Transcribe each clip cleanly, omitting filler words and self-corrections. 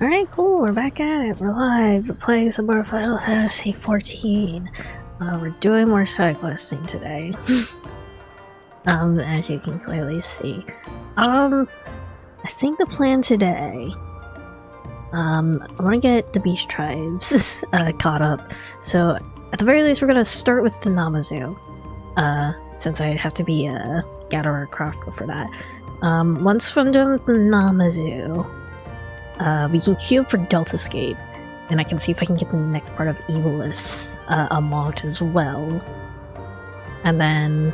Alright, cool, we're back at it. We're live. We're playing some more Final Fantasy XIV. We're doing more side questing today. As you can clearly see. I think the plan today... I want to get the Beast Tribes caught up. So, at the very least, we're gonna start with the Namazu. Since I have to be a Gatherer Crafter for that. Once I'm done with the Namazu, we can queue for Delta Escape, and I can see if I can get the next part of Evilus unlocked as well. And then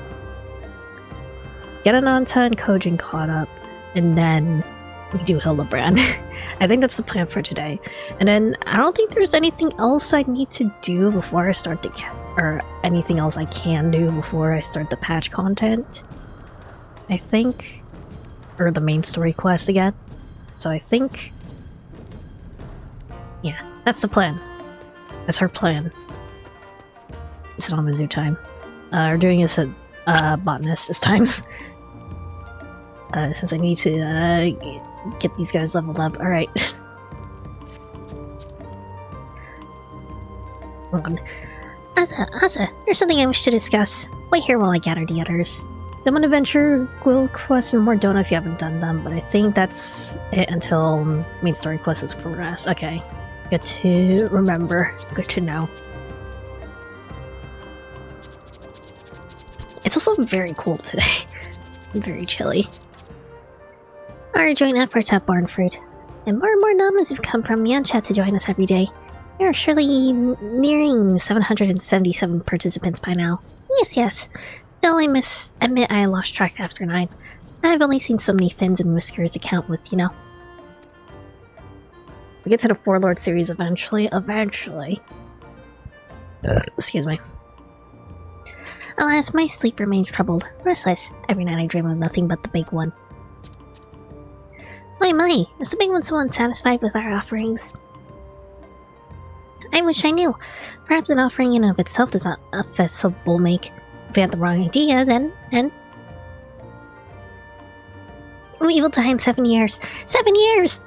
get Ananta and Kojin caught up, and then we do Hildebrand. I think that's the plan for today. And then I don't think there's anything else I need to do before I start the or anything else I can do before I start the patch content. I think, or the main story quest again. So I think, yeah, that's the plan. That's our plan. It's not Mizzou time. We're doing this at Botanist this time. Since I need to get these guys leveled up. Alright. Asa, there's something I wish to discuss. Wait here while I gather the others. Summon Adventure, Guild Quest, and more Dona if you haven't done them, but I think that's it until main story quest is progressed. Okay. Good to remember. Good to know. It's also very cold today. Very chilly. Our joint efforts have borne fruit, and more Namas have come from Yancha to join us every day. We are surely nearing 777 participants by now. Yes. Though I must admit I lost track after 9. I've only seen so many fins and whiskers to count with, you know. We get to the Four Lord series eventually. Excuse me. Alas, my sleep remains troubled, restless. Every night I dream of nothing but the big one. My, is the big one so unsatisfied with our offerings? I wish I knew. Perhaps an offering in and of itself does not a festival make. If we had the wrong idea, then... We will die in 7 years. 7 years!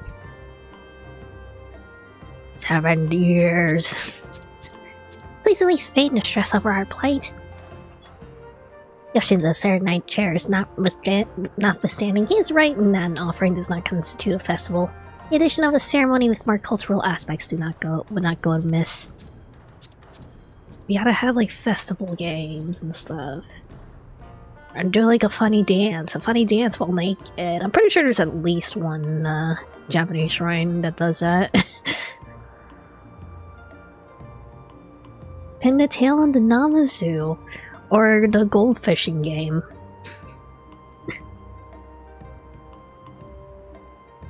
7 years. Please at least fade the stress over our plight. Yoshin's absurd night chairs notwithstanding, he is right in that an offering does not constitute a festival. The addition of a ceremony with more cultural aspects would not go amiss. We gotta have like festival games and stuff. And do like a funny dance while naked. I'm pretty sure there's at least one Japanese shrine that does that. Pin the tail on the Namazu. Or the gold fishing game.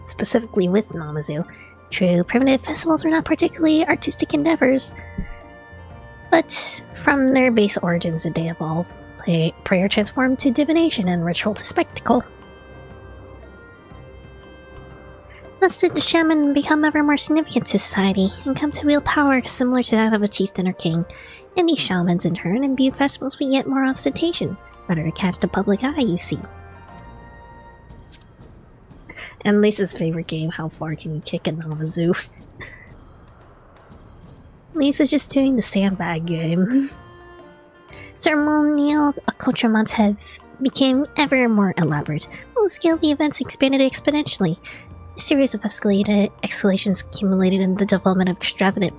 Specifically with Namazu. True, primitive festivals were not particularly artistic endeavors. But from their base origins did they evolve. Prayer transformed to divination and ritual to spectacle. Thus did the shaman become ever more significant to society, and come to wield power similar to that of a chieftain or king. And these shamans, in turn, imbue festivals with yet more ostentation, better to catch the public eye, you see. And Lisa's favorite game, how far can you kick a Namazu? Lisa's just doing the sandbag game. Ceremonial accoutrements have become ever more elaborate. Full scale, the events expanded exponentially. A series of escalations accumulated in the development of extravagant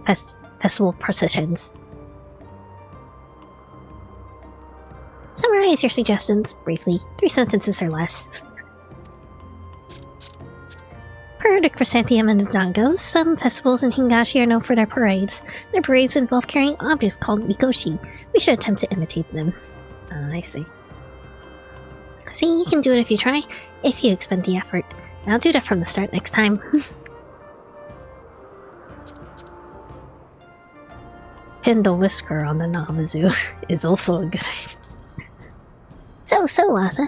festival processions. Summarize your suggestions, briefly. 3 sentences or less. Per the Chrysanthemum and the Dangos, some festivals in Hingashi are known for their parades. Their parades involve carrying objects called mikoshi. We should attempt to imitate them. I see. See, you can do it if you try, if you expend the effort. I'll do that from the start next time. Pin the whisker on the Namazu is also a good idea. So, Asa.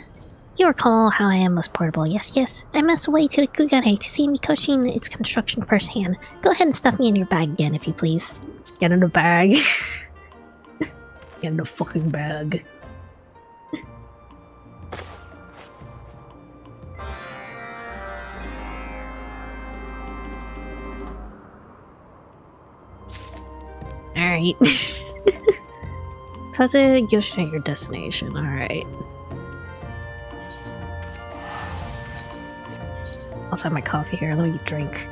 You recall how I am most portable, yes. I must away to the Kugane to see Mikoshi and its construction firsthand. Go ahead and stuff me in your bag again, if you please. Get in the bag. Get in the fucking bag. Alright. Deposit Yoshi at your destination. Alright. Also have my coffee here. Let me drink.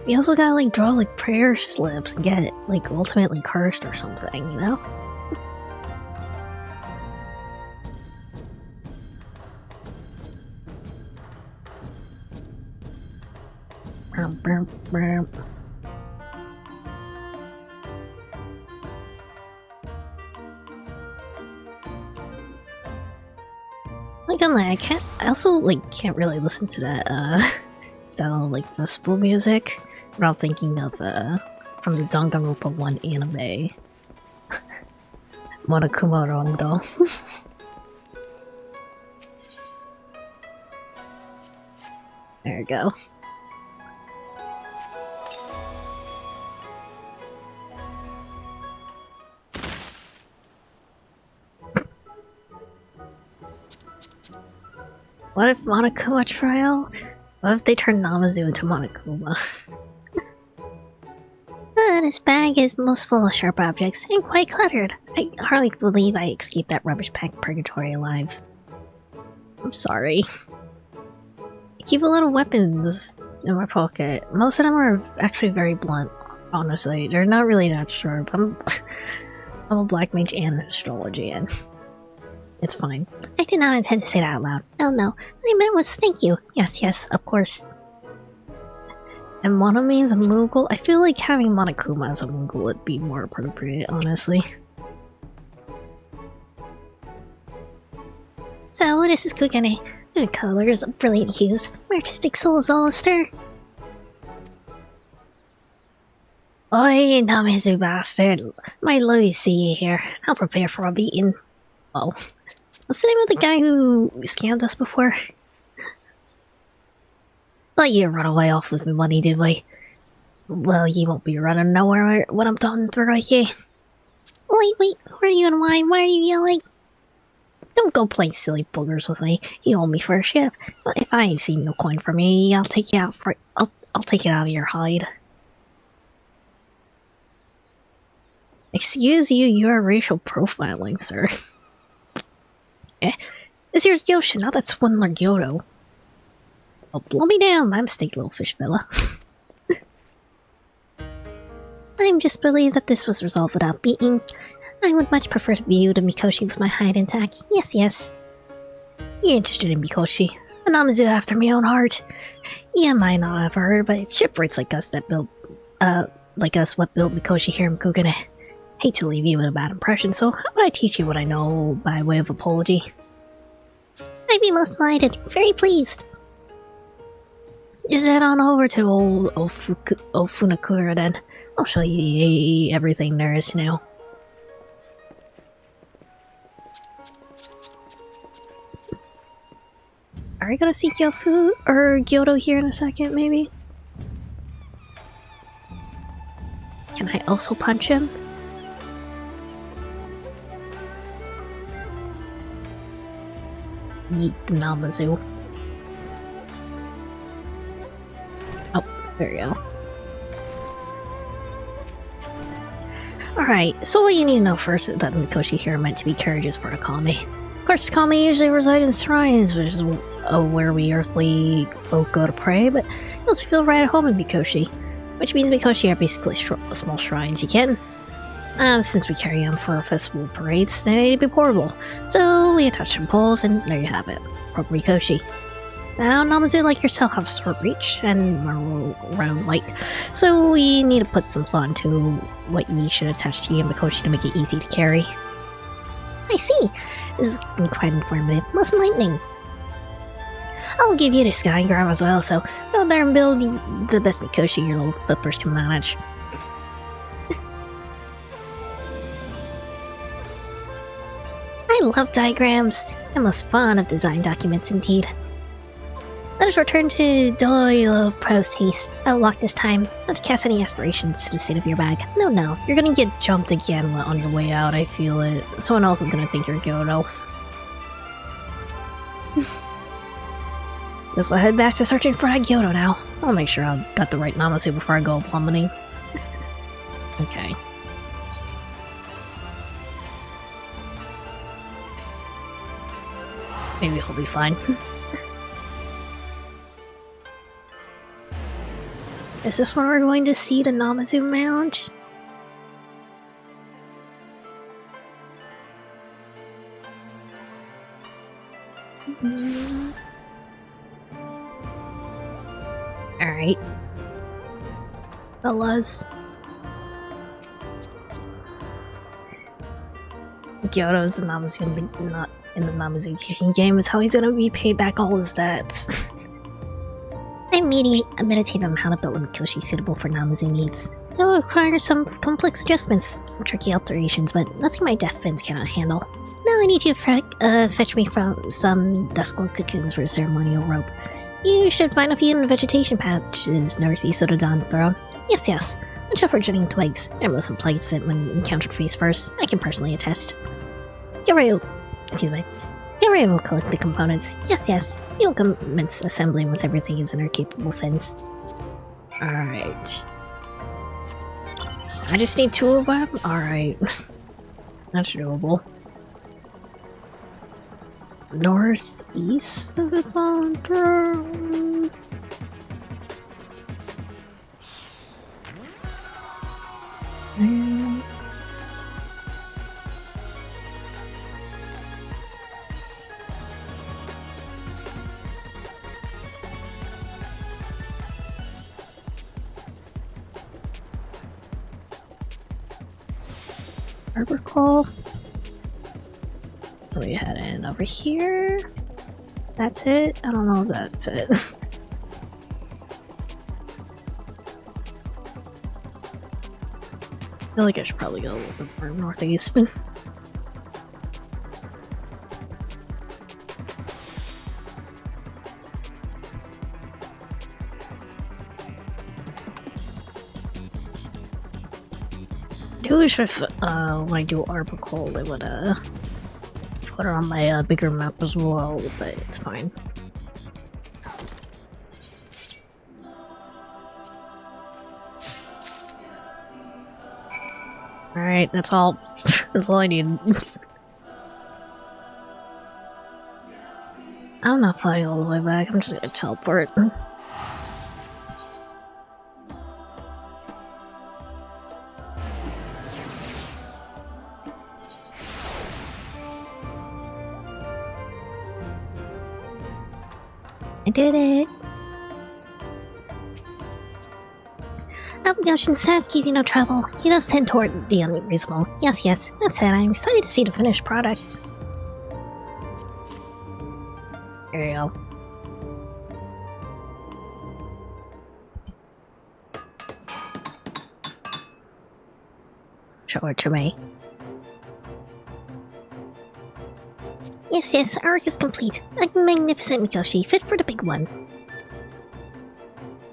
You also gotta like draw like prayer slips and get like ultimately cursed or something, you know? Like I also like can't really listen to that style of like festival music. But I was thinking of from the Danganronpa 1 anime. Monokuma Rondo. There we go. What if Monokuma trial? What if they turn Namazu into Monokuma? This bag is most full of sharp objects and quite cluttered. I hardly believe I escaped that rubbish pack purgatory alive. I'm sorry. I keep a lot of weapons in my pocket. Most of them are actually very blunt, honestly. They're not really that sharp. I'm a black mage and an astrology, and it's fine. I did not intend to say that out loud. Oh no. What I meant was thank you. Yes, of course. And Monome is a Moogle? I feel like having Monokuma as a Moogle would be more appropriate, honestly. So, this is Kugane. Good colors, brilliant hues. My artistic soul is all astir. Oi, Namizu bastard. My love to see you here. I'll prepare for a beating. Oh. What's the name of the guy who scammed us before? Let you run away off with my money, did we? Well, you won't be running nowhere when I'm done through here. Wait, who are you and why? Why are you yelling? Don't go playing silly boogers with me. You owe me for a ship. If I ain't seen no coin from me, I'll take you out for I'll take it out of your hide. Excuse you, you are racial profiling, sir. This here's Yoshi, not that swindler Gyoto. Oh, blow me down, my mistake, little fish fella. I'm just relieved that this was resolved without beating. I would much prefer to view the Mikoshi with my hide intact. Yes. You're interested in Mikoshi. An Namazu after my own heart. You might not have heard, but it's shipwrights like us that built, what built Mikoshi here in Kugane. Hate to leave you with a bad impression, so how would I teach you what I know by way of apology? I'd be most delighted. Very pleased. Just head on over to old Funakura then. I'll show you everything there is to know. Are we gonna see Gyoto here in a second, maybe? Can I also punch him? Yeet the Namazu. Oh, there we go. Alright, so what you need to know first is that the Mikoshi here are meant to be carriages for the kami. Of course, kami usually reside in shrines, which is where we earthly folk go to pray, but you also feel right at home in Mikoshi. Which means Mikoshi are basically small shrines you can. Since we carry them for festival parades, they need to be portable. So we attach some poles, and there you have it. Proper Mikoshi. Now, Namazu like yourself have short reach and round like, so we need to put some thought into what you should attach to your Mikoshi to make it easy to carry. I see. This is quite informative. Most enlightening. I'll give you the Skygram as well, so go there and build the best Mikoshi your little flippers can manage. I love diagrams. I'm most fond of design documents indeed. Let us return to Doyle Post Haste. I'll lock this time. Not to cast any aspirations to the state of your bag. No. You're gonna get jumped again on your way out, I feel it. Someone else is gonna think you're Gyoto. Guess I'll head back to searching for that Kyoto now. I'll make sure I've got the right Namazu before I go plummeting. Okay. Maybe he'll be fine. Is this where we're going to see the Namazu Mount? Alright. Fellas. Kyoto's the Namazu not in the Namazu kicking game is how he's gonna be paid back all his debts. I meditate on how to build a Mikoshi suitable for Namazu needs. It will require some complex adjustments, some tricky alterations, but nothing my deaf fins cannot handle. Now I need you to fetch me from some Dusklord cocoons for a ceremonial rope. You should find a few in the vegetation patches northeast of the Dawn Throne. Yes. Watch out for jutting twigs. They're most unpleasant when encountered face first. I can personally attest. Yoryu will collect the components. Yes. You'll commence assembly once everything is in our capable fins. Alright. I just need 2 of them? Alright. That's doable. Northeast of the Throne. Harbor Call. We head in over here. That's it? I don't know if that's it. I feel like I should probably go a little bit more northeast. I wish if when I do Arbacol, I would put it on my bigger map as well, but it's fine. Alright, that's all. That's all I need. I'm not flying all the way back, I'm just gonna teleport. I did it! Yoshin says give you no trouble. He does tend toward the unreasonable. Yes, that's it. I'm excited to see the finished product. There you go. Show it to me. Yes, our work is complete. A magnificent Mikoshi, fit for the big one.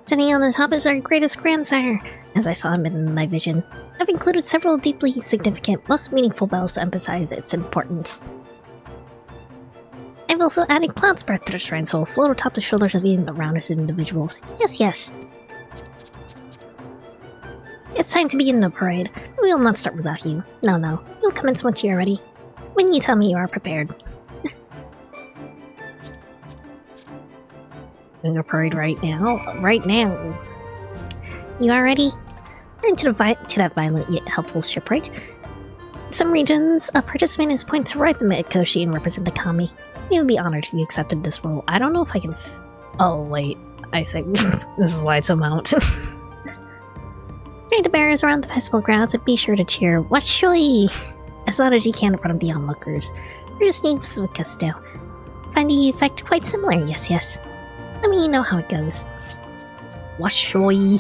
Standing on the top is our greatest grandsire, as I saw him in my vision. I've included several deeply significant, most meaningful bells to emphasize its importance. I've also added Cloud's birth to the shrine, so it'll float atop the shoulders of even the roundest individuals. Yes. It's time to begin the parade. We will not start without you. No. You'll commence once you're ready. When you tell me you are prepared. In a parade right now. You are ready? We're into that violent yet helpful shipwright. In some regions, a participant is appointed to ride the Mikoshi and represent the kami. We would be honored if you accepted this role. I don't know if I can oh wait, I say this is why it's a mount. Ride the bearers around the festival grounds and be sure to cheer "Washoi" as loud as you can in front of the onlookers. Or just need some gusto. Find the effect quite similar, yes. Let me know how it goes. Washoi.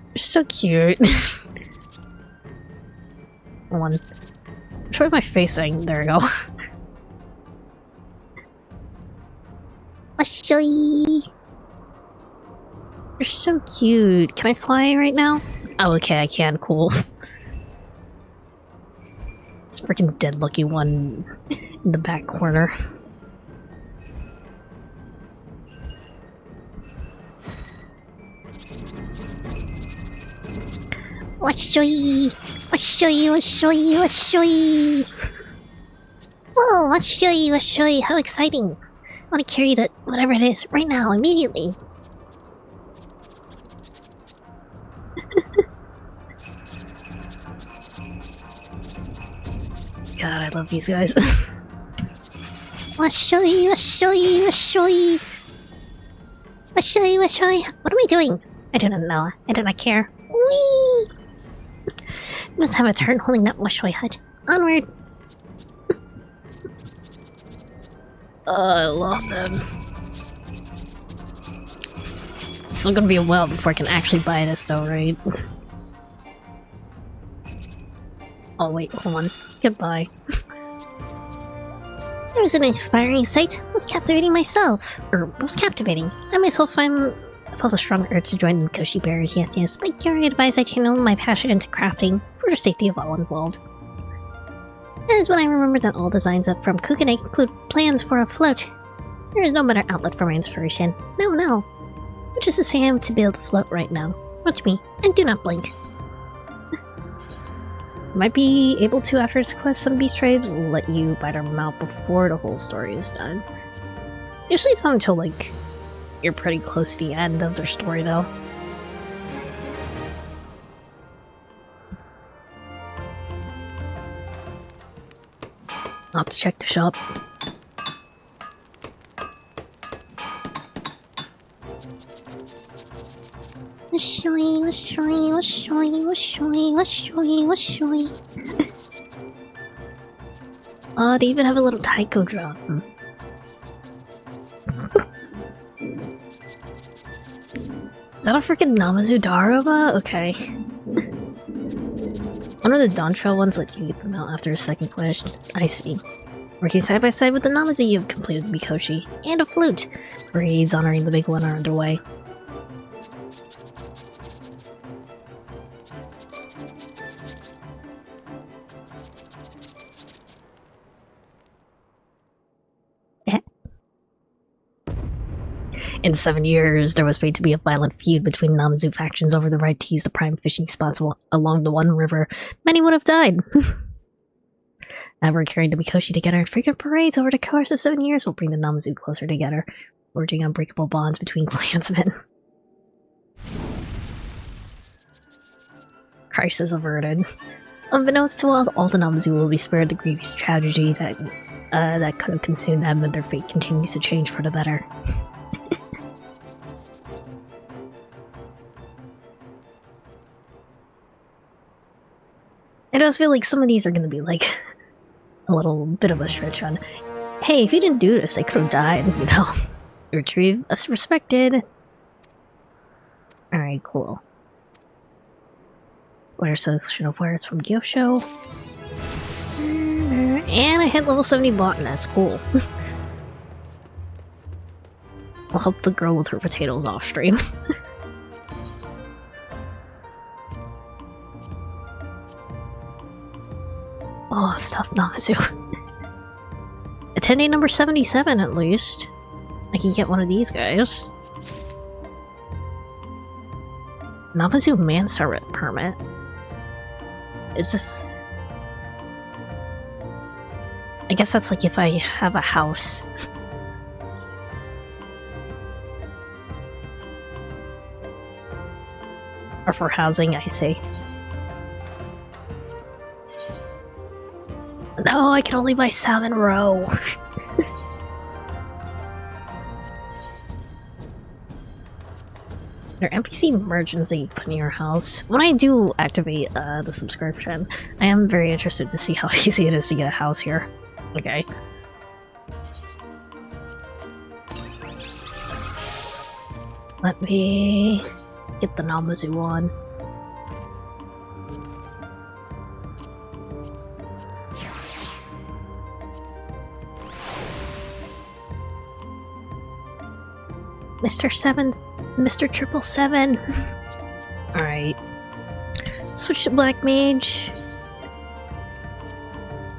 You're so cute. One. Try my facing. There we go. Washoi. You're so cute. Can I fly right now? Oh, okay, I can. Cool. This freaking dead lucky one in the back corner. Washoy! Washoy! Washoy! Washoy! Whoa! Washoy! Washoy! How exciting! I want to carry it, whatever it is, right now, immediately. God, I love these guys. Washoy! Washoy! Washoy! Washoy! Washoy! What are we doing? I do not know. I do not care. Whee! We must have a turn holding that Washoy hut. Onward! I love them. It's still gonna be a while before I can actually buy this though, right? Oh wait, hold on. Goodbye. It was an inspiring sight. It was captivating myself. It was captivating. I myself felt a strong urge to join the Koshi Bears. Yes, yes. By carrying advice, I channeled my passion into crafting for the safety of all involved. That is when I remembered that all designs up from Kugane include plans for a float. There is no better outlet for my inspiration. No, no. Which is to say I am to build a float right now. Watch me, and do not blink. Might be able to, after this quest, some beast tribes let you bite them out before the whole story is done. Usually it's not until, like, you're pretty close to the end of their story, though. I'll have to check the shop. Washoy, washoy, washoy, washoy, washoy, washoy. Oh, they even have a little taiko drum. Is that a freaking Namazu Daruma? Okay. One of the Dawn Trail ones lets you get them out after a second quest. I see. Working side by side with the Namazu, you have completed the Mikoshi. And a flute! Parades honoring the big one are underway. In 7 years, there was made to be a violent feud between Namazu factions over the right to use the prime fishing spots along the One River. Many would have died. However, carrying the Mikoshi together in frequent parades over the course of 7 years will bring the Namazu closer together, forging unbreakable bonds between clansmen. Crisis averted. Unbeknownst to all the Namazu will be spared the grievous tragedy that could have consumed them, and their fate continues to change for the better. I just feel like some of these are gonna be like a little bit of a stretch on, hey, if you didn't do this, they could have died, you know. Retrieve us respected. Alright, cool. Wear selection of wares from Gyosho. And I hit level 70 botanist, cool. I'll help the girl with her potatoes off stream. Oh, stuffed Namazu. Attendee number 77 at least. I can get one of these guys. Namazu Mansaret permit. Is this... I guess that's like if I have a house. Or for housing, I say. No, I can only buy salmon roe. There are NPC merchants that you put in your house. When I do activate the subscription, I am very interested to see how easy it is to get a house here. Okay. Let me get the Namazu one. Mr. Seven's Mr. 777. Alright. Switch to Black Mage.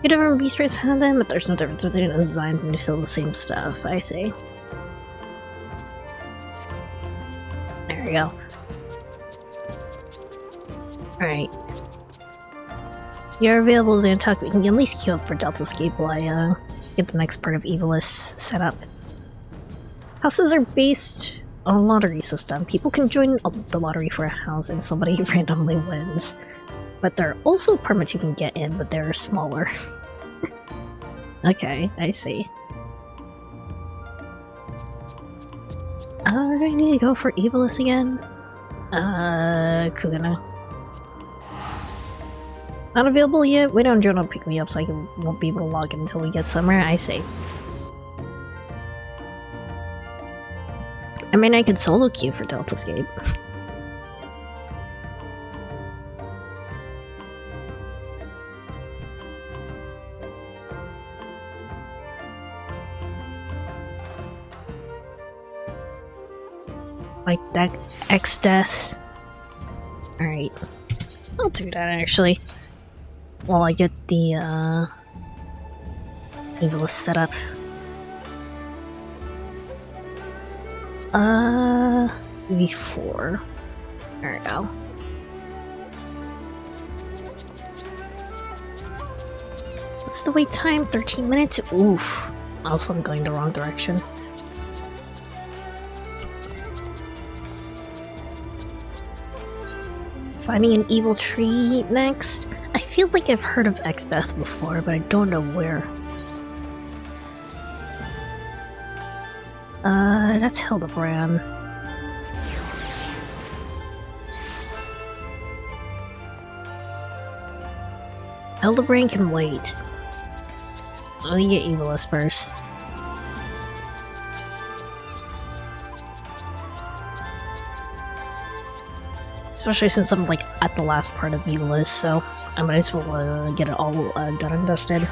You different beast race had them, but there's no difference between the designs and they're still the same stuff, I see. There we go. Alright. You're available, Xantuck. We can at least queue up for Delta Escape while I get the next part of Evilus set up. Houses are based on a lottery system. People can join the lottery for a house and somebody randomly wins. But there are also permits you can get in, but they're smaller. Okay, I see. Do I need to go for Evilus again? Kugana. Not available yet? Wait on Joe to pick me up so I won't be able to log in until we get somewhere, I see. I mean, I could solo queue for Delta Escape. Like that X-Death. Alright. I'll do that actually. While I get the Evilus set up. V4. There we go. What's the wait time? 13 minutes? Oof. Also, I'm going the wrong direction. Finding an evil tree next? I feel like I've heard of X-Death before, but I don't know where. That's Hildebrand. Hildebrand can wait. Let me get Evilus first. Especially since I'm like at the last part of Evilus, so I might as well get it all done and dusted.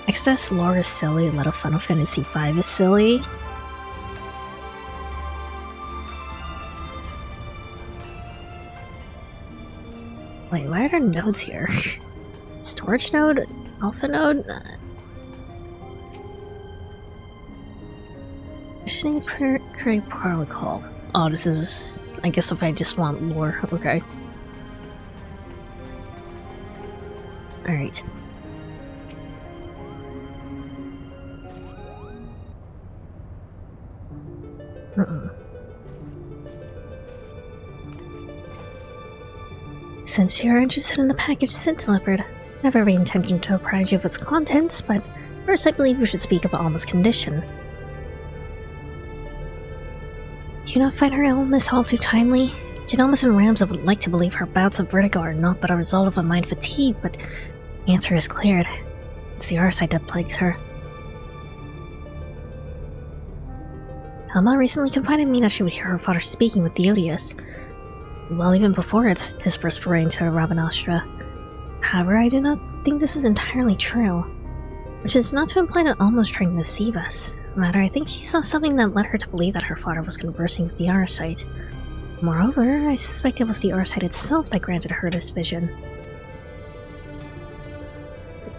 Excess lore is silly, a lot of Final Fantasy V is silly. Wait, why are there nodes here? Storage node? Alpha node? Listening create protocol. Oh, this is... I guess if I just want lore. Okay. Alright. Since you're interested in the package sent delivered, I have every intention to apprise you of its contents, but first I believe we should speak of Alma's condition. Do you not find her illness all too timely? Genomas and Rams would like to believe her bouts of vertigo are not but a result of a mind fatigue, but the answer is cleared. It's the Arsite that plagues her. Alma recently confided me that she would hear her father speaking with Theodius. Well, even before it's his first foray into Rabanastra. However, I do not think this is entirely true. Which is not to imply that Alma was trying to deceive us. Rather, I think she saw something that led her to believe that her father was conversing with the Arsite. Moreover, I suspect it was the Arsite itself that granted her this vision.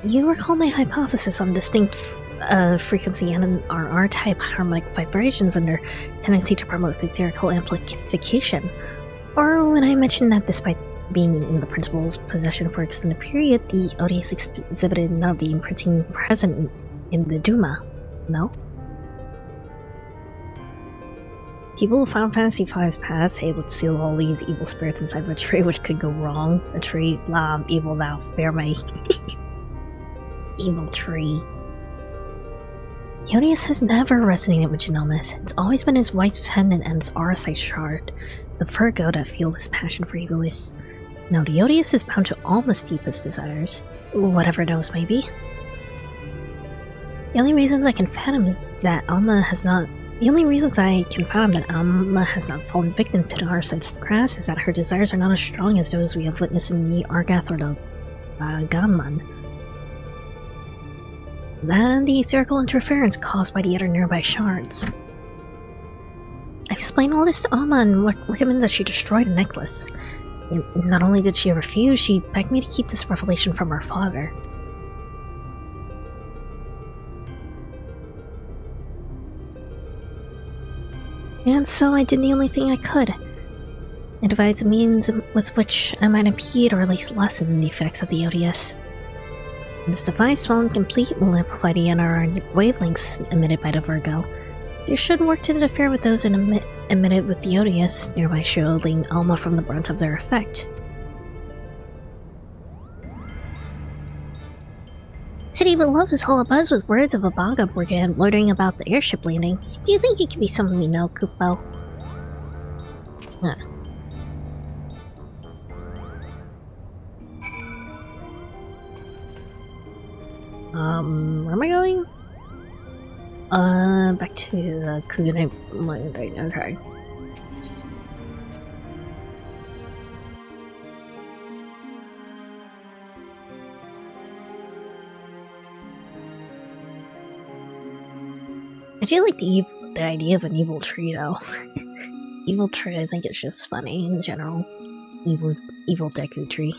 You recall my hypothesis on distinct frequency and our R-type harmonic vibrations and their tendency to promote etherical amplification. Or when I mentioned that despite being in the principal's possession for an extended period, the ODS exhibited none of the imprinting present in the Duma, no? People who found Fantasy V's past say it would seal all these evil spirits inside of a tree, which could go wrong. A tree, evil thou, fear me. Evil tree. Theodius has never resonated with Genomas. It's always been his wife's pendant and his Arsite shard, the Virgo that fueled his passion for Evilus. Now Theodius is bound to Alma's deepest desires, whatever those may be. The only reasons I can fathom is that Alma has not. The only reasons I can fathom that Alma has not fallen victim to the Arside's grasp is that her desires are not as strong as those we have witnessed in the Argath or the Ganman. Then the etherical interference caused by the other nearby shards. I explained all this to Alma and recommended that she destroy the necklace. And not only did she refuse, she begged me to keep this revelation from her father. And so I did the only thing I could. I devised a means with which I might impede or at least lessen the effects of the ODS. This device, while incomplete, will amplify the NRR wavelengths emitted by the Virgo. It should work to interfere with those emitted with the ODS, nearby shielding Alma from the brunt of their effect. City below is all abuzz with words of a Baga brigand loitering about the airship landing. Do you think it could be someone we know, Kupo? Huh. Where am I going? Back to the Kugane Landing, okay. I do like the idea of an evil tree, though. Evil tree, I think it's just funny in general. Evil Deku tree.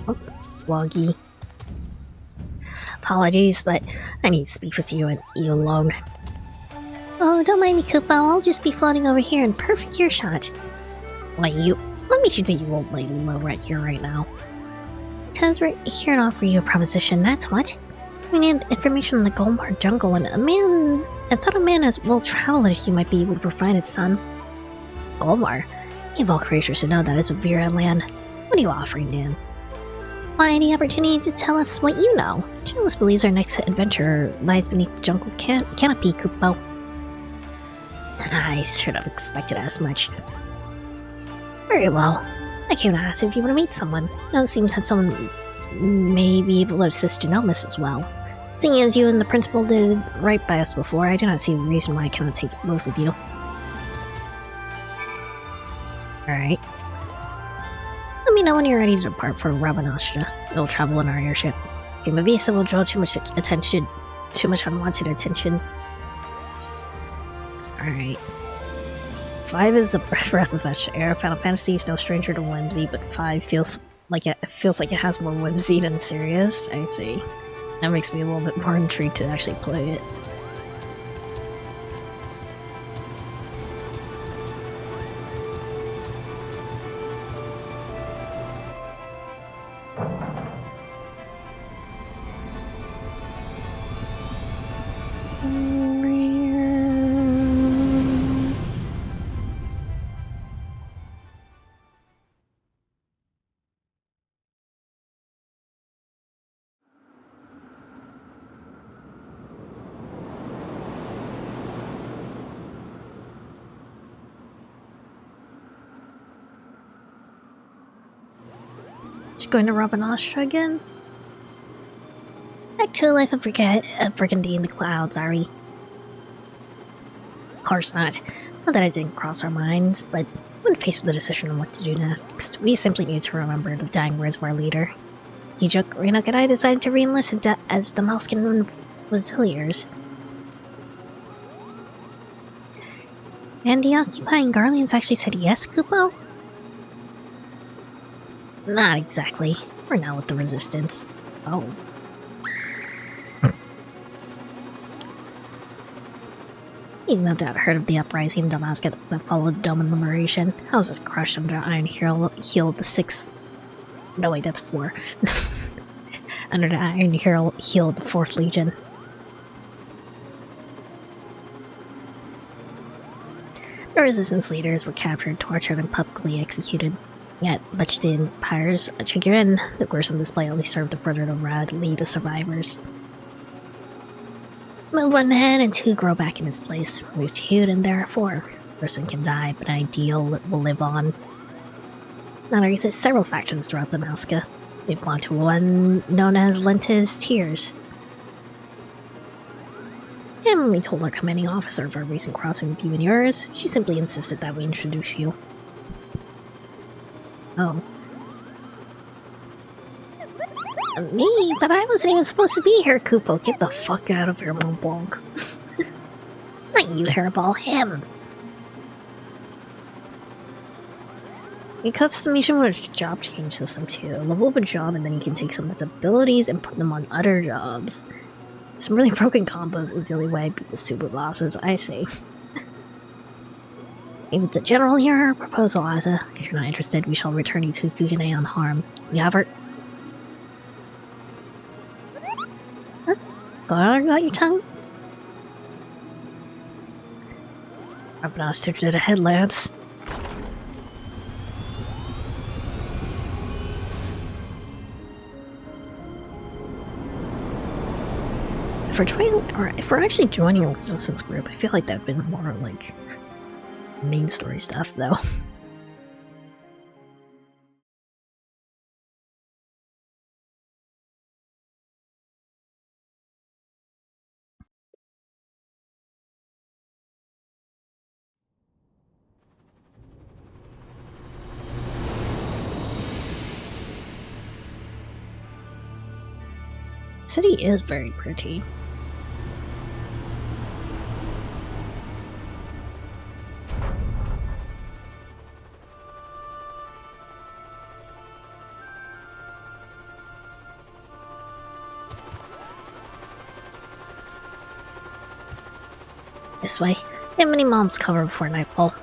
Oh, Woggy. Apologies, but I need to speak with you and you alone. Oh, don't mind me, Kupo. I'll just be floating over here in perfect earshot. What makes you think you won't let me right here right now? Because we're here to offer you a proposition, that's what. We need information on the Golmar jungle, and I thought a man as well traveled as you might be able to provide it, son. Golmar? You have all creatures should know that is a Vera land. What are you offering, Dan? Why, the opportunity to tell us what you know. Journalist believes our next adventure lies beneath the jungle canopy, Kupo. I should have expected as much. Very well. I came to ask if you want to meet someone. Now it seems that someone may be able to assist Genomus as well. Seeing as you and the principal did right by us before, I do not see a reason why I cannot take both of you. Alright. Let me know when you're ready to depart for Rabanastra. We'll travel in our airship. Your visa will draw too much attention. Too much unwanted attention. Alright. 5 is a breath of fresh air. Final Fantasy is no stranger to whimsy, but 5 feels like it has more whimsy than serious. I see. That makes me a little bit more intrigued to actually play it. Just going to Rabanastra again? Back to a life of Burgundy in the clouds, are we? Of course not. Not that it didn't cross our minds, but when faced with the decision on what to do next, we simply need to remember the dying words of our leader. Hijuk, Renok, and I decided to re-enlist as the Malskin Auxiliars. And the occupying Garleans actually said yes, Kupo? Not exactly. We're now with the Resistance. Oh. Even though Dad heard of the uprising in Damascus that followed Doman liberation, I was just crushed under Iron Heel of the 6th... No wait, that's 4. Under the Iron Heel of the 4th Legion. The Resistance leaders were captured, tortured, and publicly executed. Yet, much to the Empire's chagrin, the gruesome display only served to further the lead of survivors. Move one ahead and 2 grow back in its place. Remove 2 and there are 4. A person can die, but an ideal will live on. Now there exist several factions throughout Damascus. They belong to one known as Lenta's Tears. And when we told our commanding officer of our recent crossing was even yours, she simply insisted that we introduce you. Oh. Me? But I wasn't even supposed to be here, Kupo. Get the fuck out of here, Montblanc. Not you, Hairball, him. In customization with a job change system too. Level up a job and then you can take some of its abilities and put them on other jobs. Some really broken combos is the only way I beat the super bosses, I see. Maybe the general here, proposal, Asa. If you're not interested, we shall return you to Kugane unharmed. You have her? Huh? Got your tongue? I'm not stitched to the headlands. If we're actually joining a resistance group, I feel like that'd been more like main story stuff, though. The city is very pretty. This way. Get many moms covered before nightfall.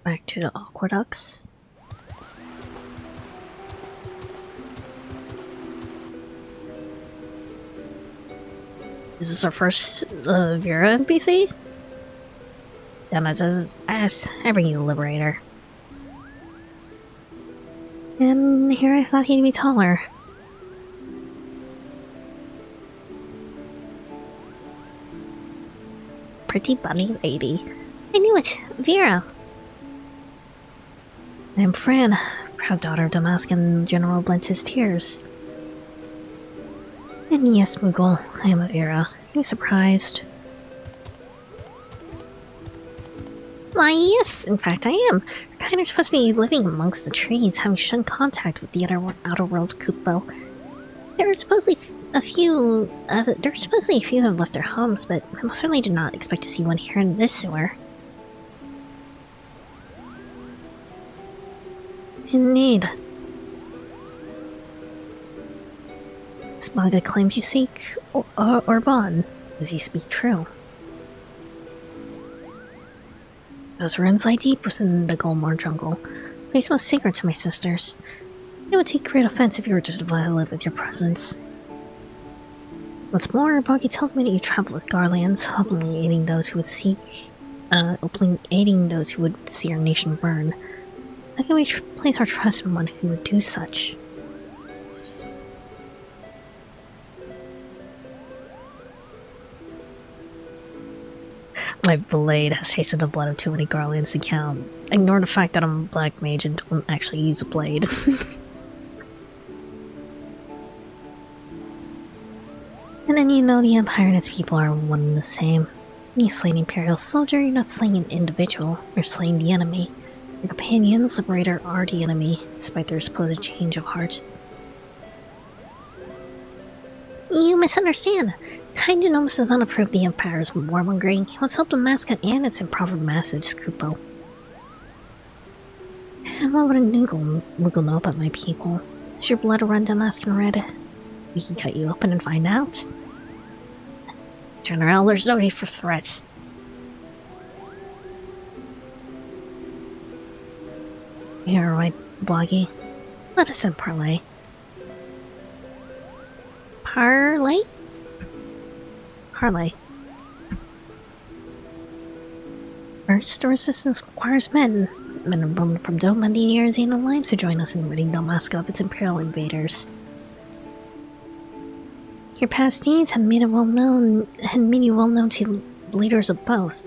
Back to the aqueducts. Is this our first Vera NPC? Then it says, I bring you the Liberator. And here I thought he'd be taller. Pretty bunny lady. I knew it! Vera! I'm Fran, proud daughter of Damascan General Blentis Tears. And yes, Moogle, I am a Vera. Are you surprised? Why, yes, in fact I am. We're kind of supposed to be living amongst the trees, having shunned contact with the outer world, Kupo. There are supposedly a few who have left their homes, but I most certainly did not expect to see one here in this sewer. Indeed. Smaga claims you seek Orban. Does he speak true? Those ruins lie deep within the Golmar jungle, but he's most sacred to my sisters. It would take great offense if you were to violate with your presence. What's more, Boggy tells me that you travel with Garlands, openly aiding those who would see our nation burn. How can we place our trust in one who would do such? My blade has tasted the blood of too many Garlands to count. Ignore the fact that I'm a black mage and don't actually use a blade. And then you know the Empire and its people are one and the same. When you slay an Imperial soldier, you're not slaying an individual, you're slaying the enemy. Your companions, Liberator, are the enemy, despite their supposed change of heart. You misunderstand. Kind Genomus does not approve the Empire's warmongering. He wants to help the mascot and its improper message, Kupo. And what would a Moogle know about my people? Does your blood run Damascan red? We can cut you open and find out. Turn around, there's no need for threats. You're right, Bloggy. Let us in parley. Parley? Parley. First, the resistance requires men. Men and women from Dome and the Erzine Alliance to join us in ridding Damask of its imperial invaders. Your past deeds have made you well known to leaders of both.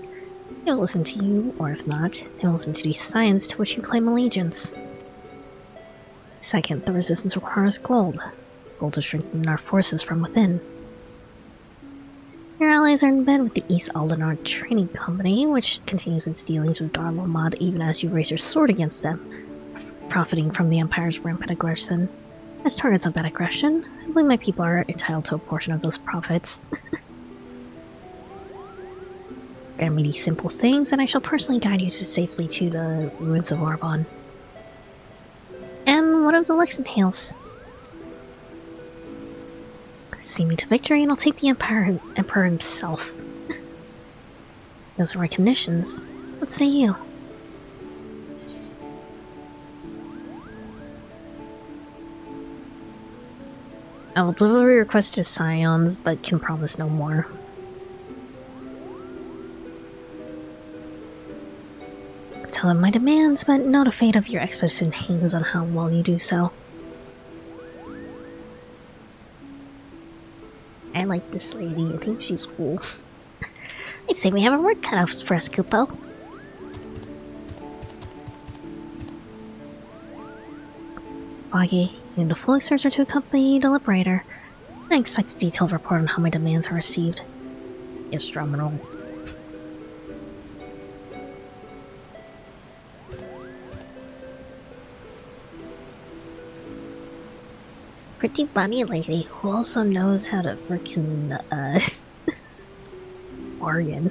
They will listen to you, or if not, they will listen to the science to which you claim allegiance. Second, the resistance requires gold. Gold to strengthen our forces from within. Your allies are in bed with the East Aldenar Trading Company, which continues its dealings with Garlemald even as you raise your sword against them, profiting from the Empire's rampant aggression. As targets of that aggression, I believe my people are entitled to a portion of those profits. Grant me these simple things, and I shall personally guide you safely to the ruins of Arbonne. And what of the Lexan Tales? See me to victory, and I'll take the Emperor himself. Those are my conditions. What say you? I will deliver your request to Scions, but can promise no more. Tell them my demands, but know the fate of your expedition hangs on how well you do so. I like this lady. I think she's cool. I'd say we have our work cut out for us, Kupo. Foggy, you need a full searcher to accompany the Liberator. I expect a detailed report on how my demands are received. Yes, drum and roll. Pretty bunny lady who also knows how to frickin' bargain.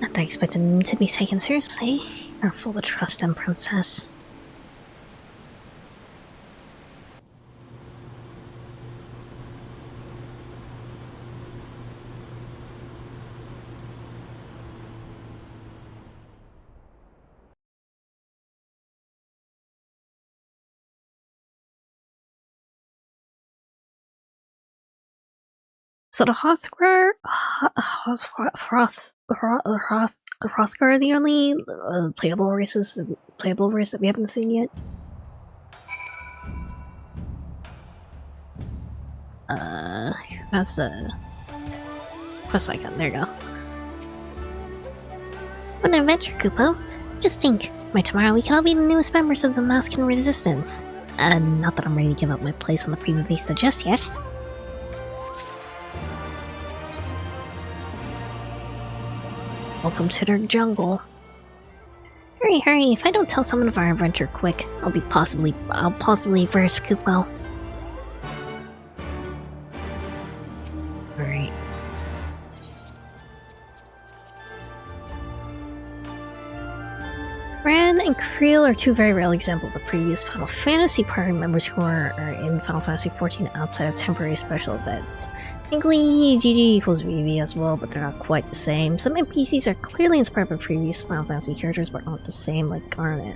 And I expect him to be taken seriously. You're full of trust and princess. So the Hrothgar are the only playable race that we haven't seen yet. That's the quest icon. There you go. What an adventure, Kupo! Just think, by tomorrow we can all be the newest members of the Masculine Resistance. Not that I'm ready to give up my place on the Prima Vista just yet. Welcome to their jungle. Hurry, hurry! If I don't tell someone of our adventure quick, I'll possibly burst Kupo. Alright. Ran and Creel are two very real examples of previous Final Fantasy party members who are in Final Fantasy XIV outside of temporary special events. Technically, GG equals VV as well, but they're not quite the same. Some NPCs are clearly inspired by previous Final Fantasy characters, but aren't the same, like Garnet.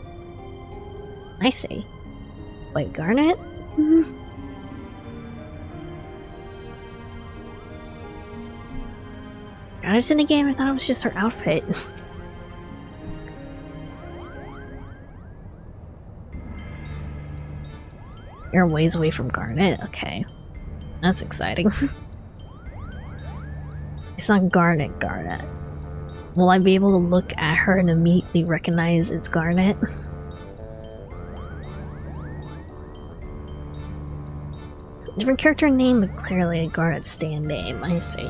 I see. Wait, Garnet? Garnet's in the game, I thought it was just her outfit. You're ways away from Garnet? Okay. That's exciting. It's not Garnet. Will I be able to look at her and immediately recognize it's Garnet? Different character name, but clearly a Garnet stand name. I see.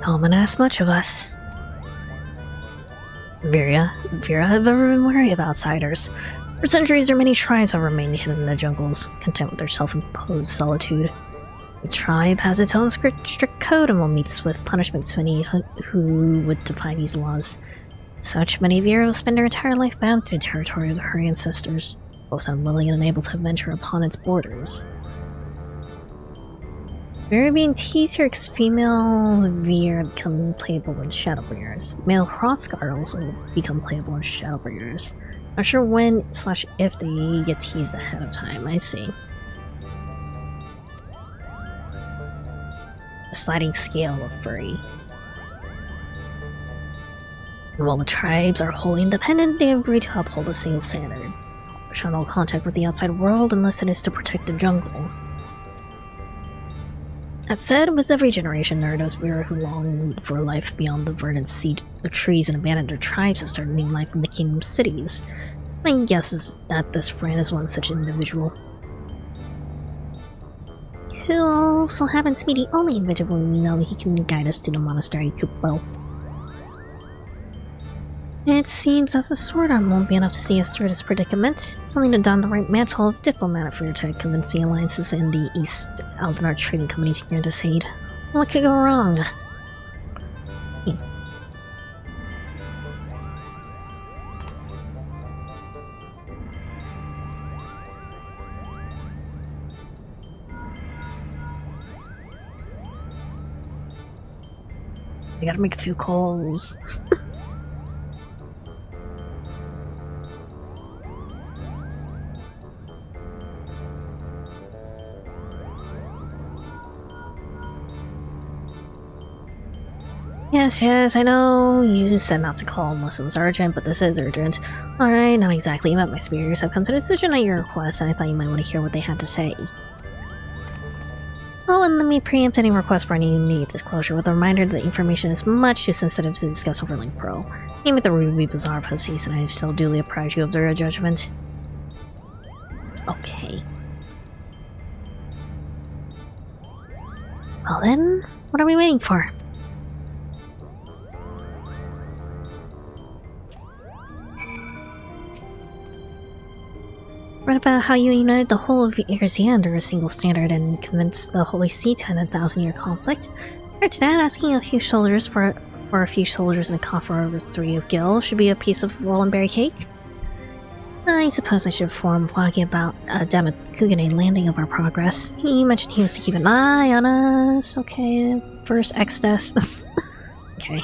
Don't ask much of us. Vera have ever been wary of outsiders. For centuries, their many tribes have remained hidden in the jungles, content with their self-imposed solitude. The tribe has its own strict code and will meet swift punishment to any who would defy these laws. Such, many Viros spend their entire life bound to the territory of her ancestors, both unwilling and unable to venture upon its borders. Vera being teased here because female Vir become playable in Shadowbringers. Male Hrothgar also become playable in Shadowbringers. Not sure when/if they get teased ahead of time, I see. A sliding scale of furry. And while the tribes are wholly independent, they agree to uphold a single standard. shun all contact with the outside world unless it is to protect the jungle. That said, with every generation there are those Vera who long for life beyond the verdant sea of trees and abandon their tribes to start new life in the kingdom cities. My guess is that this friend is one such individual. Who also happens to be the only individual we know he can guide us to the monastery Kupo. It seems as the sword arm won't be enough to see us through this predicament. We'll need to don the right mantle of diplomat if we are to convince the alliances and the East Aldenar trading companies to grant us aid. What could go wrong? I gotta make a few calls. Yes, I know you said not to call unless it was urgent, but this is urgent. Alright, not exactly, but my superiors have come to a decision at your request, and I thought you might want to hear what they had to say. Oh, and let me preempt any request for any immediate disclosure with a reminder that the information is much too sensitive to discuss over Link Pro. Even with the Ruby Bazaar post-haste, and I still duly apprise you of their judgment. Okay. Well then, what are we waiting for? Read about how you united the whole of Erzea under a single standard and convinced the Holy See to end a 1,000-year conflict. Prior to that, asking a few soldiers for a few soldiers and a coffer over 3 of Gil should be a piece of roll and berry cake. I suppose I should inform Wagi about Dammit Kugane landing of our progress. He mentioned he was to keep an eye on us. Okay, first X death. Okay.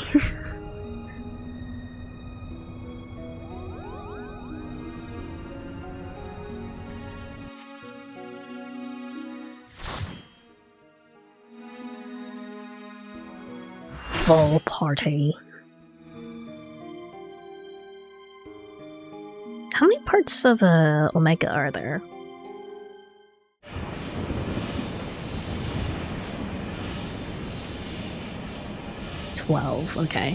Full party. How many parts of Omega are there? Okay.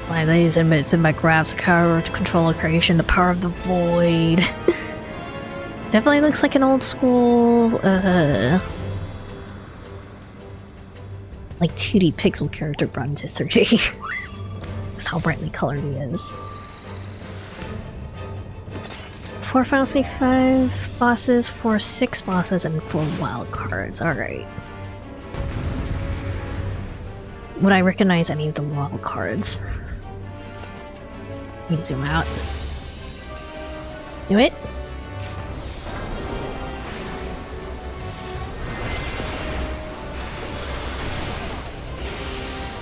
Why they use inmates in my graphs power to control a creation, the power of the void. Definitely looks like an old school like 2D pixel character brought into 3D. With how brightly colored he is. 4 Final Fantasy 5 bosses, 4 6 bosses, and 4 wild cards. Alright. Would I recognize any of the wild cards? Let me zoom out. Do it?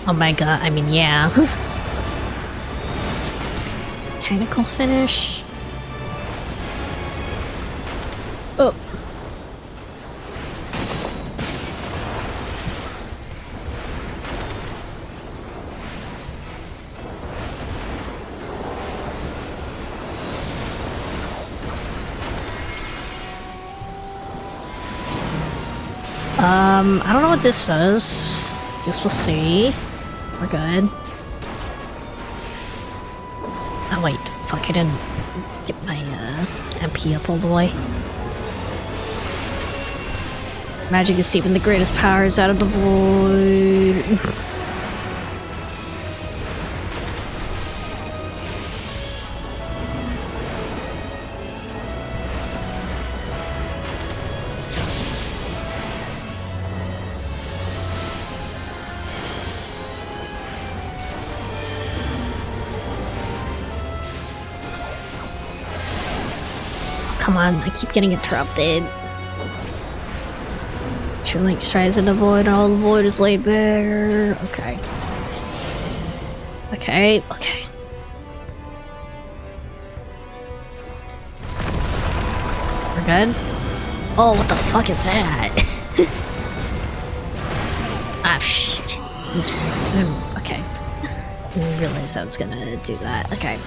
Oh my god, I mean, yeah. Technical finish. Oh. I don't know what this does. Guess we'll see. We're good. Oh wait, fuck, I didn't get my MP up all the way. Magic is even the greatest powers out of the void. Come on, I keep getting interrupted. Sure, Link tries in the void, and all the void is laid bare. Okay. Okay. We're good? Oh, what the fuck is that? Ah, shit. Oops. Okay. I didn't realize I was gonna do that. Okay.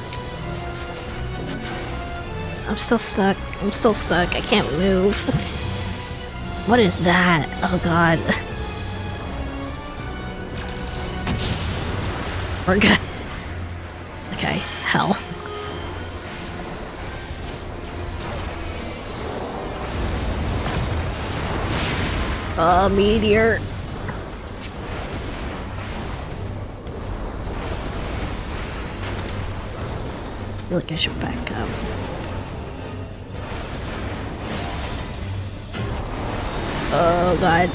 I'm still stuck. I'm still stuck. I can't move. What is that? Oh god. We're good. Okay, hell. Meteor. I feel like I should back up. Oh god.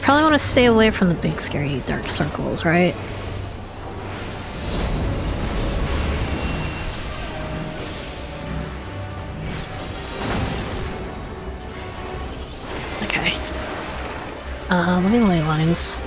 Probably want to stay away from the big scary dark circles, right? Okay. Let me ley lines.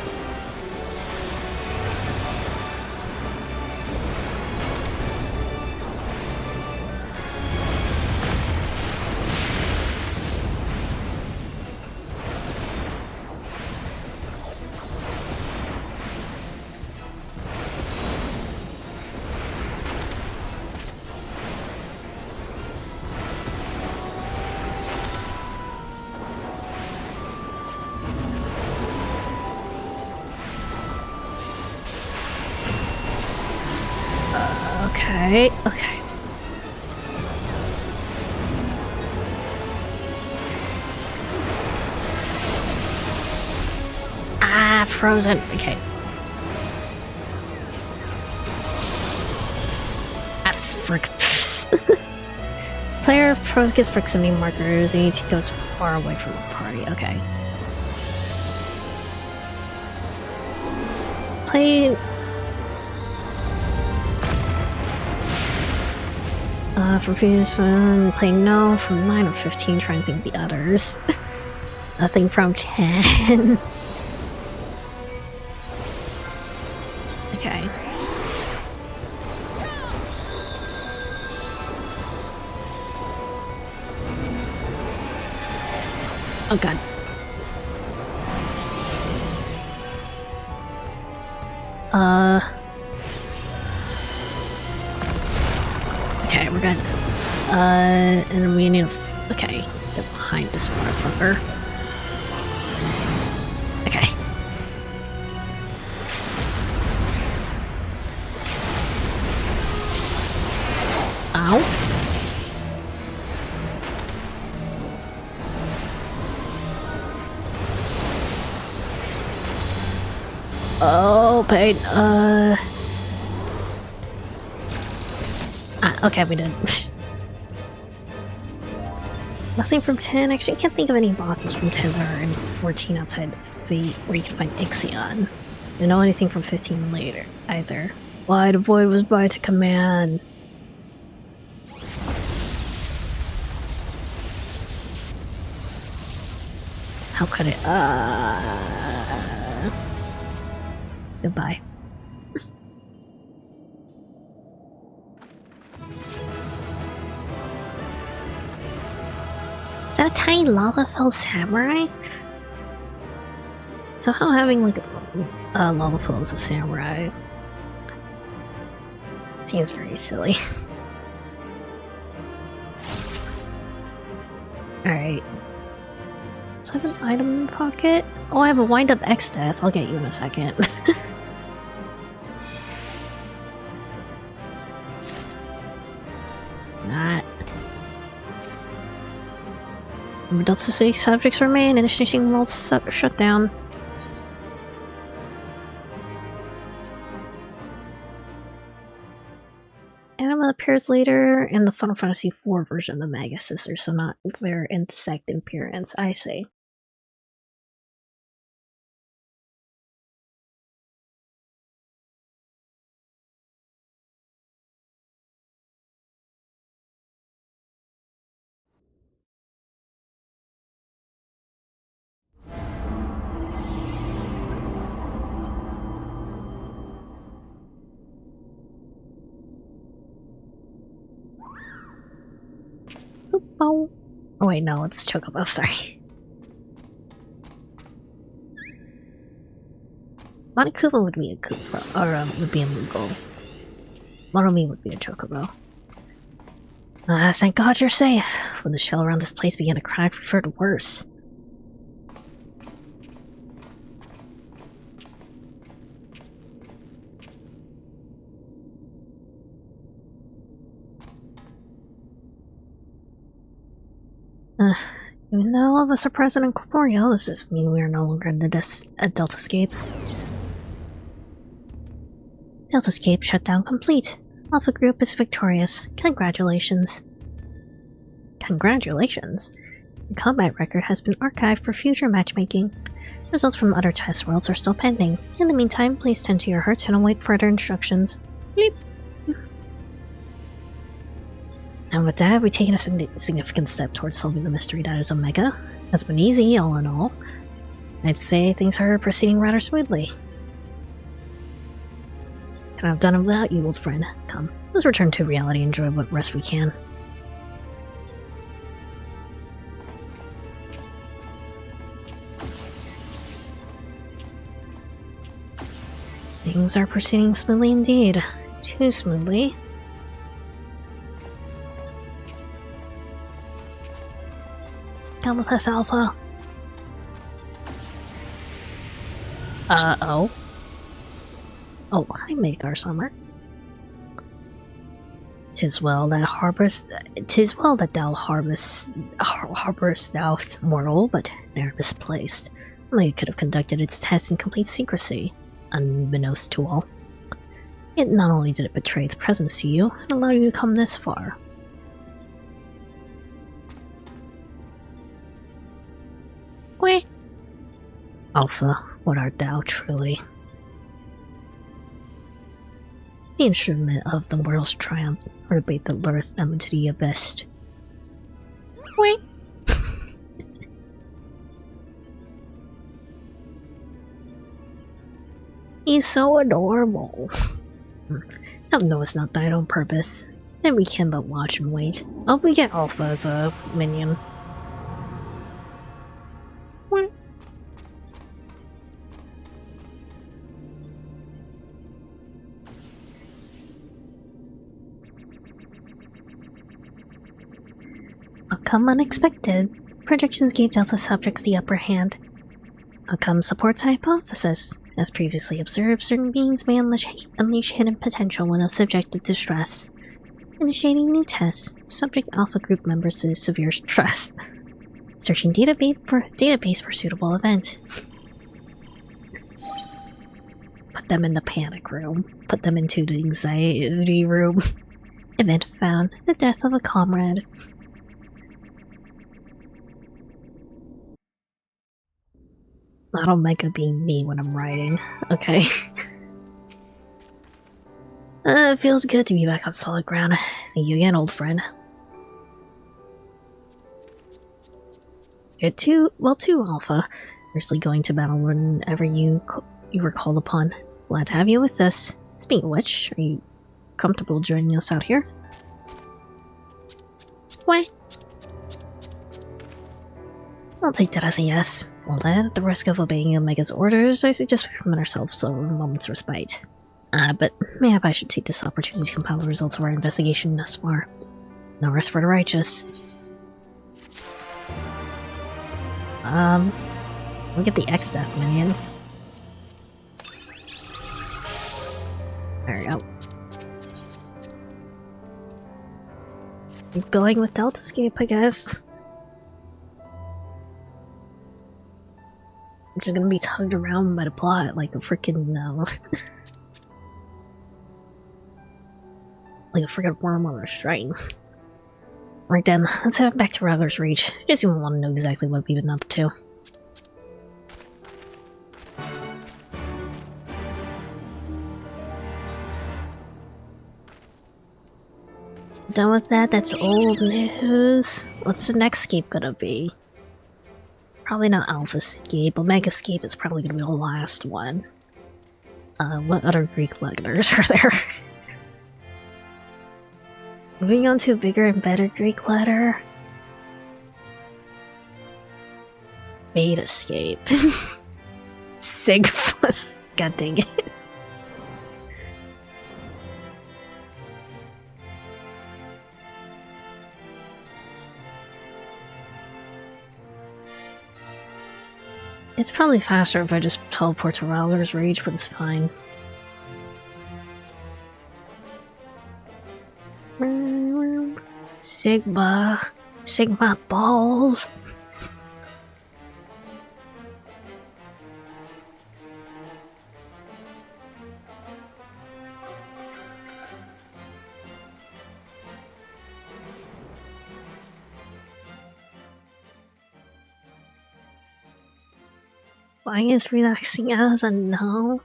Okay, okay. Ah, frozen. Okay. Ah, frick. Player gets proximity markers and you take those far away from the party. Okay. Play... from 15, play no. From 9 or 15, try and think the others. Nothing from 10. Okay. Oh god. Okay, we're good. And we need to... Okay, get behind this motherfucker. Okay. Ow. Oh, pain. Okay, we did. Nothing from 10. Actually, I can't think of any bosses from 10 that are in 14 outside of Fate where you can find XIV. I don't know anything from 15 later either. Why the void was by to command. How could it? Goodbye. Is that a tiny lava-filled samurai? Somehow having like a lava-fill as a samurai seems very silly. Alright. So I have an item in the pocket. Oh, I have a wind-up X-Death. I'll get you in a second. Not. Redundancy subjects remain. Initiating world shutdown. Anima appears later in the Final Fantasy IV version of the Maga Sisters, so not their insect appearance, I say. Oh wait, no, it's Chocobo, sorry. Monokuma would be a Koopa, or would be a Moogle. Model me would be a chocobo. Thank God you're safe. When the shell around this place began to crack, we feared worse. Even though all of us are present in Corporeal, does this mean we are no longer in the Deltascape? Deltascape shutdown complete. Alpha Group is victorious. Congratulations. Congratulations? The combat record has been archived for future matchmaking. Results from other test worlds are still pending. In the meantime, please tend to your hurts and await further instructions. Bleep. And with that, we've taken a significant step towards solving the mystery that is Omega. It's been easy, all in all. I'd say things are proceeding rather smoothly. Couldn't have done it without you, old friend. Come, let's return to reality and enjoy what rest we can. Things are proceeding smoothly indeed. Too smoothly. Come with us, Alpha. Oh. Oh, hi, Maker Summer. 'Tis well that thou harborest thou mortal, but ne'er misplaced. Omega could have conducted its tests in complete secrecy, unbeknownst to all. Yet not only did it betray its presence to you, it allowed you to come this far. Wait. Alpha, what art thou truly? The instrument of the world's triumph, or debate that lureth them into the abyss. Wait. He's so adorable. No, it's not died on purpose. Then we can but watch and wait. Oh, we get Alpha as a minion. Outcome unexpected. Projections gave Delta subjects the upper hand. Outcome supports hypothesis. As previously observed, certain beings may unleash hidden potential when subjected to stress. Initiating new tests. Subject Alpha Group members to severe stress. Searching database for suitable event. Put them in the panic room. Put them into the anxiety room. Event found. The death of a comrade. Not Omega being me when I'm writing. Okay. It feels good to be back on solid ground. Thank you again, old friend. You're too Alpha. Seriously going to battle whenever you were called upon. Glad to have you with us. Speaking of which, are you comfortable joining us out here? Why? I'll take that as a yes. Well then, at the risk of obeying Omega's orders, I suggest we permit ourselves a moment's respite. But maybe I should take this opportunity to compile the results of our investigation thus far. No rest for the righteous. We'll get the X-Death minion. There we go. Keep going with Deltascape, I guess. I'm just gonna be tugged around by the plot like a freaking like a freaking worm on a string. Right then, let's head back to Rattler's Reach. I just even want to know exactly what we've been up to. Done with that, that's old news. What's the next scape gonna be? Probably not Alpha Scape. Omega Scape is probably gonna be the last one. What other Greek letters are there? Moving on to a bigger and better Greek letter. Beta Scape. Sigfus. God dang it. It's probably faster if I just teleport to Rowler's Rage, but it's fine. Sigma. Sigma balls. Flying is relaxing as a no.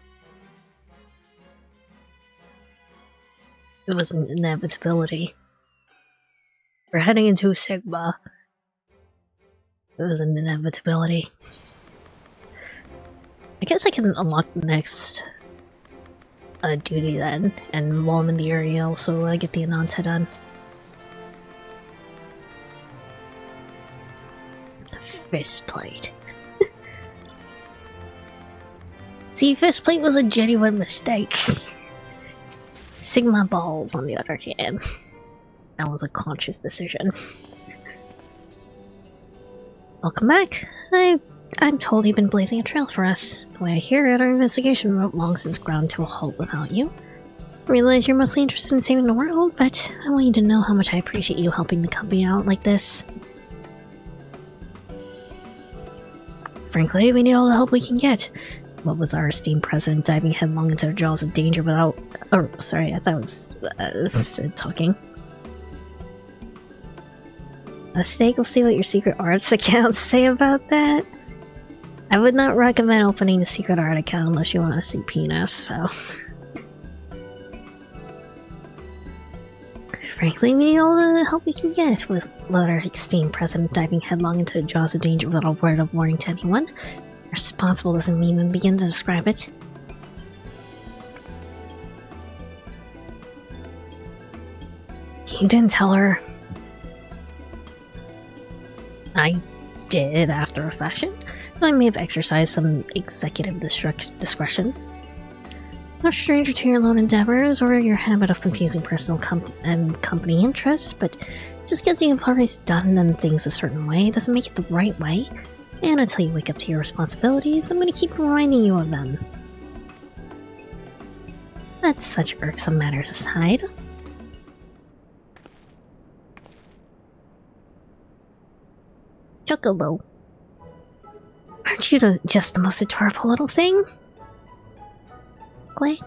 It was an inevitability. We're heading into Sigma. It was an inevitability. I guess I can unlock the next duty then, and while I'm in the area also I get the Ananta done. Fist plate. See, fist plate was a genuine mistake. Sigma balls, on the other hand. That was a conscious decision. Welcome back. I'm told you've been blazing a trail for us. The way I hear it, our investigation won't long since ground to a halt without you. I realize you're mostly interested in saving the world, but I want you to know how much I appreciate you helping the company out like this. Frankly, we need all the help we can get. What with our esteemed president diving headlong into the jaws of danger without... Oh, sorry, I thought it was talking. A steak will see what your secret arts accounts say about that. I would not recommend opening a secret art account unless you want to see penis, so... Frankly, we need all the help we can get with our esteemed president diving headlong into the jaws of danger without a word of warning to anyone. Responsible doesn't even begin to describe it. You didn't tell her. I did, after a fashion. I may have exercised some executive discretion. No stranger to your lone endeavors or your habit of confusing personal and company interests, but just because you've always done things a certain way doesn't make it the right way. And until you wake up to your responsibilities, I'm gonna keep reminding you of them. Let such irksome matters aside. Chocobo. Aren't you just the most adorable little thing? What?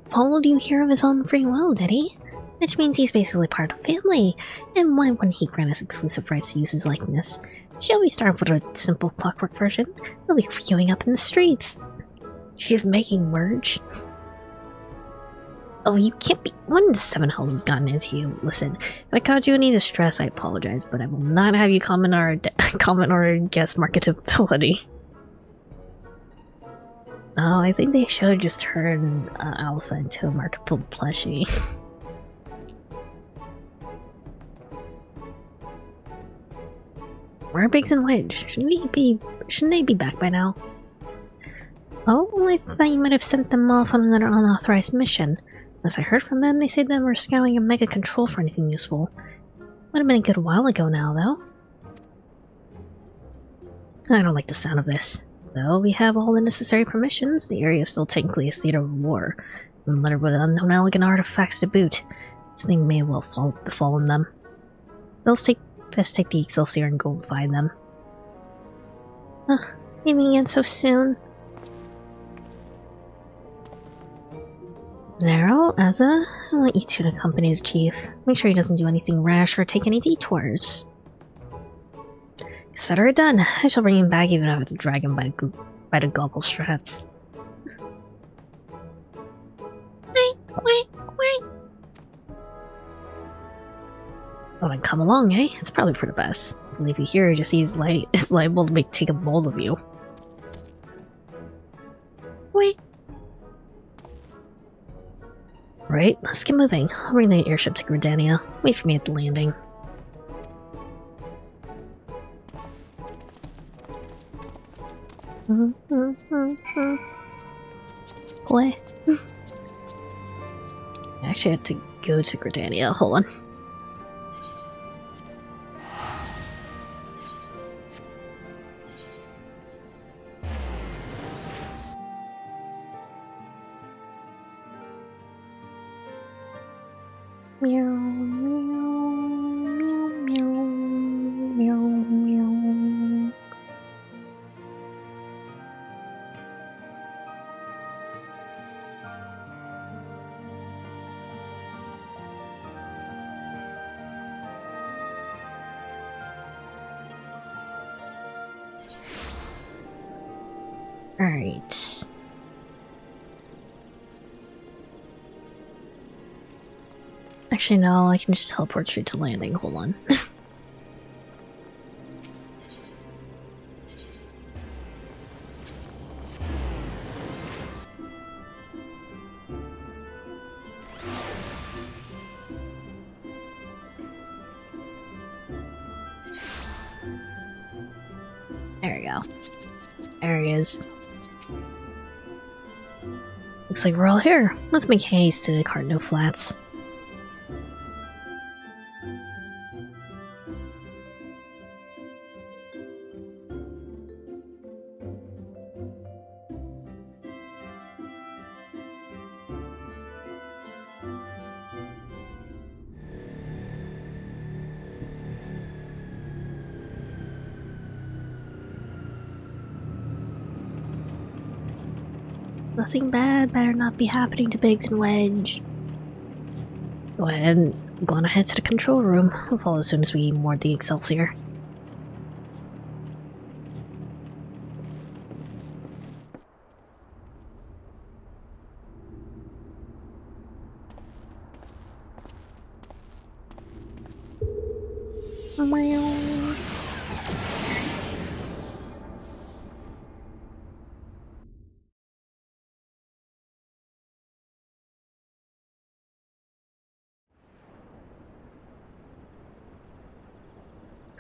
Followed you here of his own free will, did he? Which means he's basically part of the family, and why wouldn't he grant us exclusive rights to use his likeness? Shall we start with a simple clockwork version? They'll be queuing up in the streets. She's making merge. Oh, you can't be— one of the 7 hells has gotten into you. Listen, if I caused you any distress, I apologize, but I will not have you comment or guess marketability. Oh, I think they should just turn Alpha into a marketable plushie. Where are Biggs and Wedge? Shouldn't they be back by now? Oh, I thought you might have sent them off on another unauthorized mission. As I heard from them, they said they were scouring a mega control for anything useful. Would have been a good while ago now, though. I don't like the sound of this. Though we have all the necessary permissions, the area is still technically a theater of war, and littered with unknown elegant artifacts to boot. Something may well befallen them. Best take the Excelsior and go and find them. Leaving again so soon. Nero, Azza, I want you two to accompany his chief. Make sure he doesn't do anything rash or take any detours. Consider it done. I shall bring him back even if I have to drag him by the goggle straps. Oh, then come along, eh? It's probably for the best. I'll leave you here just he's liable to take a bolt of you. Wait. Right, let's get moving. I'll bring the airship to Gridania. Wait for me at the landing. What? I actually had to go to Gridania. Hold on. Meow, meow, meow, meow, meow, meow. Alright. Actually, no, I can just teleport straight to landing. Hold on. There we go. There he is. Looks like we're all here. Let's make haste to Cardinal Flats. Nothing bad better not be happening to Biggs and Wedge. Go ahead, I'm gonna head to the control room. I'll follow as soon as we moored the Excelsior.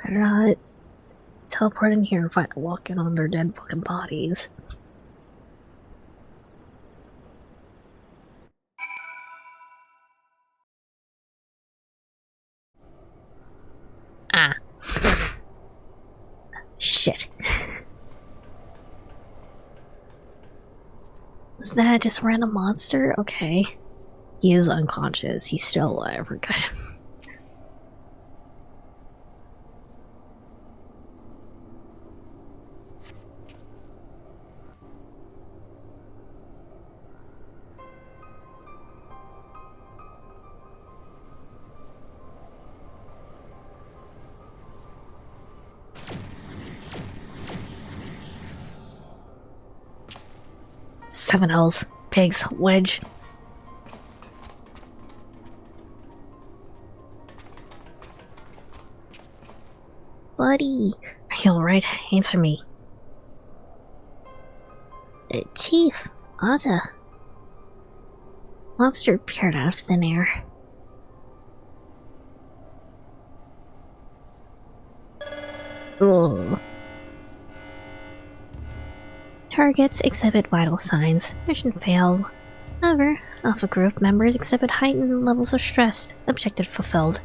Better not teleport in here and find a walk-in on their dead fucking bodies. Ah. Shit. Was that just a random monster? Okay. He is unconscious. He's still alive. We're good. Seven L's. Pigs. Wedge. Buddy, are you alright? Answer me. Chief, Ozza. Monster appeared out of thin air. Ugh. Targets exhibit vital signs. Mission failed. However, Alpha Group members exhibit heightened levels of stress. Objective fulfilled.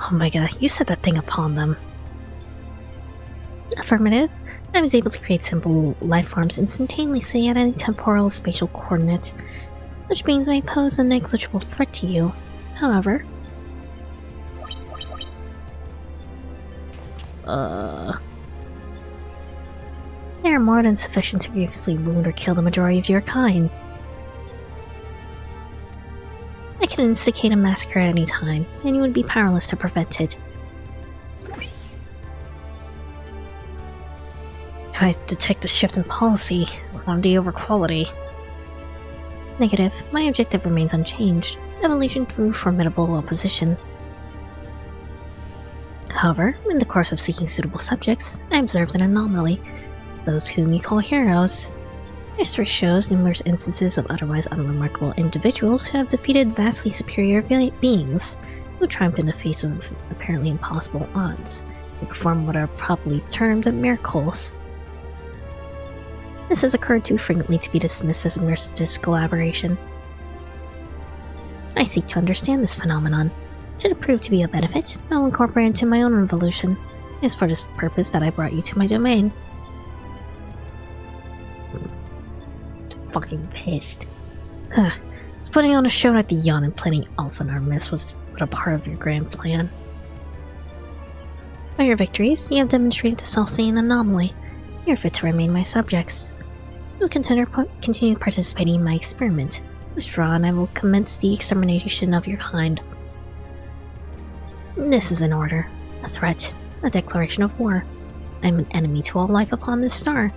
Oh my god, you set that thing upon them. Affirmative. I was able to create simple life forms instantaneously at any temporal spatial coordinate, which means may pose a negligible threat to you. However... they are more than sufficient to grievously wound or kill the majority of your kind. I can instigate a massacre at any time, and you would be powerless to prevent it. I detect a shift in policy, quantity over quality. Negative. My objective remains unchanged. Evolution through formidable opposition. However, in the course of seeking suitable subjects, I observed an anomaly. Those whom you call heroes. History shows numerous instances of otherwise unremarkable individuals who have defeated vastly superior beings, who triumphed in the face of apparently impossible odds. They perform what are properly termed miracles. This has occurred too frequently to be dismissed as a mere statistical aberration. I seek to understand this phenomenon. Should it prove to be a benefit, I will incorporate it into my own revolution. It is for this purpose that I brought you to my domain. Fucking pissed. It's putting on a show at the yacht and planting Alpha in our midst was but a part of your grand plan. By your victories, you have demonstrated the self-same anomaly. You are fit to remain my subjects. You will continue participating in my experiment. Withdraw and I will commence the extermination of your kind. This is an order, a threat, a declaration of war. I am an enemy to all life upon this star.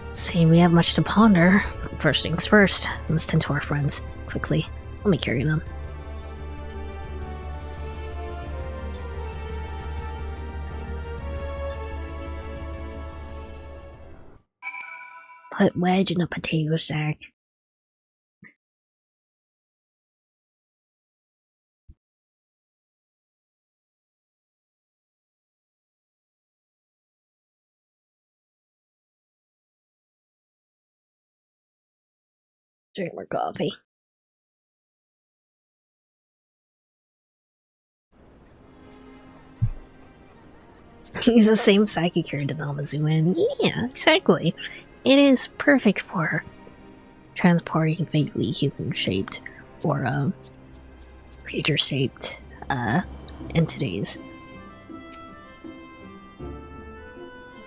See, we have much to ponder. First things first, we must tend to our friends. Quickly, let me carry them. Put Wedge in a potato sack. Drink more coffee. Use the same sack you carried to Namazu in. Yeah, exactly. It is perfect for transporting vaguely human-shaped or creature-shaped entities.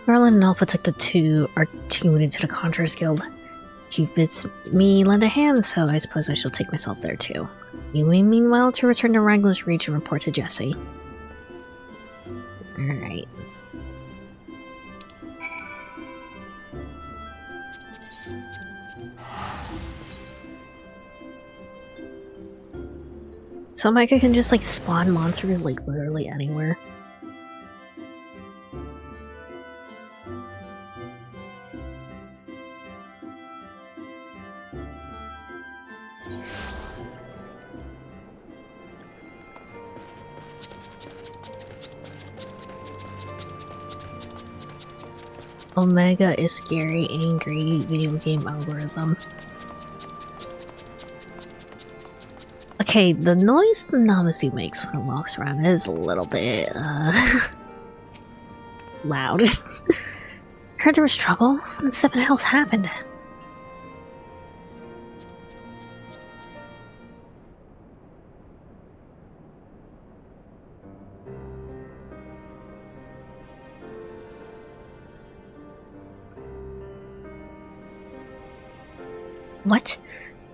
Garland and Alpha took the two Artune to the Conjurers Guild. She bids me lend a hand, so I suppose I shall take myself there too. You may meanwhile to return to Wrangler's Reach and report to Jesse. Alright. So Micah can just like spawn monsters like literally anywhere. Omega is scary, angry video game algorithm. Okay, the noise the Namazu makes when it walks around is a little bit, loud. Heard there was trouble, and something else happened. What?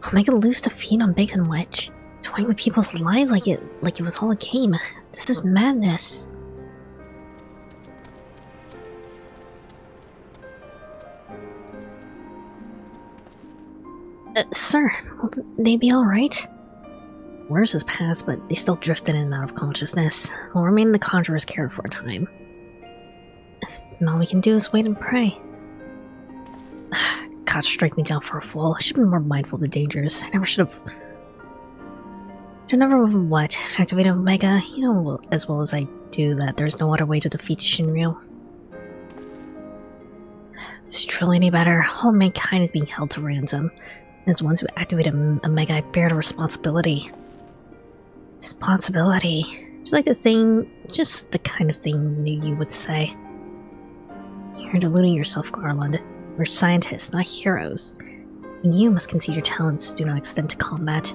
Omega loosed a feed on Biggs and Wedge? Toying with people's lives like it was all a game. This is madness. Sir, will they be alright? Worse has passed, but they still drifted in and out of consciousness. We'll remain in the Conjurer's care for a time. And all we can do is wait and pray. God, strike me down for a fool. I should be more mindful of the dangers. I never should have... what? Activate Omega? You know as well as I do that there's no other way to defeat Shinryu. Is it truly any better? All mankind is being held to ransom. As the ones who activate Omega, I bear the responsibility. Responsibility? Just like the thing, just the kind of thing you would say. You're deluding yourself, Garland. We're scientists, not heroes. And you must concede your talents do not extend to combat.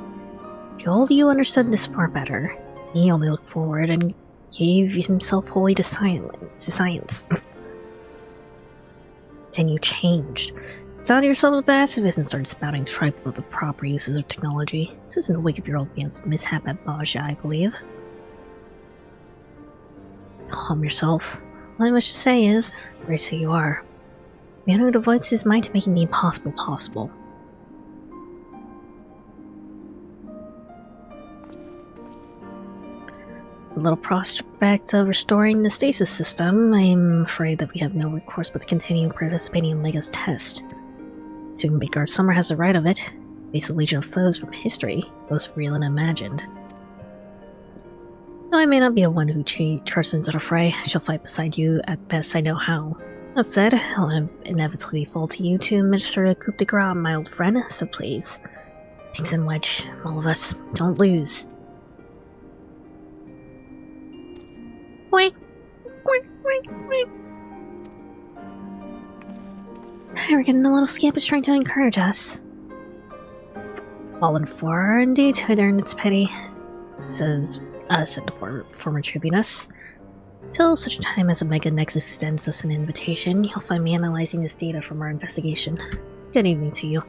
The old you understood this far better. He only looked forward and gave himself wholly to science. Then you changed. Started yourself a pacifist and started spouting tripe about the proper uses of technology. This isn't a wake of your old man's mishap at Baja, I believe. Calm yourself. All I wish to say is, brace who you are. A man who devotes his mind to making the impossible possible. A little prospect of restoring the stasis system. I'm afraid that we have no recourse but to continue participating in Omega's test. To make our summer has the right of it. Face a legion of foes from history, both real and imagined. Though I may not be the one who charges into the fray, I shall fight beside you at best I know how. That said, I'll inevitably fall to you to administer a coup de grace, my old friend, so please. Biggs and Wedge, all of us, don't lose. Boy. We're getting a little scamp is trying to encourage us. Fallen far indeed to earn its pity, said the former tribunus. Till such time as Omega Nexus extends us an invitation, you'll find me analyzing this data from our investigation. Good evening to you.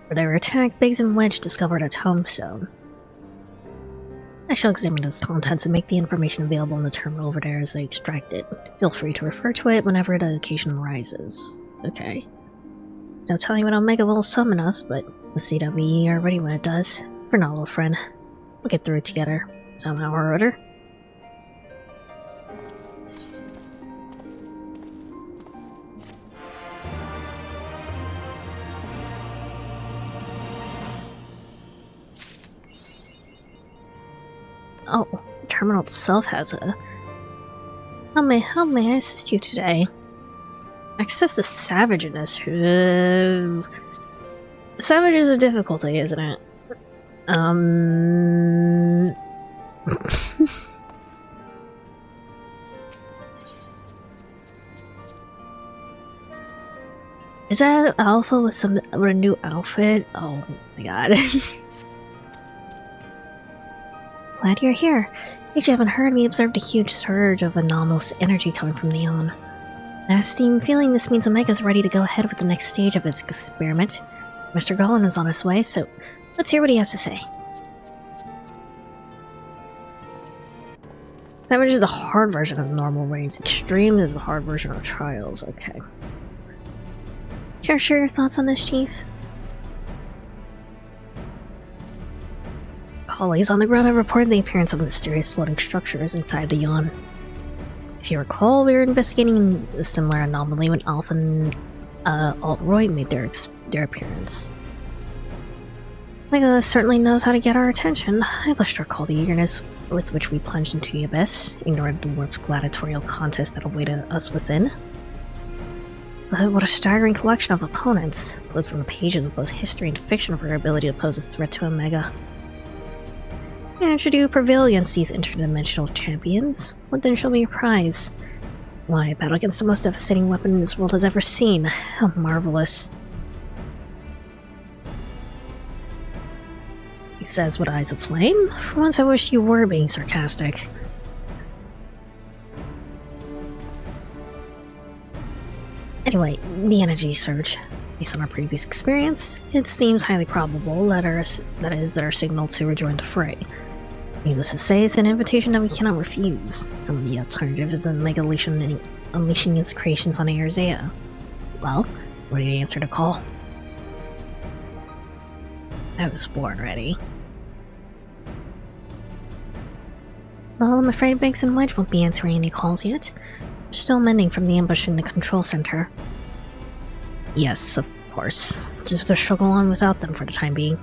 For their attack, Biggs and Wedge discovered a tombstone. I shall examine its contents and make the information available in the terminal over there as they extract it. Feel free to refer to it whenever the occasion arises. Okay. There's no telling when Omega will summon us, but we'll see that we are ready when it does. For now, little friend. We'll get through it together, somehow or other. Oh, the terminal itself has a... How may I assist you today? Access to savageness. Savage is a difficulty, isn't it? Is that Alpha with a new outfit? Oh my god. Glad you're here. If you haven't heard, we observed a huge surge of anomalous energy coming from Neon. Nasty feeling this means Omega's ready to go ahead with the next stage of its experiment. Mr. Gollin is on his way, so let's hear what he has to say. Savage is the hard version of normal range. Extreme is the hard version of trials. Okay. Care to share your thoughts on this, Chief? Colleagues on the ground have reported the appearance of mysterious floating structures inside the yawn. If you recall, we were investigating a similar anomaly when Alpha and Alt-Roy made their appearance. Omega certainly knows how to get our attention. I blush to recall the eagerness with which we plunged into the abyss, ignored the warped gladiatorial contest that awaited us within. But what a staggering collection of opponents, pulled from the pages of both history and fiction for our ability to pose a threat to Omega. And should you prevail against these interdimensional champions, what then shall be your prize? Why, battle against the most devastating weapon this world has ever seen. How marvelous. He says with eyes of flame. For once I wish you were being sarcastic. Anyway, the energy surge. Based on our previous experience, it seems highly probable that our signal to rejoin the fray. Needless to say, it's an invitation that we cannot refuse, and the alternative is Omega unleashing its creations on Aerzea. Well, ready to answer the call? I was born ready. Well, I'm afraid Biggs and Wedge won't be answering any calls yet. They're still mending from the ambush in the control center. Yes, of course. Just have to struggle on without them for the time being.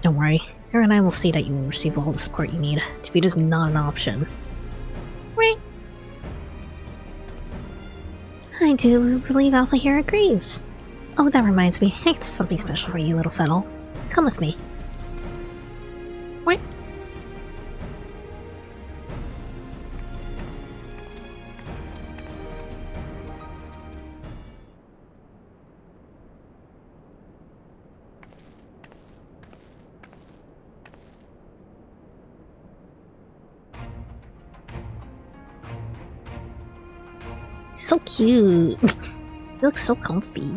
Don't worry, Aaron and I will see that you will receive all the support you need. Defeat is not an option. Right. I do believe Alpha here agrees. Oh, that reminds me, it's something special for you, little fellow. Come with me. What? So cute. He looks so comfy.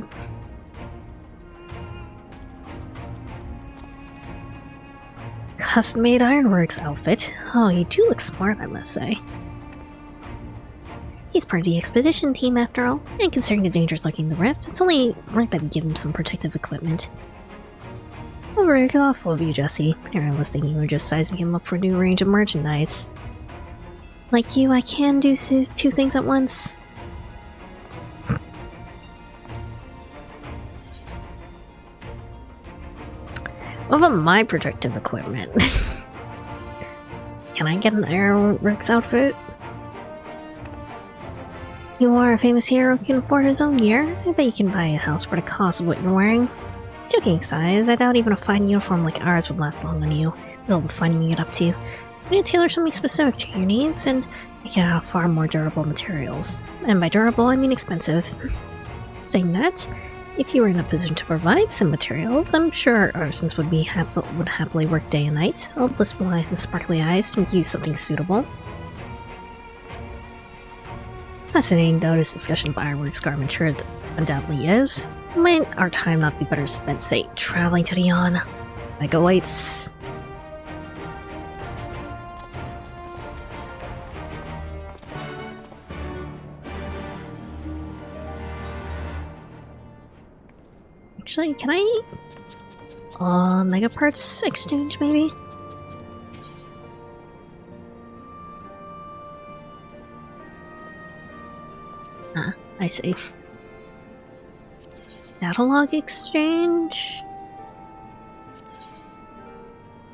Custom-made ironworks outfit. Oh, you do look smart, I must say. He's part of the expedition team after all, and considering the dangers lurking in the rift, it's only right that we give him some protective equipment. Oh, very thoughtful of you, Jesse. Aaron was thinking you were just sizing him up for a new range of merchandise. Like you, I can do two things at once. What about my protective equipment? Can I get an ironworks outfit? You are a famous hero who can afford his own gear. I bet you can buy a house for the cost of what you're wearing. Joking aside, I doubt even a fine uniform like ours would last long on you, with all the fighting you get up to. I need to tailor something specific to your needs and make it out of far more durable materials. And by durable, I mean expensive. Saying that, if you were in a position to provide some materials, I'm sure artisans would happily work day and night, all blissful eyes and sparkly eyes, to make you something suitable. Fascinating though this discussion of ironworks garmenture undoubtedly is. Might our time not be better spent, say, traveling to the Yon? Mega Whites. Actually, can I... Mega Parts exchange, maybe? Ah, I see. Catalog exchange?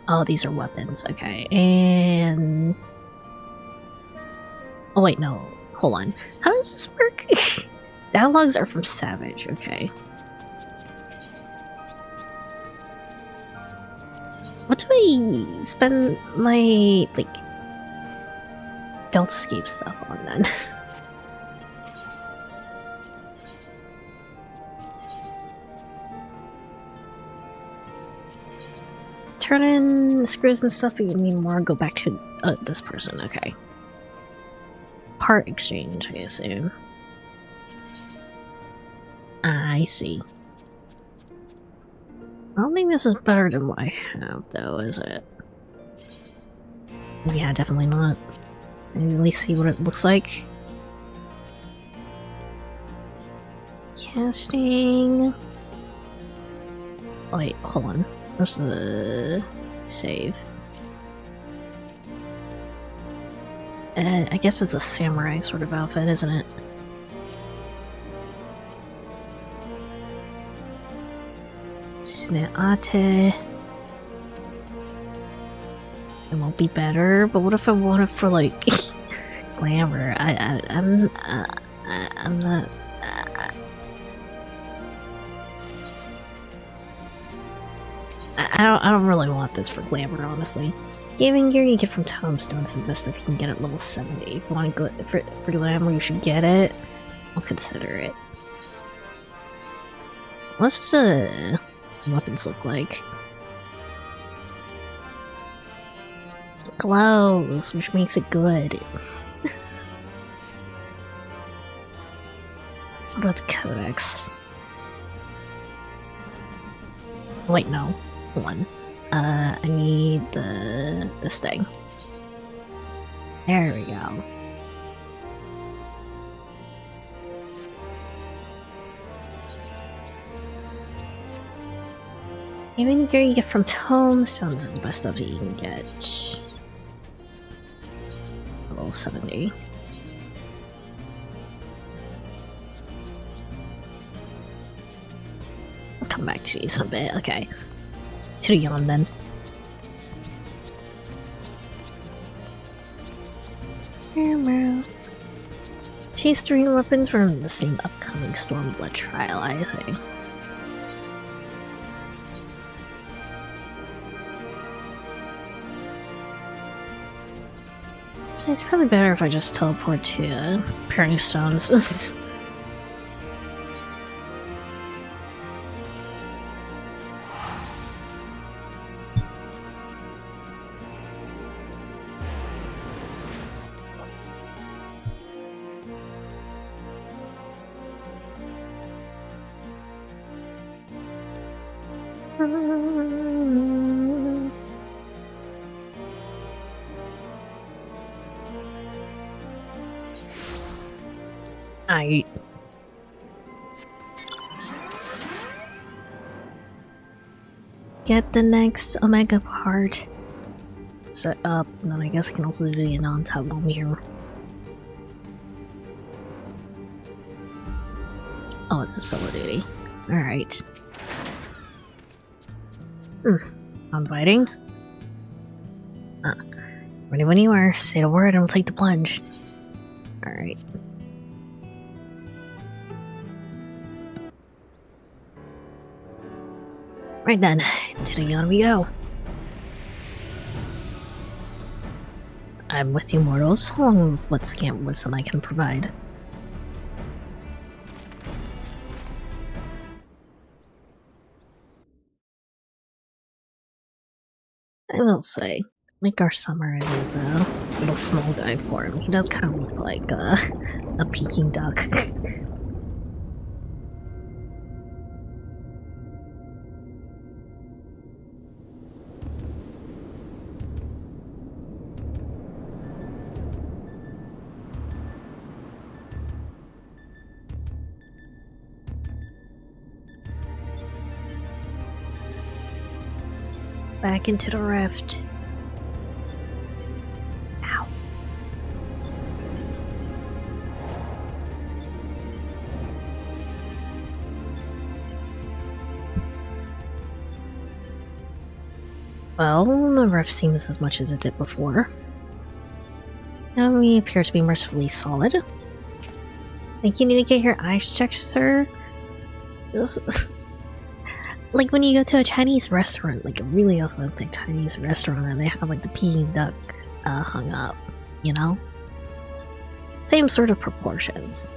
Oh, these are weapons, okay. And... oh wait, no. Hold on. How does this work? Catalogs are from Savage, okay. What do I spend my, like, Deltascape stuff on then? Turn in the screws and stuff, but you need more, go back to this person, okay. Part exchange, I assume. I see. I don't think this is better than what I have, though, is it? Yeah, definitely not. Maybe at least see what it looks like. Casting... oh, wait, hold on. Where's the... save? I guess it's a samurai sort of outfit, isn't it? Sneate. It won't be better, but what if I want it for like glamour? I'm not. I don't really want this for glamour, honestly. Gaming gear you get from Tombstones is the best if you can get it level 70. If you want to for glamour, you should get it. I'll consider it. What's the weapons look like? Glows, which makes it good. What about the codex? Wait, no. Hold on. I need this thing. There we go. Even gear you get from Tombstones is the best stuff that you can get. Level 70. I'll come back to these in a bit, okay. To the Yon then. Chase 3 weapons from the same upcoming Stormblood trial, I think. So it's probably better if I just teleport to Pairing Stones. I get the next Omega part set up, and then I guess I can also do the non-tableau here. Oh, it's a solo duty. Alright. I'm biting. Ready when you are. Say the word and we'll take the plunge. Alright. Right then, to the Yon we go. I'm with you, mortals, along with what scant wisdom I can provide. I will say, like our summer is a little small guy for him. He does kind of look like a Peking duck. Back into the rift. Ow. Well, the rift seems as much as it did before. Now we appear to be mercifully solid. Think you need to get your eyes checked, sir? Like when you go to a Chinese restaurant, like a really authentic Chinese restaurant, and they have like the Peking duck hung up, you know? Same sort of proportions.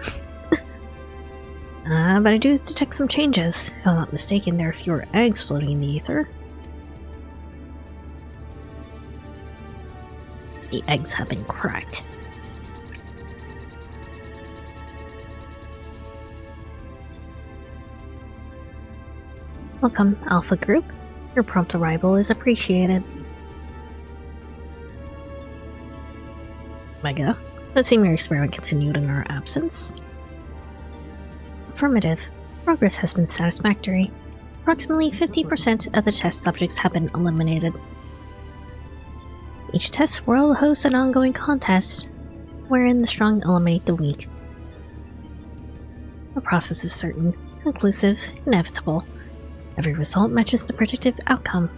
But I do detect some changes. If I'm not mistaken, there are fewer eggs floating in the ether. The eggs have been cracked. Welcome, Alpha Group. Your prompt arrival is appreciated. Omega, let's see your experiment continued in our absence. Affirmative. Progress has been satisfactory. Approximately 50% of the test subjects have been eliminated. Each test will host an ongoing contest, wherein the strong eliminate the weak. The process is certain, conclusive, inevitable. Every result matches the predicted outcome.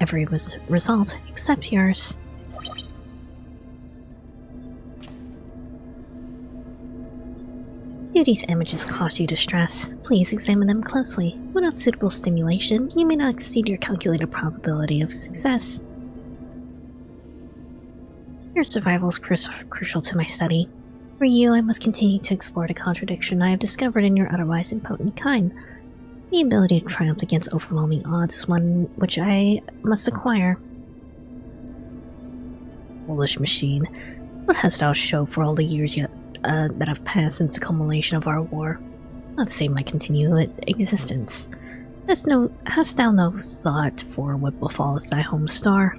Every result except yours. Do these images cause you distress? Please examine them closely. Without suitable stimulation, you may not exceed your calculated probability of success. Your survival is crucial to my study. For you, I must continue to explore the contradiction I have discovered in your otherwise impotent kind. The ability to triumph against overwhelming odds is one which I must acquire. Foolish machine, what hast thou shown for all the years yet that have passed since the culmination of our war? Not to say my continued existence. Hast thou no thought for what befalleth thy home star?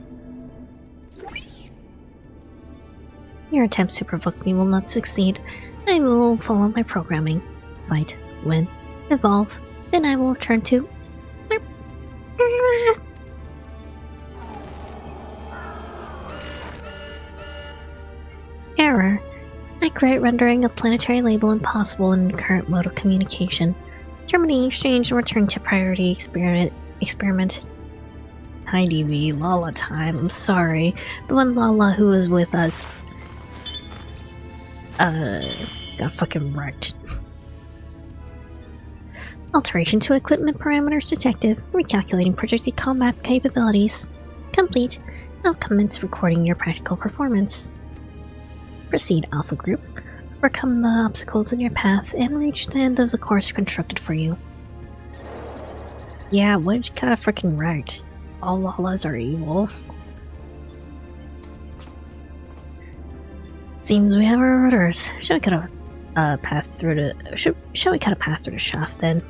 Your attempts to provoke me will not succeed. I will follow my programming. Fight, win, evolve. Then I will return to... Error. Accurate rendering of planetary label impossible in the current mode of communication. Terminating exchange and returning to priority experiment. Hi DV, Lala time, I'm sorry. The one Lala who was with us... got fucking wrecked. Alteration to equipment parameters detected. Recalculating projected combat capabilities. Complete. Now commence recording your practical performance. Proceed, Alpha Group. Overcome the obstacles in your path and reach the end of the course constructed for you. Yeah, what did you got freaking wrecked? All Lalas are evil. Seems we have our orders. Shall we cut a path through the shall we cut a path through the shaft then?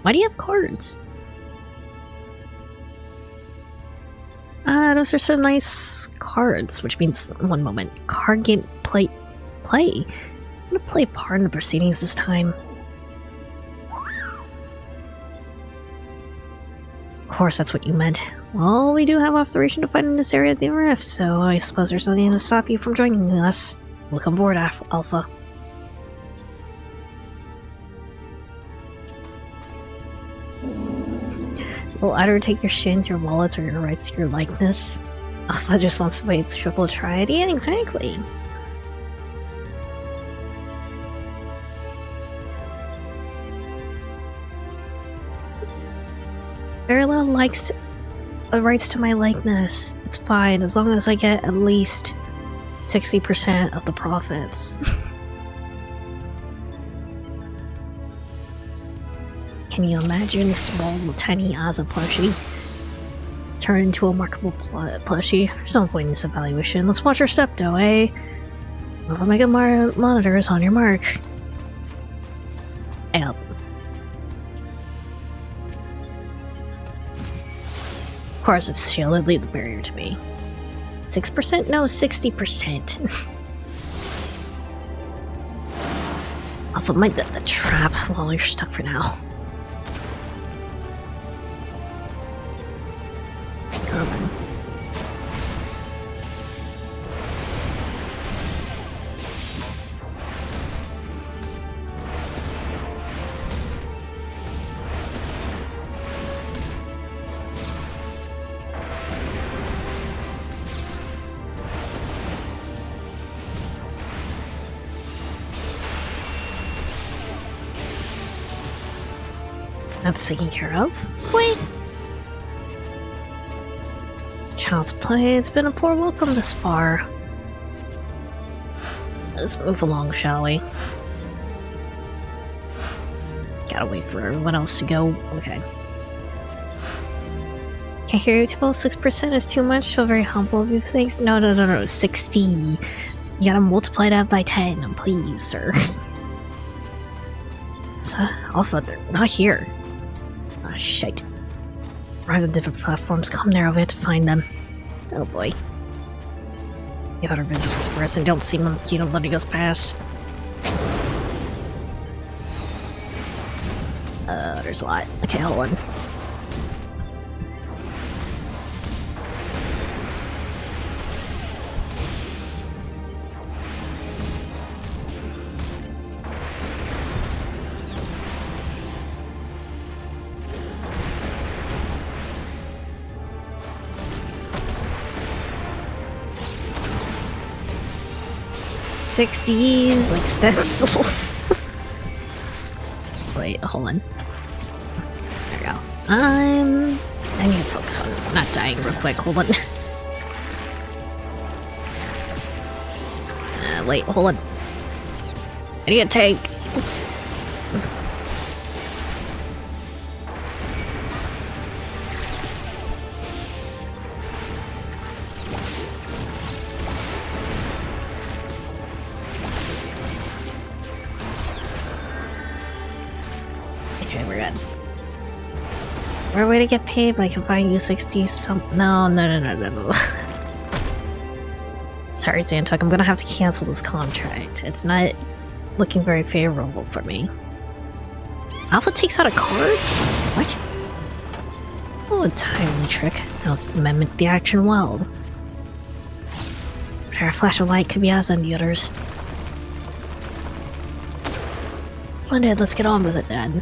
Why do you have cards? Those are some nice cards, which means, one moment, card game play. I'm gonna play a part in the proceedings this time. Of course, that's what you meant. Well, we do have authorization to fight in this area of the rift, so I suppose there's nothing to stop you from joining us. Welcome aboard, Alpha. We'll either take your shins, your wallets, or your rights to your likeness. Alpha just wants to wave triple triad. Yeah, exactly. Verla likes rights to my likeness. It's fine, as long as I get at least 60% of the profits. Can you imagine small little tiny Asa plushie turn into a markable plushie? There's no point in this evaluation. Let's watch our step, though, eh? Omega monitor is on your mark. Yep. Of course, it's shielded. Leave the barrier to me. 6%? No, 60%. I'll put the trap while you're stuck for now. Come on. That's taken care of. Wait. Child's play. It's been a poor welcome this far. Let's move along, shall we? Gotta wait for everyone else to go. Okay. Can't hear you. 6% is too much. Feel very humble of you. Thanks. No. 60. You gotta multiply that by 10, please, sir. So, Alpha, they're not here. Ah, shite. Arrive on different platforms. Come narrow, we have to find them. Oh boy. You better visitors first and don't seem keen on letting us pass. There's a lot. Okay, hold on. '60s, like stencils. Wait, hold on. There we go. I need to focus on not dying real quick. Hold on. Wait, hold on. I need a tank. Way to get paid, but I can find you 60 some. No. Sorry, Xantok, I'm gonna have to cancel this contract. It's not looking very favorable for me. Alpha takes out a card? What? Oh, a timely trick. I'll mimic the action well. But our flash of light could be as on the others. Splendid, let's get on with it then.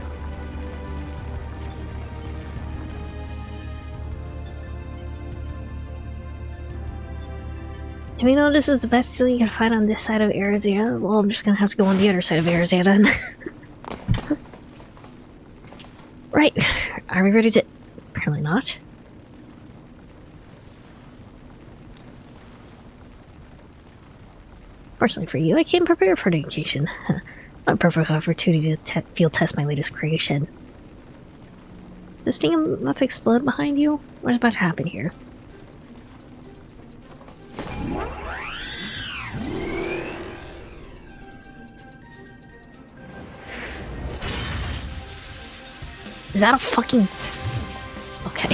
Have you noticed this is the best deal you can find on this side of Arizona? Well, I'm just gonna have to go on the other side of Arizona. Right. Are we ready to... Apparently not. Fortunately for you, I came prepared for the occasion. A perfect opportunity to field test my latest creation. Is this thing about to explode behind you? What's about to happen here? Is that a fucking... Okay.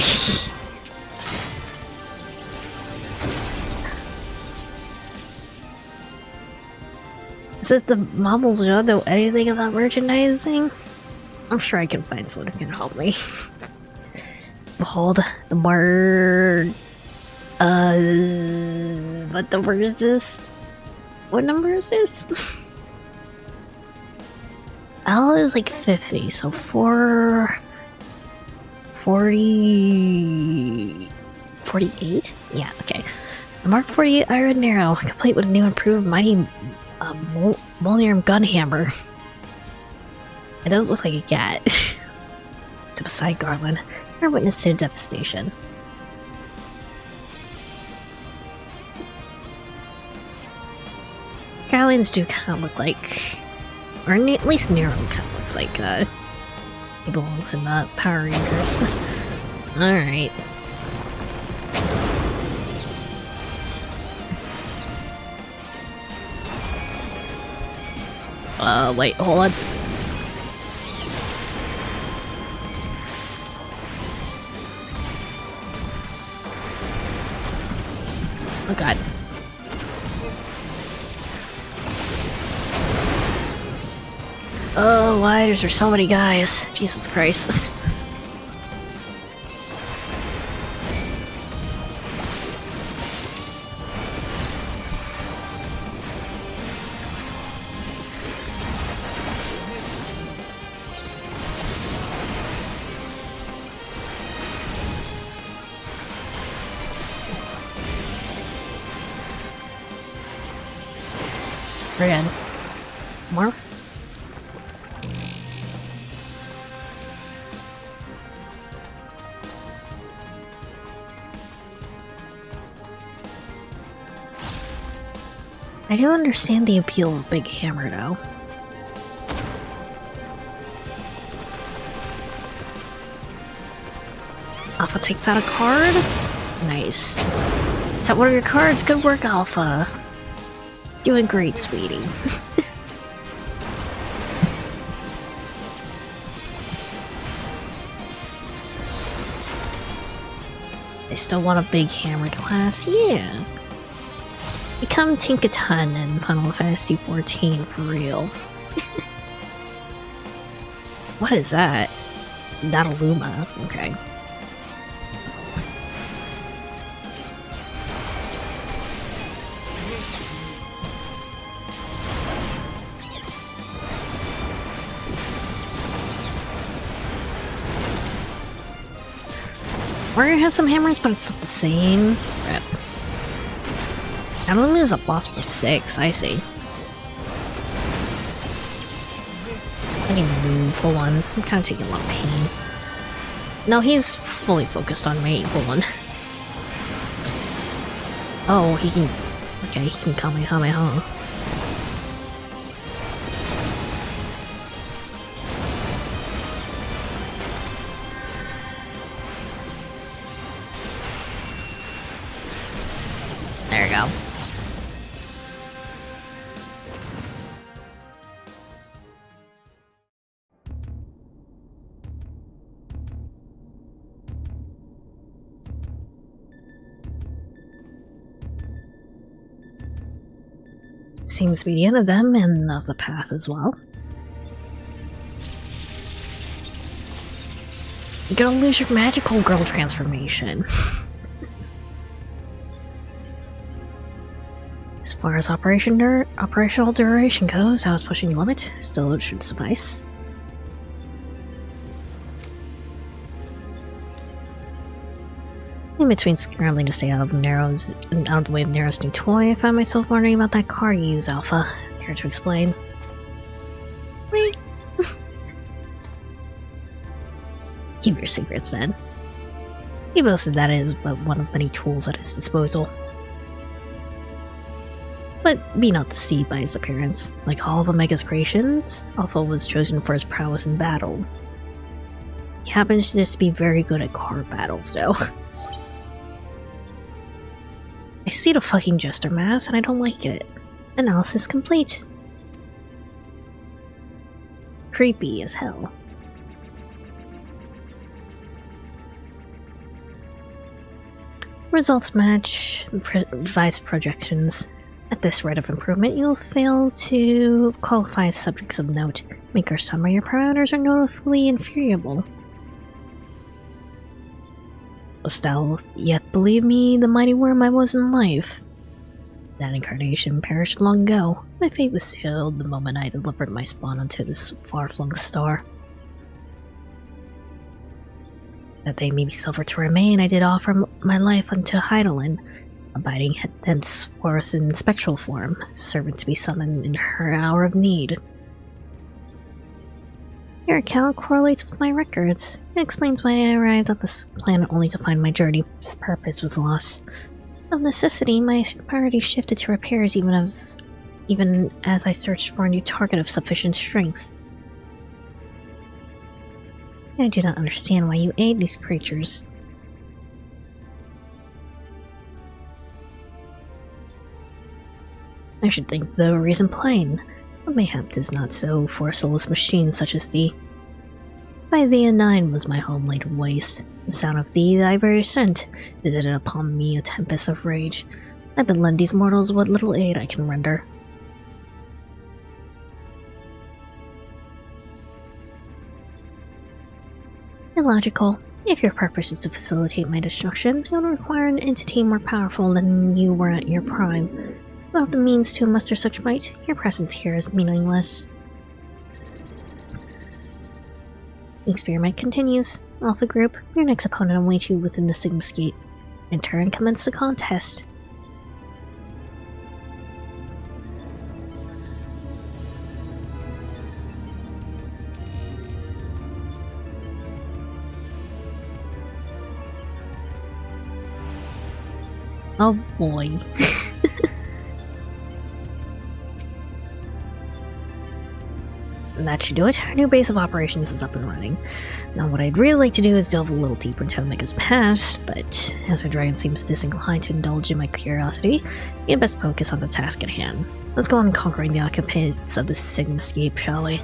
Is it the Mammals don't know anything about merchandising? I'm sure I can find someone who can help me. Behold, the bar... What number is this? What number is this? L is like 50, so 48? Yeah, okay. The Mark 48 Iron Arrow, complete with a new improved mighty Molnium gun hammer. It does look like a cat. Step aside, Garland. You're a witness to devastation. Skylands do kind of look like, or at least Nero kind of looks like, he belongs in the Power Rangers. Alright. Wait, hold on. Oh god. Oh, why is there so many guys? Jesus Christ. Again. More? I do understand the appeal of Big Hammer, though. Alpha takes out a card? Nice. Is that one of your cards? Good work, Alpha. Doing great, sweetie. I still want a Big Hammer class? Yeah. Become Tinkaton in Final Fantasy XIV for real. What is that? Not a Luma. Okay. Mario has some hammers, but it's not the same. Rip. Adeline is a boss for 6, I see. I need to move, hold on. I'm kinda taking a lot of pain. No, he's fully focused on me, hold on. Oh, he can... Okay, he can Kamehameha. There we go. Seems to be the end of them and of the path as well. You're gonna lose your magical girl transformation. As far as operational duration goes, I was pushing the limit, still it should suffice. In between scrambling to stay out of the way of Nero's new toy, I found myself wondering about that car you use, Alpha. Care to explain? Wait. Keep your secrets then. He boasted that it is but one of many tools at his disposal. But be not deceived by his appearance. Like all of Omega's creations, Alpha was chosen for his prowess in battle. He happens to just be very good at car battles, though. I see the fucking Jester mask and I don't like it. Analysis complete. Creepy as hell. Results match revised projections. At this rate of improvement, you'll fail to qualify as subjects of note. Make or some of your parameters are notably inferiable. Dost thou yet believe me, the mighty worm I was in life? That incarnation perished long ago. My fate was sealed the moment I delivered my spawn unto this far-flung star. That they may be suffered to remain, I did offer my life unto Heidelin, abiding henceforth in spectral form, servant to be summoned in her hour of need. Your account correlates with my records. It explains why I arrived at this planet only to find my journey's purpose was lost. Of necessity, my priority shifted to repairs even even as I searched for a new target of sufficient strength. I do not understand why you aid these creatures. I should think the reason plain, but mayhap 'tis not so for a soulless machine such as thee. By thee and thine was my home laid waste. The sound of thee, thy very scent, visited upon me a tempest of rage. I but lend these mortals what little aid I can render. Illogical. If your purpose is to facilitate my destruction, it will require an entity more powerful than you were at your prime. Without the means to muster such might, your presence here is meaningless. The experiment continues. Alpha Group, your next opponent awaits you within the Sigma's Gate. In turn, commence the contest. Oh boy. And that should do it. Our new base of operations is up and running. Now what I'd really like to do is delve a little deeper into Omega's past, but as our dragon seems disinclined to indulge in my curiosity, we had best focus on the task at hand. Let's go on conquering the occupants of the Sigmascape, shall we?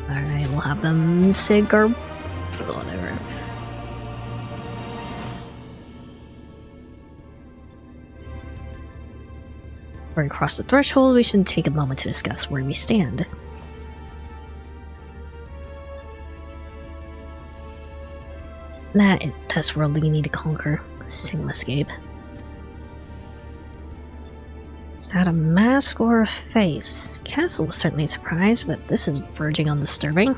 Alright, we'll have them Sig or whatever. Before we cross the threshold, we should take a moment to discuss where we stand. That is the test world we need to conquer. Sigmascape. Is that a mask or a face? Castle was certainly surprised, but this is verging on disturbing.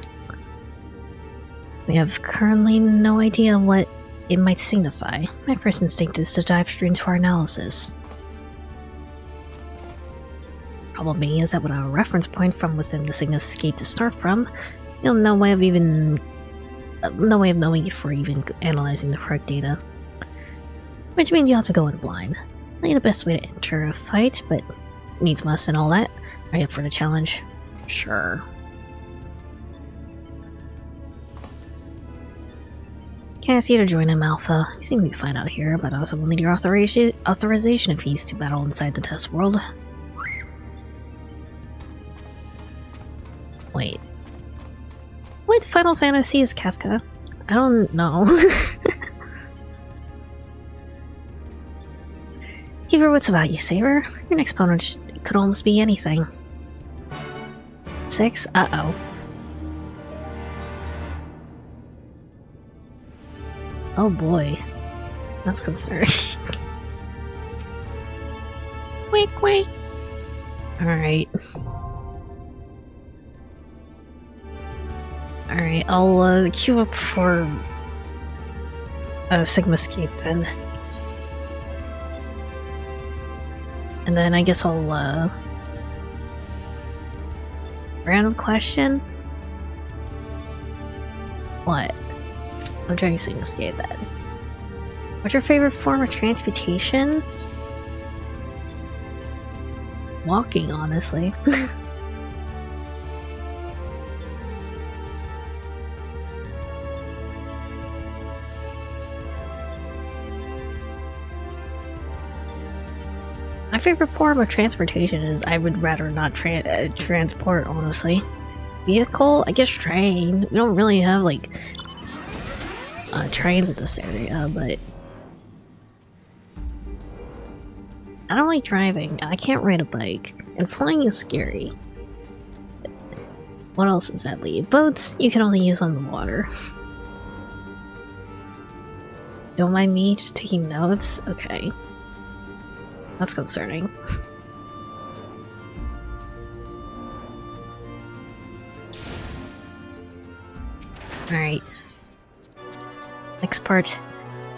We have currently no idea what it might signify. My first instinct is to dive straight into our analysis. Problem being is that without a reference point from within the Sigmascape to start from, you'll have no way of knowing if we're even analyzing the correct data. Which means you have to go in blind. Not the best way to enter a fight, but needs must and all that. Are you up for the challenge? Sure. Can't ask you to join him, Alpha. You seem to be fine out here, but also will need your authorization fees to battle inside the test world. Wait. What Final Fantasy is Kafka? I don't know. Keep your wits about you, Saber. Your next opponent could almost be anything. 6? Uh-oh. Oh boy. That's concerning. Wink, wink. Alright. Alright, I'll queue up for Sigmascape then. And then I guess I'll random question? What? I'm trying to Sigmascape then. What's your favorite form of transportation? Walking, honestly. My favorite form of transportation is I would rather not transport, honestly. Vehicle? I guess train. We don't really have, like, trains in this area, but I don't like driving. I can't ride a bike. And flying is scary. What else does that leave? Boats you can only use on the water. Don't mind me just taking notes? Okay. That's concerning. Alright. Next part.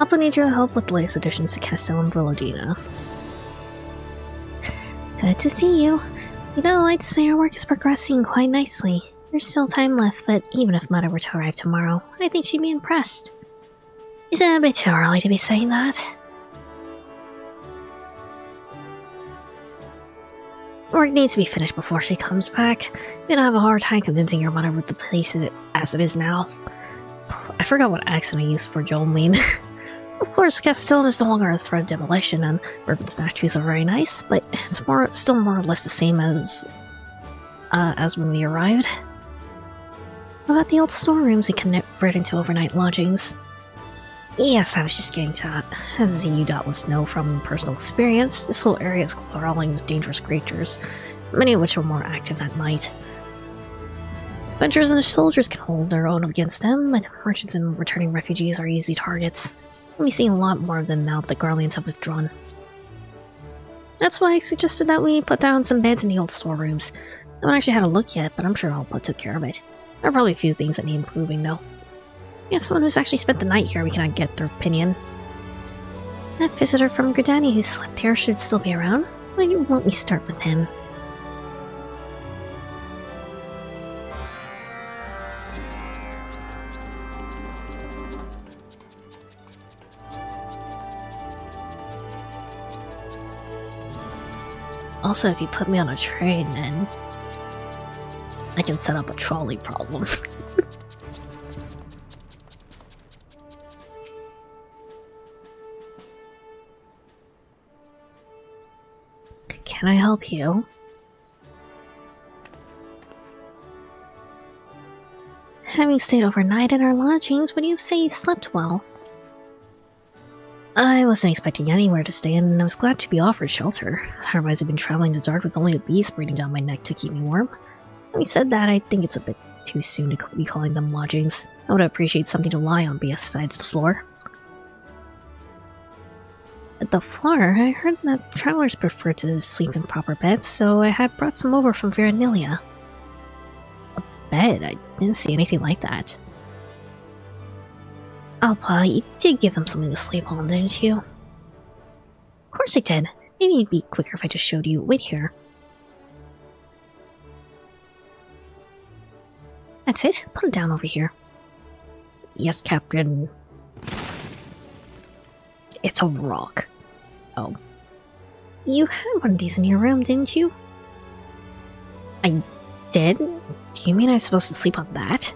I'll need your help with the latest additions to Castel and Villadina. Good to see you. You know, I'd say our work is progressing quite nicely. There's still time left, but even if Mother were to arrive tomorrow, I think she'd be impressed. Is it a bit too early to be saying that? Work needs to be finished before she comes back. You're gonna have a hard time convincing your mother with the place as it is now. I forgot what accent I used for Jolene. Of course, Castellum is no longer a threat of demolition, and urban statues are very nice, but it's still more or less the same as when we arrived. What about the old storerooms we converted into overnight lodgings? Yes, I was just getting to that. As you doubtless know from personal experience, this whole area is crawling with dangerous creatures, many of which are more active at night. Adventurers and soldiers can hold their own against them, but merchants and returning refugees are easy targets. We'll be seeing a lot more of them now that the Garleans have withdrawn. That's why I suggested that we put down some beds in the old storerooms. I haven't actually had a look yet, but I'm sure Alpa took care of it. There are probably a few things that need improving, though. Yeah, someone who's actually spent the night here, we cannot get their opinion. That visitor from Gridani who slept here should still be around. Why won't we start with him? Also, if you put me on a train, then I can set up a trolley problem. Can I help you? Having stayed overnight at our lodgings, would you say you slept well? I wasn't expecting anywhere to stay, and I was glad to be offered shelter. Otherwise, I've been traveling in the dark with only the bees breathing down my neck to keep me warm. Having said that, I think it's a bit too soon to be calling them lodgings. I would appreciate something to lie on besides the floor. At the floor, I heard that travelers prefer to sleep in proper beds, so I had brought some over from Veranilia. A bed? I didn't see anything like that. Alpa, you did give them something to sleep on, didn't you? Of course I did. Maybe it'd be quicker if I just showed you. Wait here. That's it. Put it down over here. Yes, Captain. It's a rock. Oh. You had one of these in your room, didn't you? I did? Do you mean I'm supposed to sleep on that?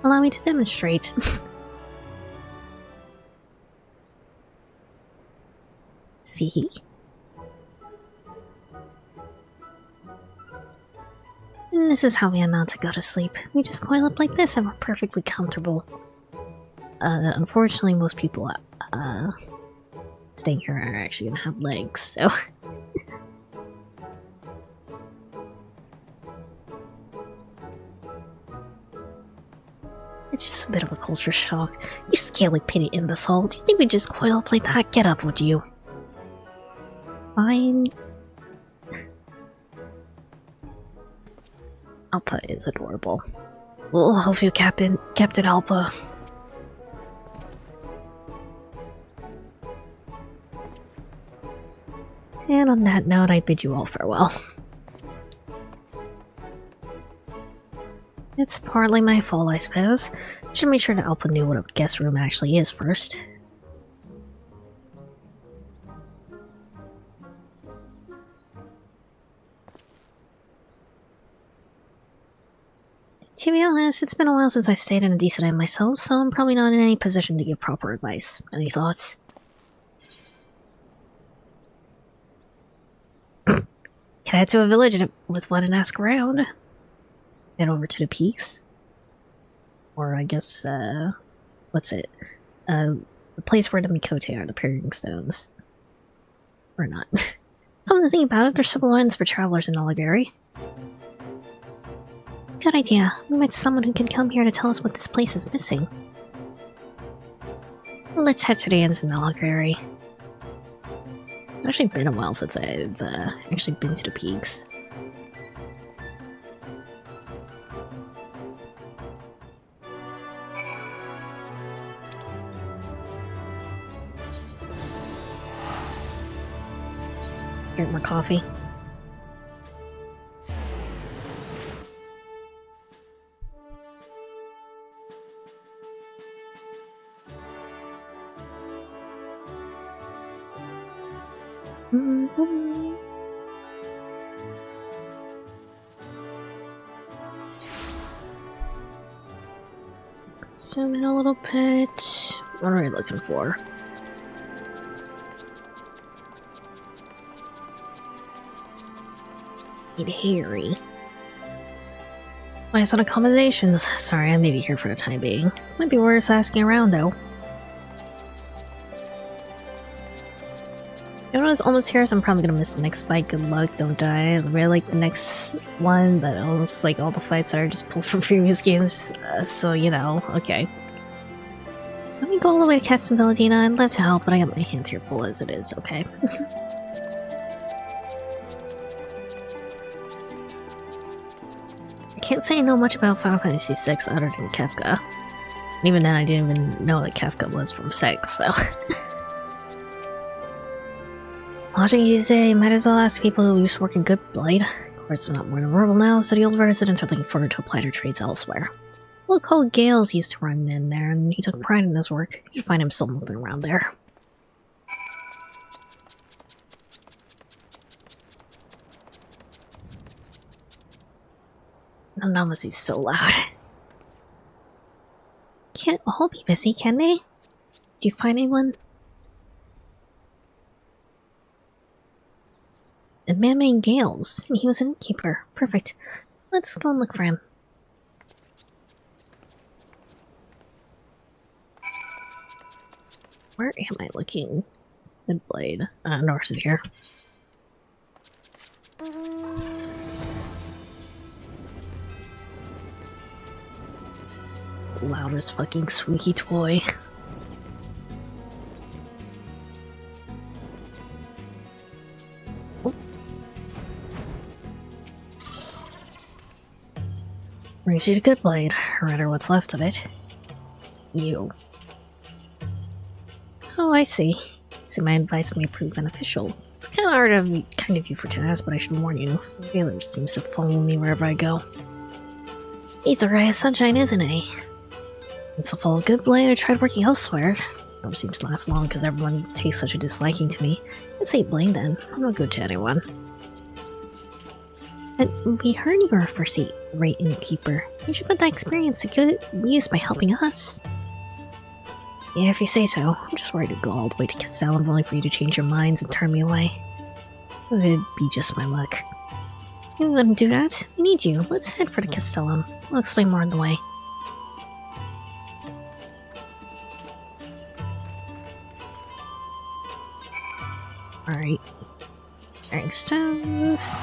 Allow me to demonstrate. See? And this is how we are not to go to sleep. We just coil up like this and we're perfectly comfortable. Unfortunately, most people, staying here are actually gonna have legs, so... It's just a bit of a culture shock. You scaly pitty imbecile, do you think we'd just coil up like that? Get up, would you? Fine. Alpa is adorable. We'll help you, Captain Alpa. And on that note, I bid you all farewell. It's partly my fault, I suppose. Should make sure that Alpa knew what a guest room actually is first. To be honest, it's been a while since I stayed in a decent inn myself, so I'm probably not in any position to give proper advice. Any thoughts? Can head to a village with one and ask around. Head over to the peaks. Or I guess, what's it? The place where the Mikote are, the Peering Stones. Or not. Come to think about it, there's several inns for travelers in Alagari. Good idea. We met someone who can come here to tell us what this place is missing. Let's head to the inns in Alagari. It's actually been a while since I've actually been to the peaks. Drink more coffee. Zoom in a little bit. What are we looking for? Need Harry. My son accommodations. Sorry, I may be here for the time being. Might be worth asking around though. You know what's almost here, so I'm probably gonna miss the next fight. Good luck, don't die. I really like the next one, but almost like all the fights that are just pulled from previous games, so you know, okay. Let me go all the way to Castle Belladina. I'd love to help, but I got my hands here full as it is, okay? I can't say I know much about Final Fantasy VI other than Kefka. And even then, I didn't even know that Kefka was from 6, so... Watching you say, might as well ask people who used to work in Good Blight. Of course, it's not more than rural now, so the old residents are looking forward to apply their trades elsewhere. A little called Gales used to run in there, and he took pride in his work. You'd find him still moving around there. The Namazu's so loud. Can't all be busy, can they? Did you find anyone? A man named Gales. He was an innkeeper. Perfect. Let's go and look for him. Where am I looking? Good Blade. North of here. Loudest fucking squeaky toy. Brings you to Good Blade, or rather what's left of it. You. Oh, I see. So my advice may prove beneficial. It's kind of hard of you for to ask, but I should warn you. Taylor seems to follow me wherever I go. He's the ray of sunshine, isn't he? And so follow Good Blade or tried working elsewhere. Never seems to last long because everyone takes such a disliking to me. I'd say Blade then. I'm not good to anyone. But we heard you were a first-rate innkeeper. You should put that experience to good use by helping us. Yeah, if you say so. I'm just worried to go all the way to Castellum only for you to change your minds and turn me away. It would be just my luck. You wouldn't do that. We need you. Let's head for the Castellum. I'll explain more on the way. Alright. Thanks, stones.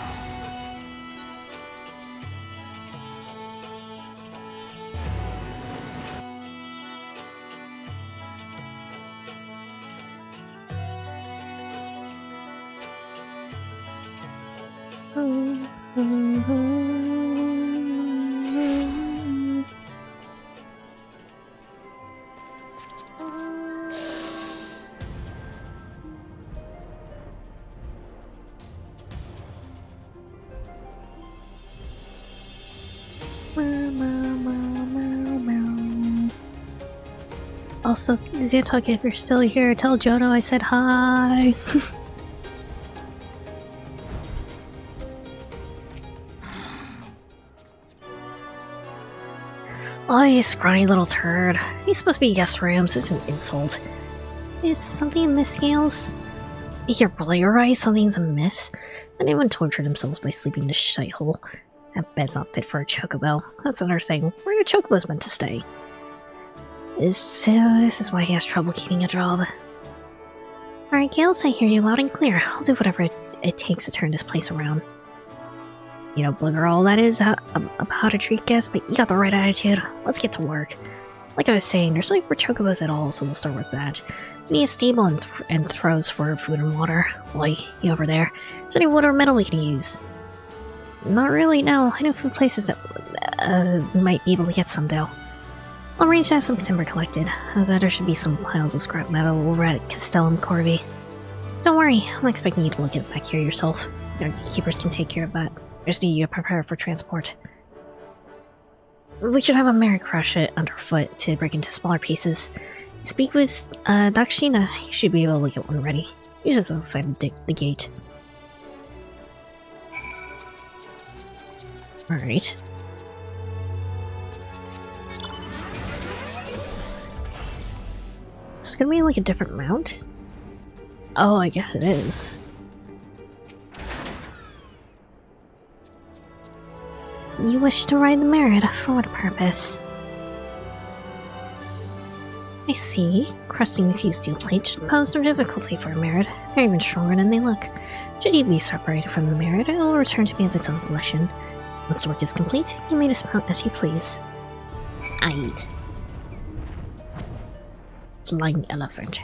Also, Xantok, if you're still here, tell Jodo I said hi. Oh, you scrawny little turd. He's supposed to be guest rooms. It's an insult. Is something amiss, Gales? You're really right, something's amiss. Anyone tortured themselves by sleeping in this shithole. That bed's not fit for a chocobo. That's another thing. Where are chocobos meant to stay? This is why he has trouble keeping a job. Alright, Gales, I hear you loud and clear. I'll do whatever it takes to turn this place around. You know, booger all that is about how to treat guests, but you got the right attitude. Let's get to work. Like I was saying, there's no need for chocobos at all, so we'll start with that. We need a stable and throws for food and water. Boy, you over there. Is there any wood or metal we can use? Not really, no. I know food places that might be able to get some dough. I'll arrange to have some timber collected, as there should be some piles of scrap metal over at Castellum Corby. Don't worry, I'm not expecting you to look at it back here yourself. Our keepers can take care of that. I just need you to prepare for transport. We should have a Mary crush it underfoot to break into smaller pieces. Speak with Dakshina. You should be able to get one ready. He's just outside the gate. Alright. it gonna be like a different mount? Oh, I guess it is. You wish to ride the Merit. For what purpose? I see. Cresting a few steel plates should pose no difficulty for a Merit. They're even stronger than they look. Should you be separated from the Merit, it will return to be of its own volition. Once the work is complete, you may dismount as you please. Aight. Flying elephant.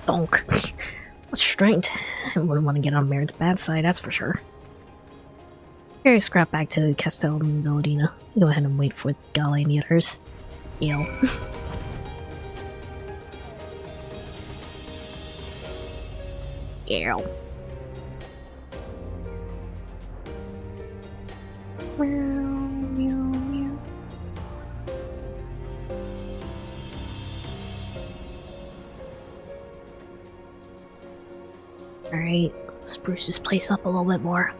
Donk. What strength. I wouldn't want to get on Merit's bad side, that's for sure. Here, scrap back to Castel and Villadina. Go ahead and wait for its galley and the others. Yell. Yell. Alright, let's spruce this place up a little bit more.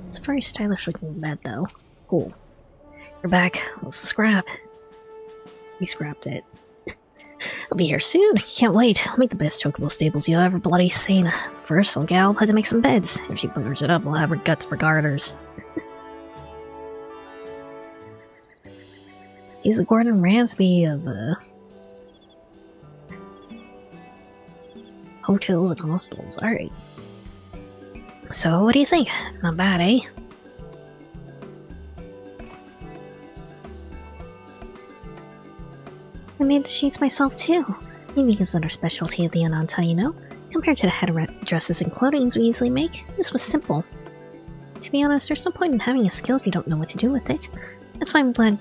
It's a very stylish looking bed though. Cool. You're back. What's the scrap? We scrapped it. I'll be here soon. I can't wait. I'll make the best chocobo stables you'll ever bloody seen. First, I'll gal had to make some beds. If she buggers it up, we'll have her guts for garters. He's a Gordon Ramsay of, hotels and hostels. Alright. So, what do you think? Not bad, eh? I made the sheets myself, too. Maybe because they're a specialty of the Ananta, you know? Compared to the head dresses and clothing we easily make, this was simple. To be honest, there's no point in having a skill if you don't know what to do with it. That's why I'm glad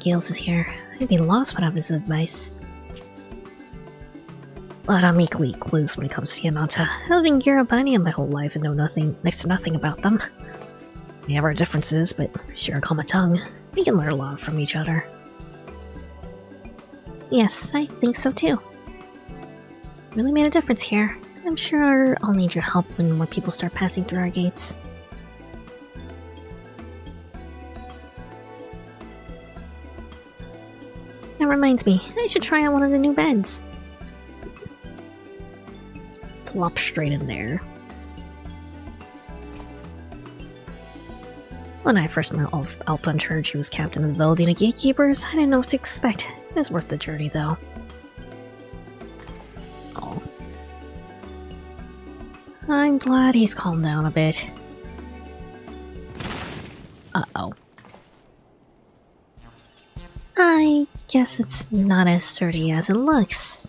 Gales is here. I'd be lost without his advice. But I'm equally clueless when it comes to Yanata. I've lived in Girabania my whole life and know next to nothing about them. We have our differences, but share a common tongue. We can learn a lot from each other. Yes, I think so too. Really made a difference here. I'm sure I'll need your help when more people start passing through our gates. That reminds me, I should try out one of the new beds. Plop straight in there. When I first met Alpha heard she was captain of the Villadina Gatekeepers, I didn't know what to expect. It was worth the journey, though. Oh. I'm glad he's calmed down a bit. Uh-oh. I guess it's not as sturdy as it looks.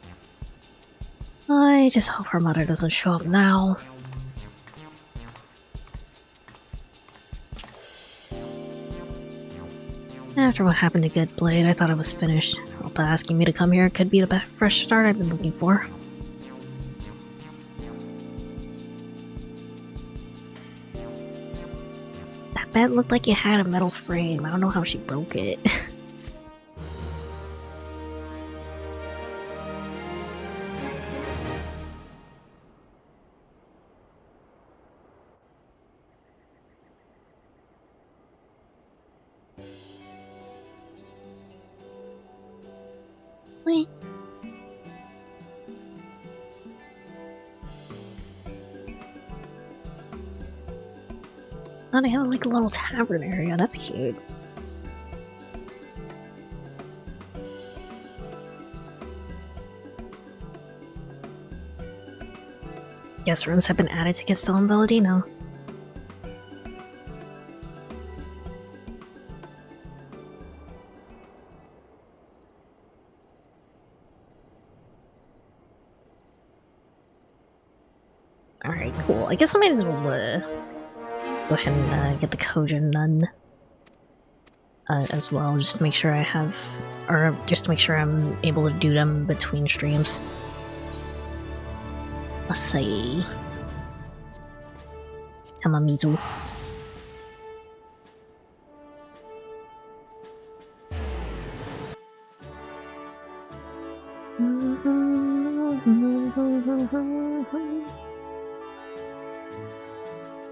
I just hope her mother doesn't show up now. After what happened to Good Blade, I thought I was finished. Alpha asking me to come here could be the fresh start I've been looking for. That bed looked like it had a metal frame. I don't know how she broke it. Wait. Oh, they have like a little tavern area. That's cute. Guest rooms have been added to Castel and Villadino. Alright, cool. I guess I might as well go ahead and get the Kojin Nun as well, just to make sure I have, or just to make sure I'm able to do them between streams. Let's see. Tamamizu.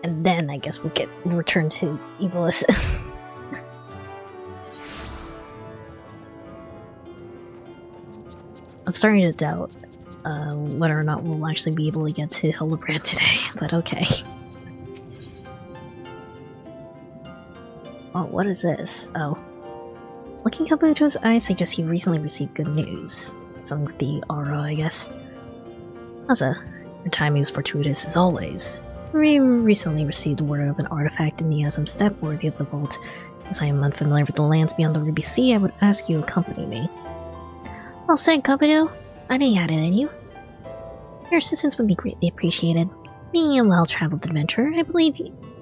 And then I guess we'll return to Evilus. I'm starting to doubt whether or not we'll actually be able to get to Hildebrand today, but okay. Oh, what is this? Oh. Looking up into his eyes suggests he recently received good news. Something with the aura, I guess. Asa, your timing is fortuitous as always. We recently received word of an artifact in the Asm Steppe worthy of the vault. As I am unfamiliar with the lands beyond the Ruby Sea, I would ask you to accompany me. Well said, Kabuto. I know you had it in you. Your assistance would be greatly appreciated. Being a well-traveled adventurer,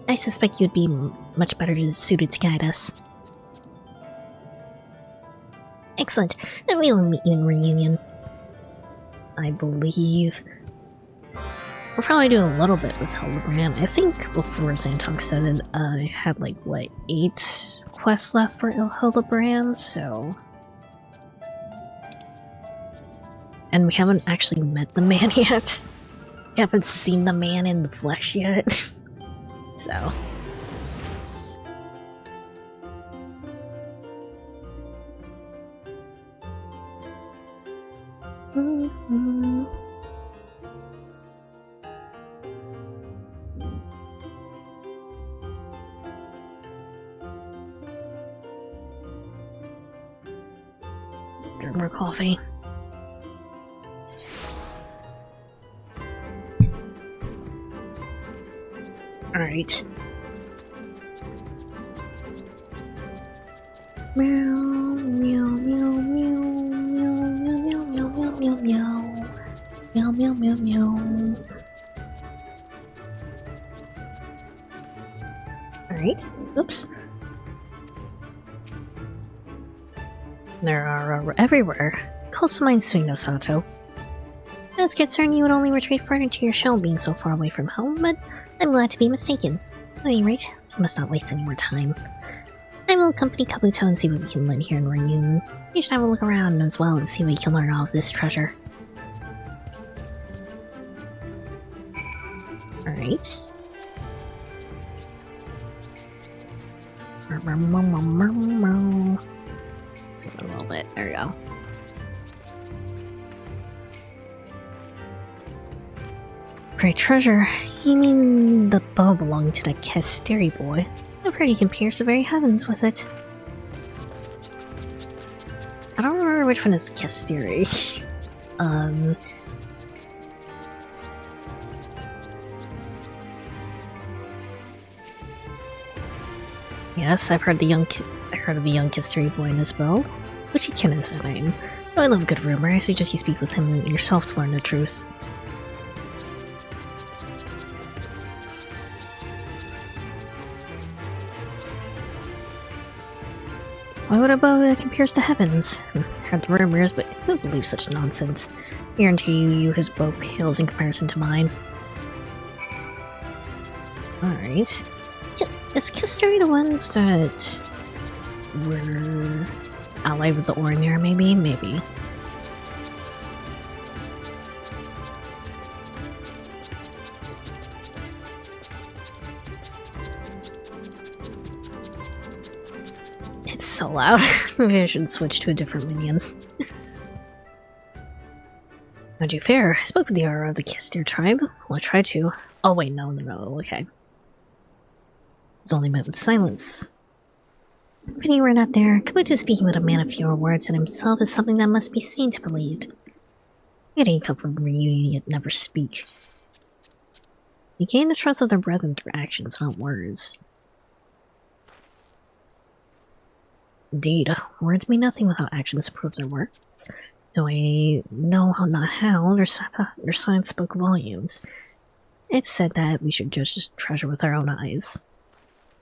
I suspect you'd be much better suited to guide us. Excellent. Then we will meet you in reunion. I believe we'll probably do a little bit with Hildebrand. I think before Xantok said it, I had like, what, 8 quests left for Hildebrand, so... And we haven't actually met the man yet. We haven't seen the man in the flesh yet. So... Drink more coffee. Alright. Meow, meow, meow, meow, meow, meow, meow, meow, meow, meow. Meow, meow, meow, meow. Alright. Oops. There are everywhere. Coastal mines swing no Sato. I was concerned you would only retreat further into your shell being so far away from home, but I'm glad to be mistaken. At any rate, we must not waste any more time. I will accompany Kabuto and see what we can learn here in Reunion. You should have a look around as well and see what you can learn off this treasure. Alright. Zoom in a little bit. There we go. Great treasure? You mean the bow belonging to the Kesteri boy? I've heard you can pierce the very heavens with it. I don't remember which one is Kesteri. Yes, I've heard of the young Kesteri boy and his bow. Uchiken is his name. Though I love a good rumor, I suggest you speak with him yourself to learn the truth. Why would a bow can pierce the heavens? Heard the rumors, but who believes such nonsense? Guarantee you his bow pales in comparison to mine. Alright. Is Kesteri the ones that were allied with the Orimir, maybe? Maybe. It's so loud. Maybe I should switch to a different minion. How'd you fare? I spoke with the Aura of the Kesteri tribe. Well, I tried to. Oh wait, no, okay. Was only met with silence. Pity you were not there. Kabuto speaking with a man of fewer words and himself is something that must be seen to believed. Getting a couple of reunion yet never speak. You gain the trust of their brethren through actions, not words. Indeed, words mean nothing without actions to prove their worth. Though I know not how, their signs spoke volumes. It's said that we should judge this treasure with our own eyes.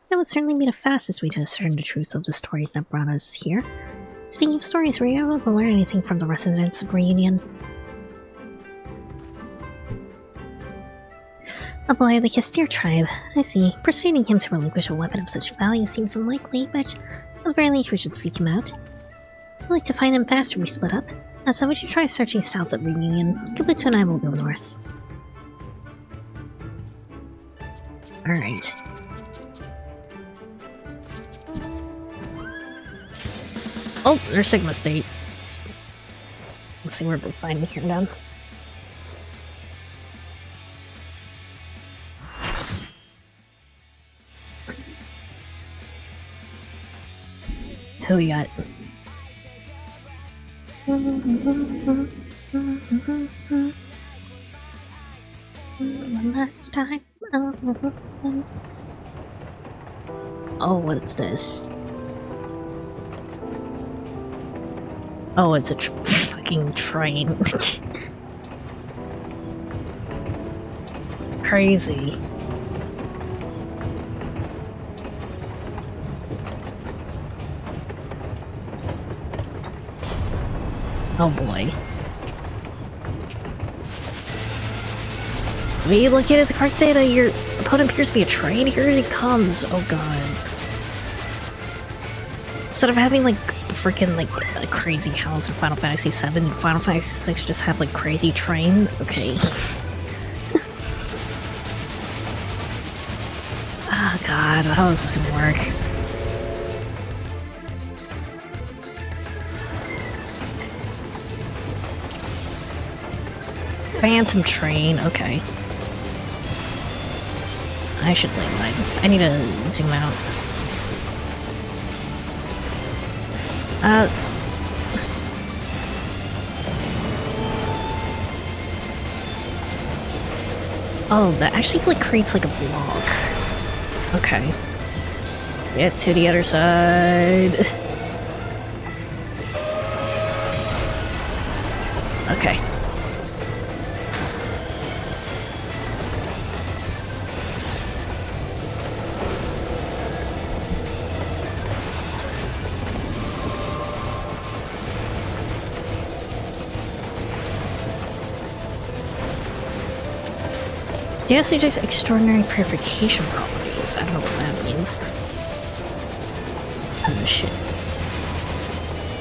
That would certainly be the fastest way to discern the truth of the stories that brought us here. Speaking of stories, were you able to learn anything from the residents of Reunion? A boy of the Castir tribe. I see. Persuading him to relinquish a weapon of such value seems unlikely, but at the very least we should seek him out. I'd like to find him faster we split up. So would you try searching south at Reunion? Kabuto and I will go north. Alright. Oh, there's Sigma State. Let's see where we're finding here then. Who we got? One last time. Oh, what is this? Oh, it's a fucking train. Crazy. Oh boy. Are you looking at the correct data? Your opponent appears to be a train? Here it comes. Oh god. Instead of having like freaking like a crazy house in Final Fantasy VII and Final Fantasy VI just have like crazy train? Okay. Oh god, how is this gonna work? Phantom train, okay. I should lay lines. I need to zoom out. Oh, that actually like creates like a block. Okay. Get to the other side. Okay. Data suggests extraordinary purification properties. I don't know what that means. Oh shit.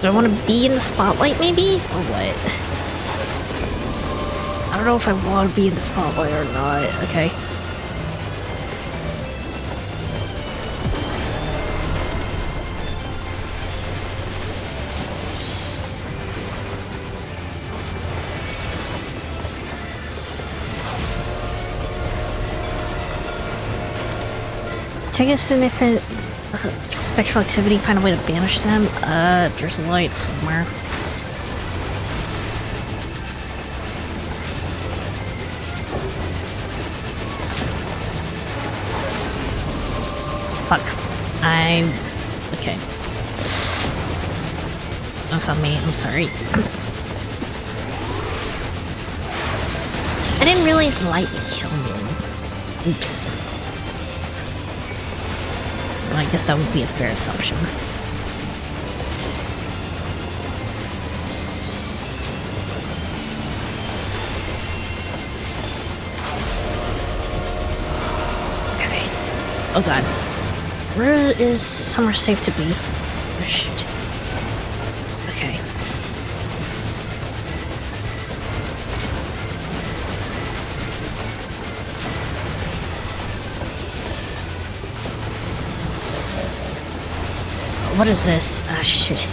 Do I want to be in the spotlight maybe? Or what? I don't know if I want to be in the spotlight or not. Okay. Check a significant spectral activity, find a way to banish them. If there's light somewhere. Fuck. Okay. That's on me, I'm sorry. I didn't realize light would kill me. Oops. I guess that would be a fair assumption. Okay. Oh god. Where is somewhere safe to be? Oh, shoot. Okay. What is this? Ah, shit.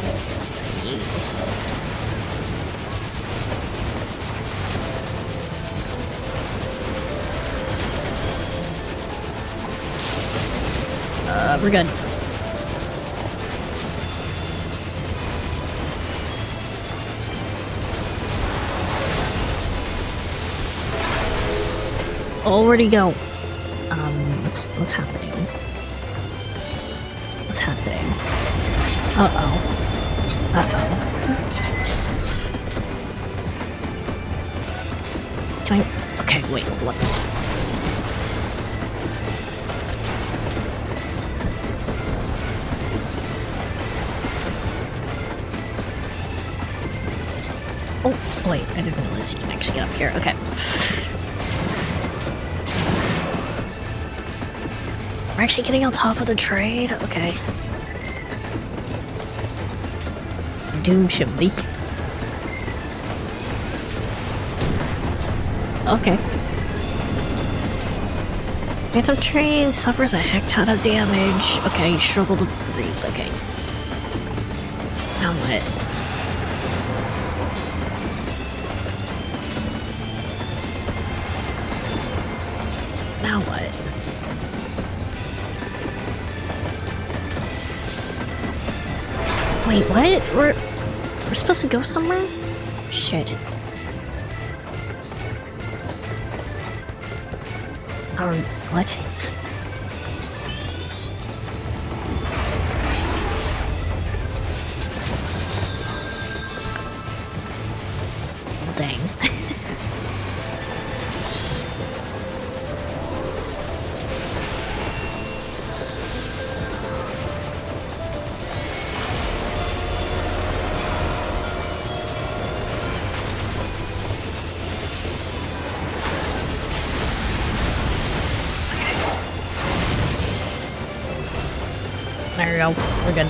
We're good. Oh, where'd he go? What's happening? What's happening? Uh-oh. Uh-oh. Can I... Okay, wait, what? Oh, wait, I didn't realize you can actually get up here. Okay. we're actually getting on top of the trade? Okay. Doom chimney. Okay. Phantom train suffers a heck ton of damage. Okay, struggle to breathe. Okay. Now what? Now what? Wait, what? We're supposed to go somewhere? Shit. What? Dang. There we go. We're good.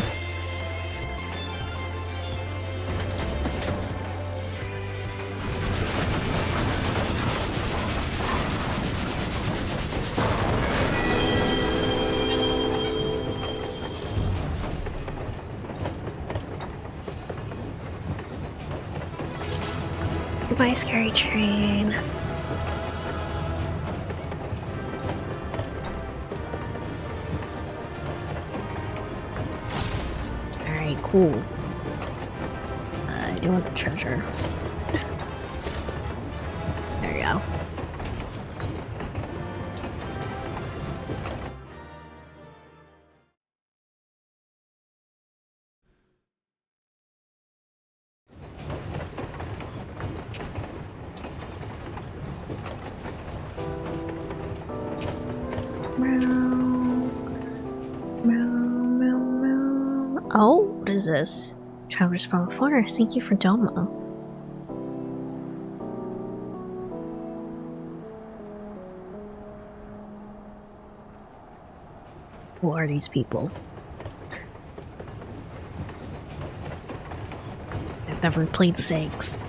Goodbye, scary train. Cool. I do want the treasure. There you go. Oh, what is this? Travelers from afar, thank you for Domo. Who are these people? I've never played 6.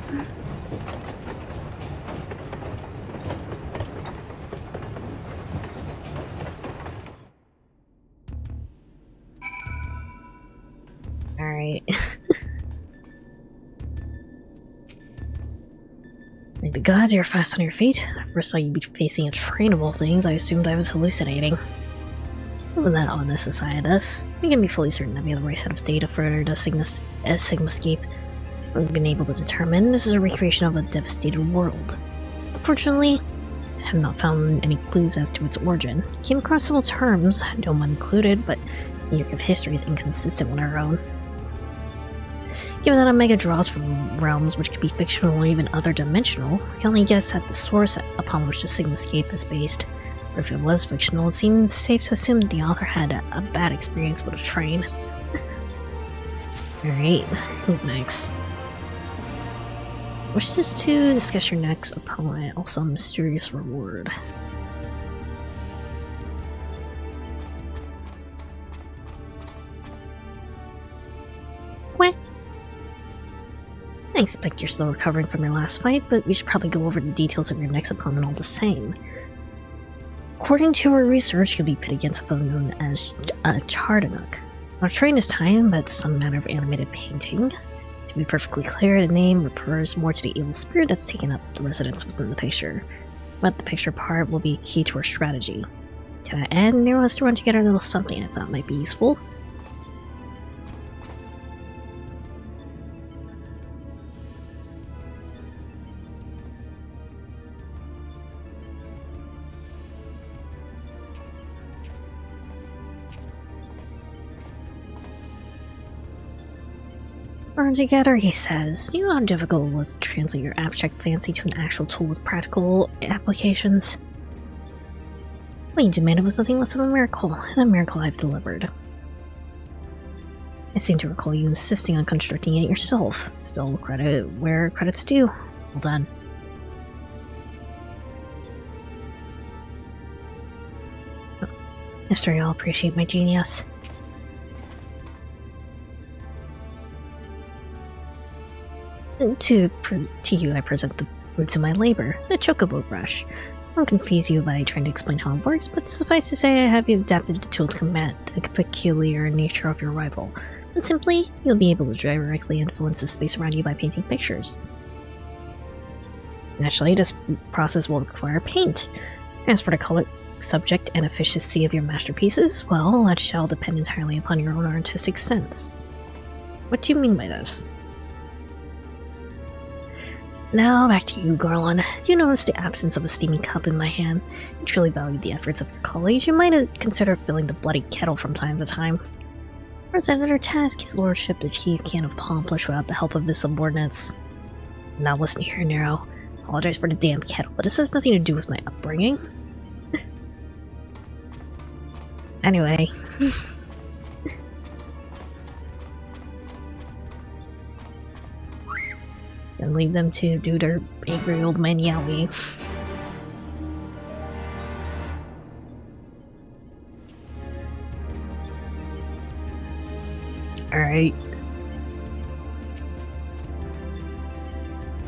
Alright. Thank the gods you're fast on your feet. I first saw you be facing a train of all things, I assumed I was hallucinating. With that oddness aside us, we can be fully certain that we have the right set of data for the Sigmascape. We've been able to determine this is a recreation of a devastated world. Unfortunately, I have not found any clues as to its origin. Came across several terms, no one included, but the year of history is inconsistent with our own. Given that Omega draws from realms which could be fictional or even other dimensional, we can only guess at the source upon which the Sigmascape is based. Or if it was fictional, it seems safe to assume that the author had a bad experience with a train. Alright, who's next? Wishes to discuss your next opponent, also a mysterious reward. What? I expect you're still recovering from your last fight, but we should probably go over the details of your next opponent all the same. According to our research, you'll be pitted against a foe known as a Chardanuk. Our train is time, but some manner of animated painting. To be perfectly clear, the name refers more to the evil spirit that's taken up the residence within the picture. But the picture part will be key to our strategy. To that end, Nero has to run together a little something I thought might be useful. Burn together, he says. Do you know how difficult it was to translate your abstract fancy to an actual tool with practical applications? What you demanded was nothing less than a miracle, and a miracle I've delivered. I seem to recall you insisting on constructing it yourself. Still, credit where credit's due. Well done. History will appreciate my genius. To you, I present the fruits of my labor, the chocobo brush. I won't confuse you by trying to explain how it works, but suffice to say I have you adapted to tool to combat the peculiar nature of your rival. And simply, you'll be able to directly influence the space around you by painting pictures. Naturally, this process will require paint. As for the color, subject, and efficiency of your masterpieces, well, that shall depend entirely upon your own artistic sense. What do you mean by this? Now, back to you, Garland. Do you notice the absence of a steaming cup in my hand? You truly valued the efforts of your colleagues. You might have considered filling the bloody kettle from time to time. Or is that another task his lordship the chief can't accomplish without the help of his subordinates? Now listen here, Nero. Apologize for the damn kettle, but this has nothing to do with my upbringing. Anyway. And leave them to do their angry old man yowie. Alright.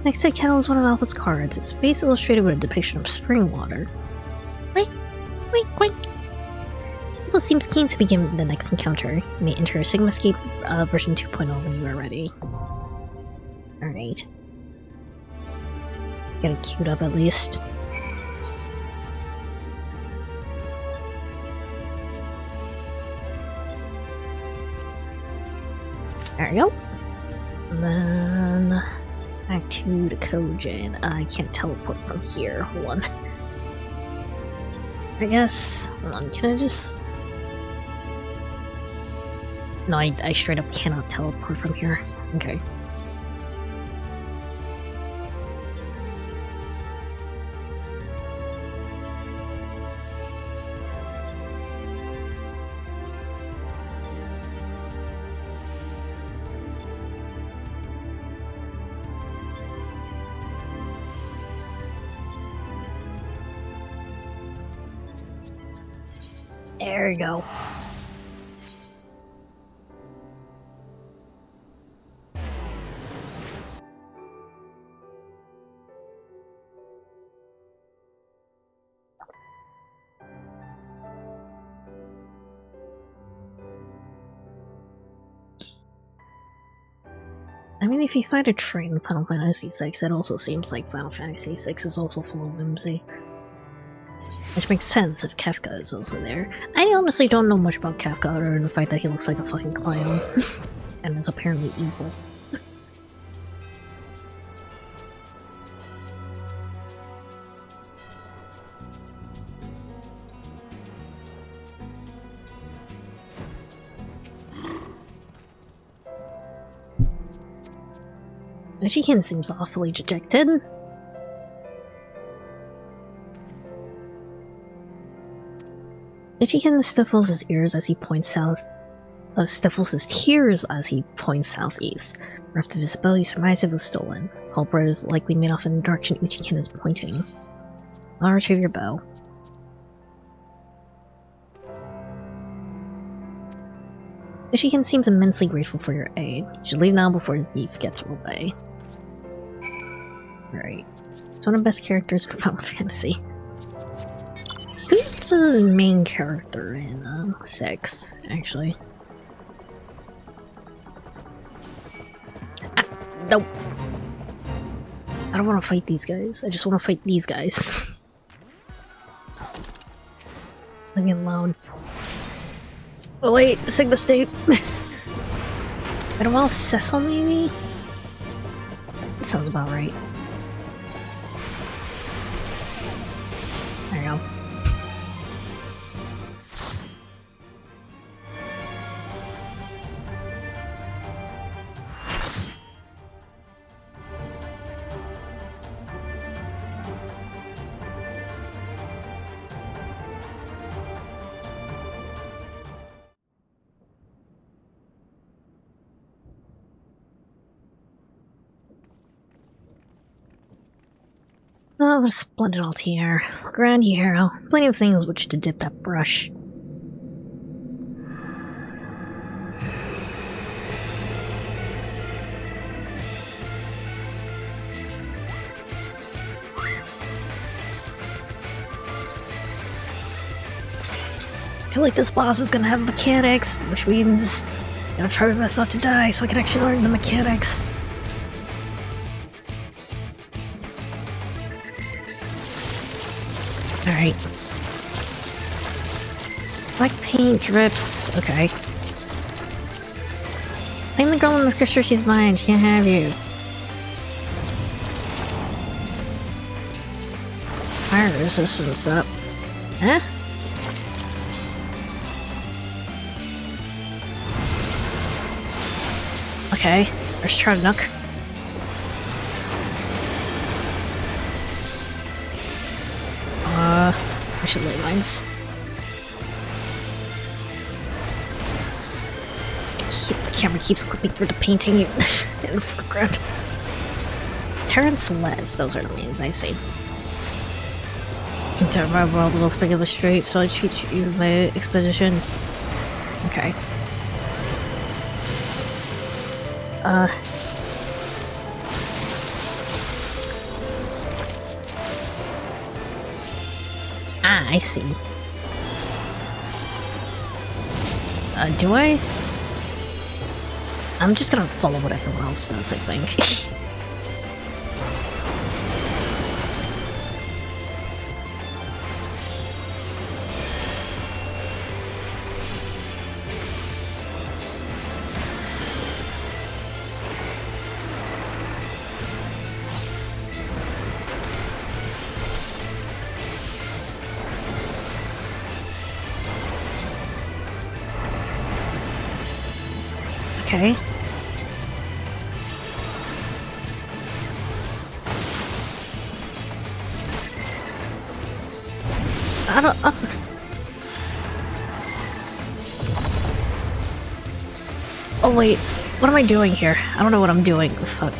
Next to kettle is one of Alpha's cards. Its face illustrated with a depiction of spring water. Wait, quick! Alpha seems keen to begin the next encounter. You may enter Sigmascape version 2.0 when you are ready. Alright. Get it queued up at least. There we go. And then back to the Kojin. I can't teleport from here. Hold on. I guess. Hold on. Can I just? No, I straight up cannot teleport from here. Okay. There we go. I mean, if you find a train in Final Fantasy VI, it also seems like Final Fantasy VI is also full of whimsy. Which makes sense if Kefka is also there. I honestly don't know much about Kefka other than the fact that he looks like a fucking clown. And is apparently evil. Ichiken seems awfully dejected. Ichiken stifles his ears as he points south. Stifles his ears as he points southeast. Bereft of visibility, surmise it was stolen. Culprit is likely made off in the direction Ichiken is pointing. I'll retrieve your bow. Ichiken seems immensely grateful for your aid. You should leave now before the thief gets away. Right. It's one of the best characters in Final Fantasy. Who's the main character in 6, actually? Ah, nope. I don't want to fight these guys. I just want to fight these guys. Leave me alone. Oh wait, Sigma State. I don't want Cecil, maybe? That sounds about right. There you go. Oh, what a splendid altair. Grand hero. Plenty of things which to dip that brush. feel like this boss is gonna have mechanics, which means I'm gonna try my best not to die so I can actually learn the mechanics. Alright. Black paint drips. Okay. Claim the girl and make sure she's mine. She can't have you. Fire resistance up. Huh? Okay. Let's try to knock. I should lay lines. The camera keeps clipping through the painting in the foreground. Terrence Les, those are the names I see. Into my world will speak of a straight, so I treat you my expedition. Okay. Ah, I see. Do I? I'm just gonna follow what everyone else does, I think. Okay. I don't... Oh wait, what am I doing here? I don't know what I'm doing. Fuck.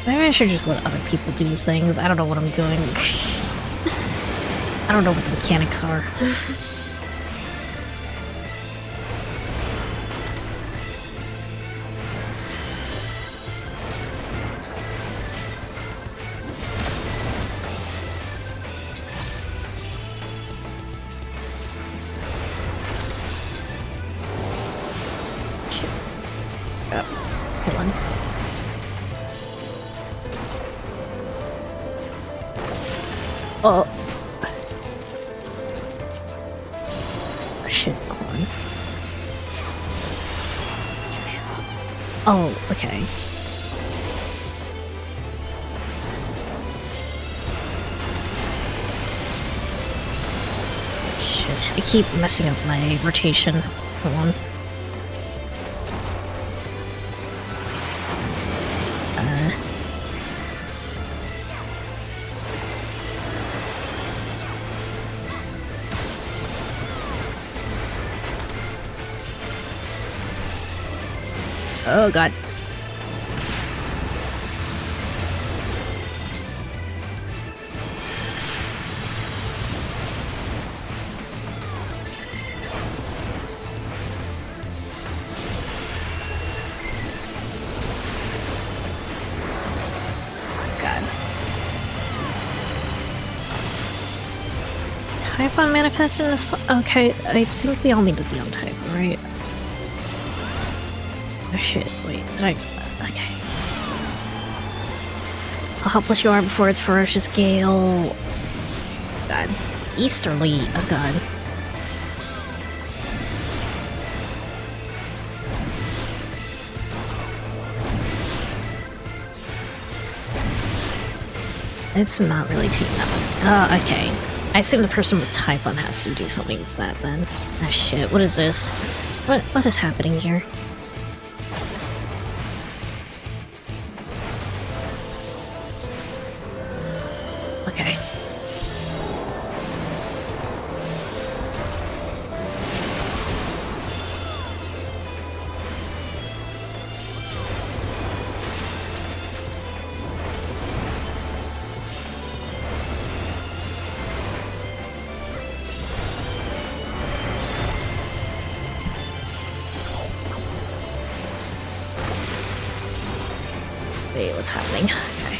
Maybe I should just let other people do these things. I don't know what I'm doing. I don't know what the mechanics are. Hold on. Oh. Oh shit, hold on. Oh, okay. Shit, I keep messing up my rotation. Hold on. Oh god. God. Type on manifesting this. Okay, I think we all need to be on type, right? Oh shit, wait, did I... Okay. How helpless you are before its ferocious gale. God. Easterly, oh god. It's not really taking that much. Okay. I assume the person with type on has to do something with that then. Ah shit, what is this? What is happening here? Okay. what's happening. Okay.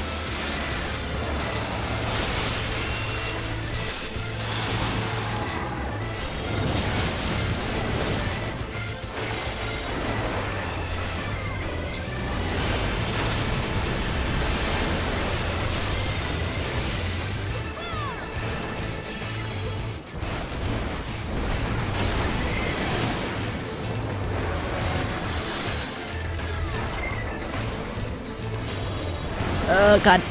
Oh god.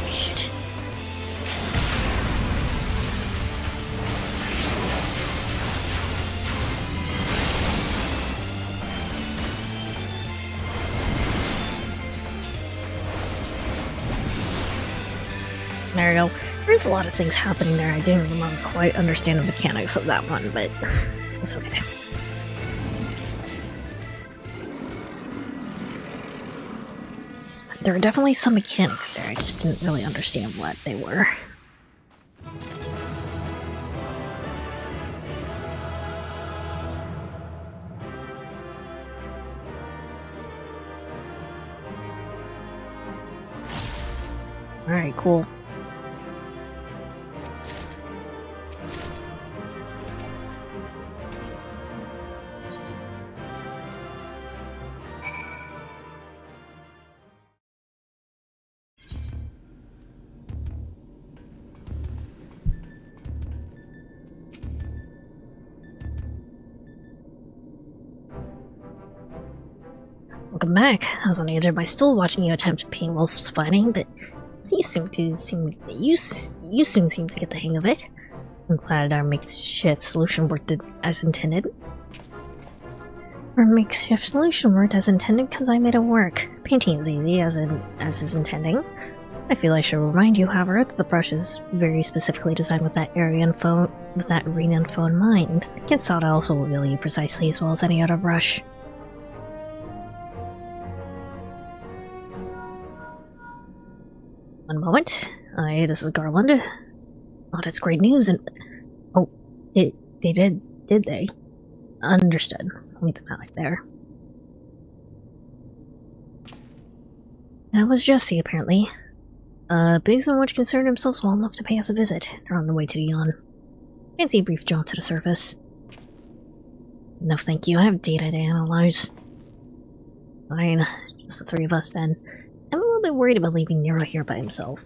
Shit. There we go. There's a lot of things happening there. I didn't really quite understand the mechanics of that one, but it's okay. There were definitely some mechanics there, I just didn't really understand what they were. Alright, cool. Welcome back. I was on the edge of my stool watching you attempt pain wolves fighting, but you soon seem to get the hang of it. I'm glad our makeshift solution worked as intended. Our makeshift solution worked as intended because I made it work. Painting is easy as is intending. I feel I should remind you, however, that the brush is very specifically designed with that arena info in mind. I guess I'll also reveal you precisely as well as any other brush. One moment. Hi, this is Garland. Oh, that's great news, and... Oh, did they? Understood. I'll meet them out there. That was Jesse, apparently. Biggs and Witch concerned themselves well enough to pay us a visit. They're on the way to Yon. Fancy a brief jaunt to the surface. No thank you, I have data to analyze. Fine, just the three of us then. I'm a little bit worried about leaving Nero here by himself.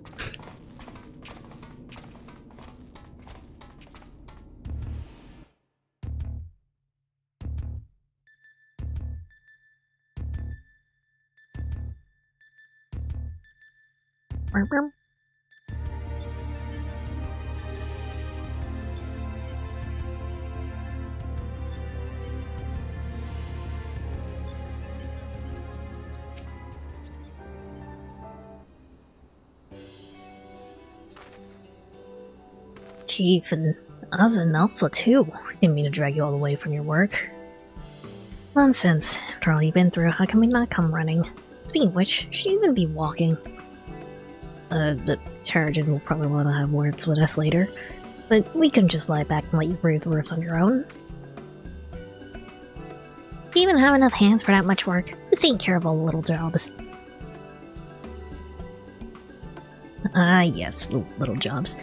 Chief, and us an alpha too. Didn't mean to drag you all the way from your work. Nonsense. After all you've been through, how can we not come running? Speaking of which, should you even be walking? The Terrigen will probably want to have words with us later, but we couldn't just lie back and let you brave the rifts on your own. Do you even have enough hands for that much work? Just taking care of all the little jobs. Ah, yes, the little jobs.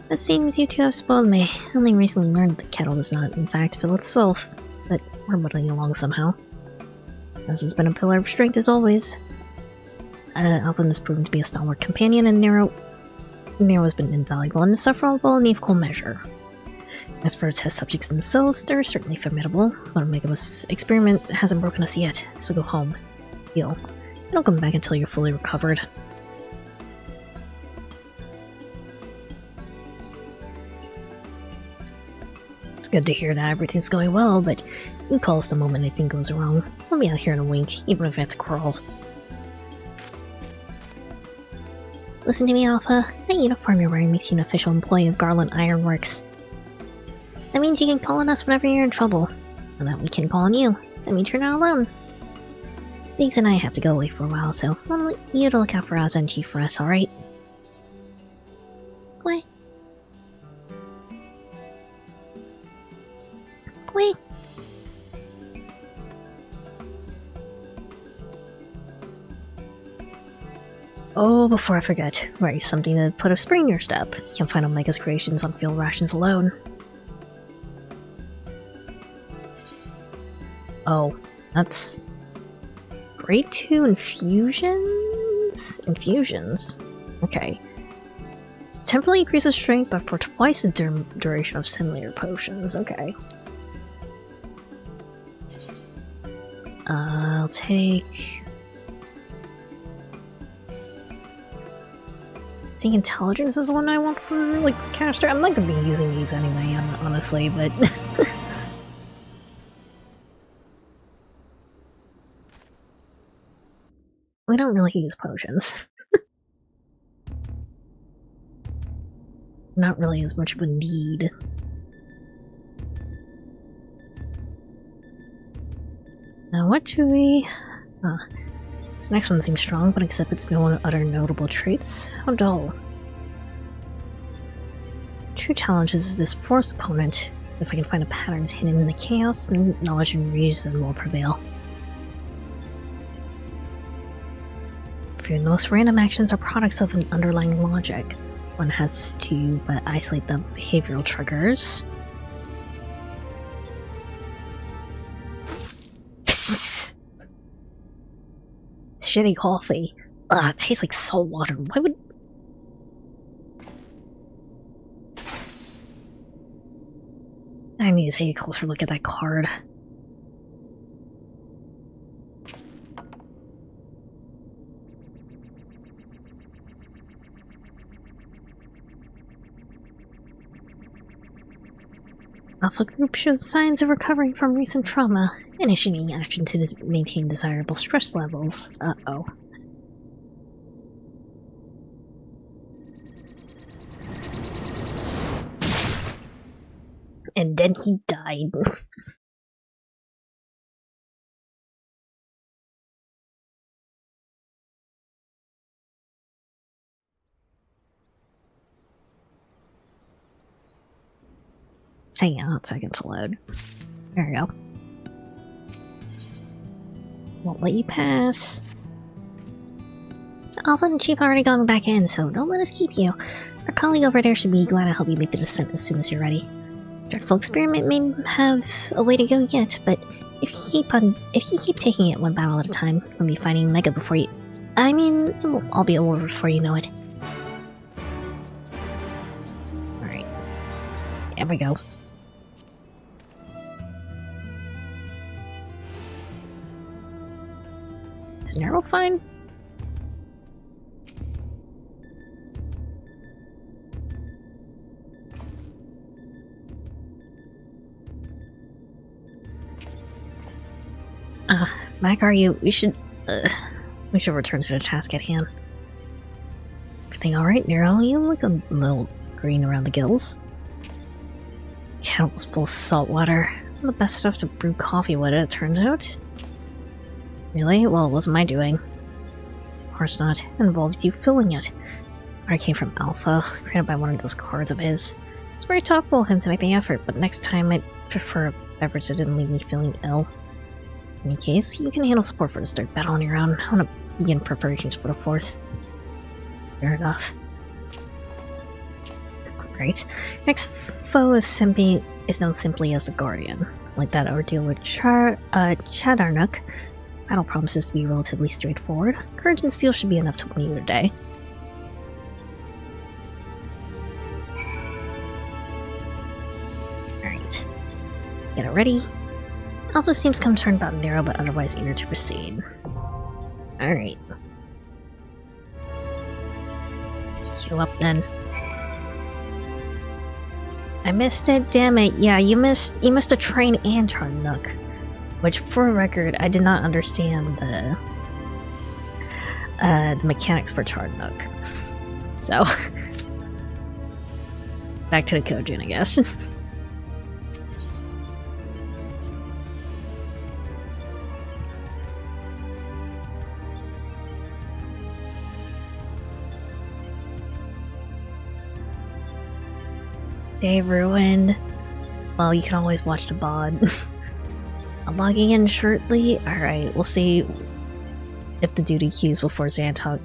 It seems you two have spoiled me. I only recently learned that the kettle does not, in fact, fill itself, but we're muddling along somehow. This has been a pillar of strength as always. Alvin has proven to be a stalwart companion, and Nero has been invaluable and insufferable in equal measure. As for test subjects themselves, they're certainly formidable, but Omega's experiment hasn't broken us yet, so go home. Heal. And don't come back until you're fully recovered. It's good to hear that everything's going well, but you call us the moment anything goes wrong. I'll be out here in a wink, even if I have to crawl. Listen to me, Alpha. That uniform you're wearing makes you an official employee of Garland Ironworks. That means you can call on us whenever you're in trouble. And that we can call on you. That means you're not alone. Biggs and I have to go away for a while, so I'll let you to look out for Ozzy and Chief for us, alright? Go away. Go away. Oh, before I forget, right, something to put a spring in your step. Can't find Omega's creations on field rations alone. Oh, that's... Grade 2 infusions? Infusions? Okay. Temporarily increases strength, but for twice the duration of simulator potions. Okay. I'll take... I think intelligence is the one I want for, like, caster. I'm not gonna be using these anyway, honestly, but... we don't really use potions. Not really as much of a need. Now what do we... this next one seems strong, but exhibits no other notable traits. How dull. True challenge is this fourth opponent. If I can find a patterns hidden in the chaos, knowledge and reason will prevail. For most random actions are products of an underlying logic. One has to but isolate the behavioral triggers. Shitty coffee. Ugh, it tastes like salt water. Why would... I need to take a closer look at that card. Alpha Group shows signs of recovering from recent trauma, initiating action to maintain desirable stress levels. Uh-oh. And then he died. It's taking a hot second to load. There we go. Won't let you pass. Alpha and Chief already gone back in, so don't let us keep you. Our colleague over there should be glad to help you make the descent as soon as you're ready. Dreadful experiment may have a way to go yet, but if you keep taking it one battle at a time, you'll be fighting Mega before you... I mean, it will all be over before you know it. Alright. There we go. Is Nero fine? Back are you? We should return to the task at hand. Everything alright, Nero? You look a little green around the gills. Kettle was full of salt water. The best stuff to brew coffee with, it turns out. Really? Well, it wasn't my doing. Of course not. It involves you filling it. I came from Alpha, created by one of those cards of his. It's very thoughtful of him to make the effort, but next time I'd prefer a beverage that didn't leave me feeling ill. In any case, you can handle support for this third battle on your own. I want to begin preparations for the fourth. Fair enough. Right. Next foe is known simply as the Guardian. Like that ordeal with Chadarnuk, battle promises to be relatively straightforward. Courage and steel should be enough to win you today. Alright. Get it ready. Alpha seems concerned about Nero, but otherwise eager to proceed. Alright. Queue up then. I missed it, damn it. Yeah, you missed a train and Charnook. Which, for a record, I did not understand the mechanics for Charnook. So, back to the Kojin, I guess. Day ruined. Well, you can always watch the VOD. I'm logging in shortly. Alright, we'll see if the duty queues before Xantok.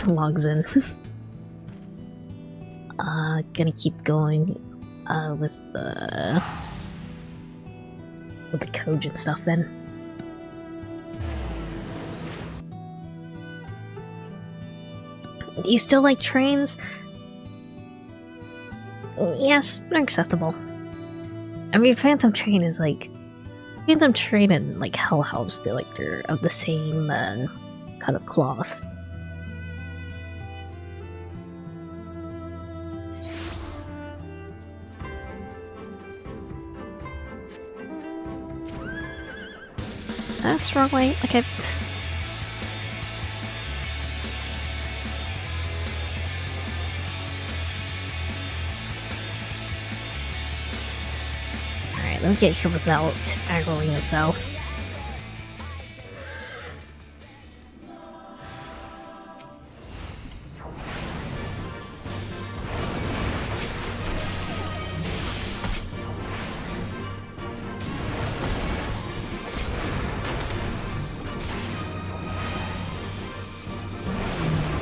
logs in. Gonna keep going, with the coach and stuff then. Do you still like trains? Yes, they're acceptable. I mean, Phantom Train is like... Phantom Train and, like, Hell House feel like they're of the same, kind of cloth. That's wrong way. Okay. Alright, let me get here without aggroing this out.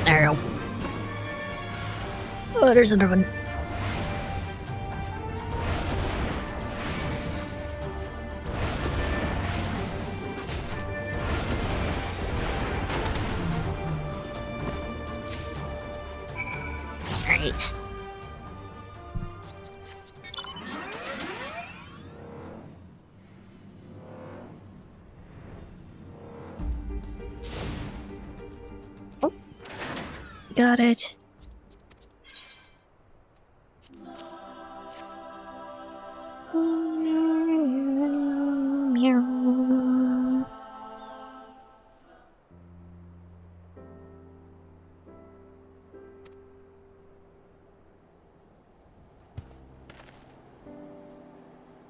There we go. Oh, there's another one. Alright. Oh. Got it.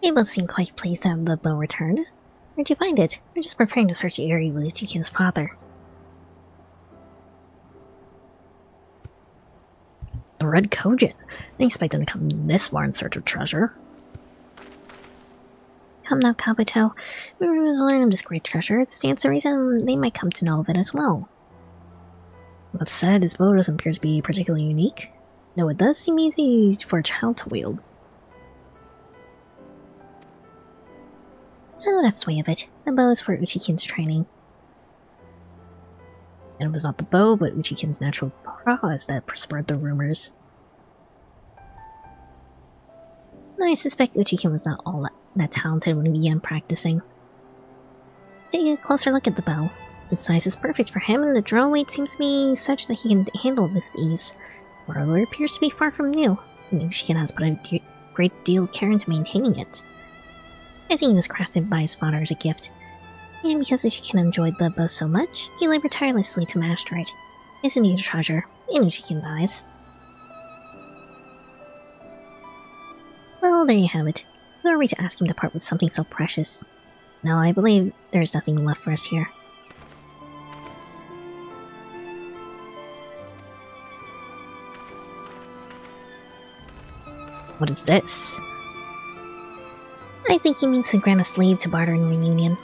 They both seem quite pleased to have the bow returned. Where'd you find it? We're just preparing to search the area with Uchikin's father. A red Kojin. I didn't expect them to come this far in search of treasure. Come now, Kabuto. We were able to learn of this great treasure. It stands to reason they might come to know of it as well. That said, his bow doesn't appear to be particularly unique. No, it does seem easy for a child to wield. So that's the way of it. The bow is for Uchikin's training. And it was not the bow, but Uchikin's natural prowess that spread the rumors. I suspect Uchikin was not all that talented when he began practicing. Taking a closer look at the bow. Its size is perfect for him, and the draw weight seems to be such that he can handle it with ease. Moreover, it appears to be far from new, and Uchikin has put a great deal of care into maintaining it. I think it was crafted by his father as a gift, and because Uchikin enjoyed the bow so much, he labored tirelessly to master it. It's indeed a treasure, in Uchikin's eyes. Well, there you have it. Who are we to ask him to part with something so precious? Now, I believe there is nothing left for us here. What is this? I think he means to grant us leave to barter in reunion.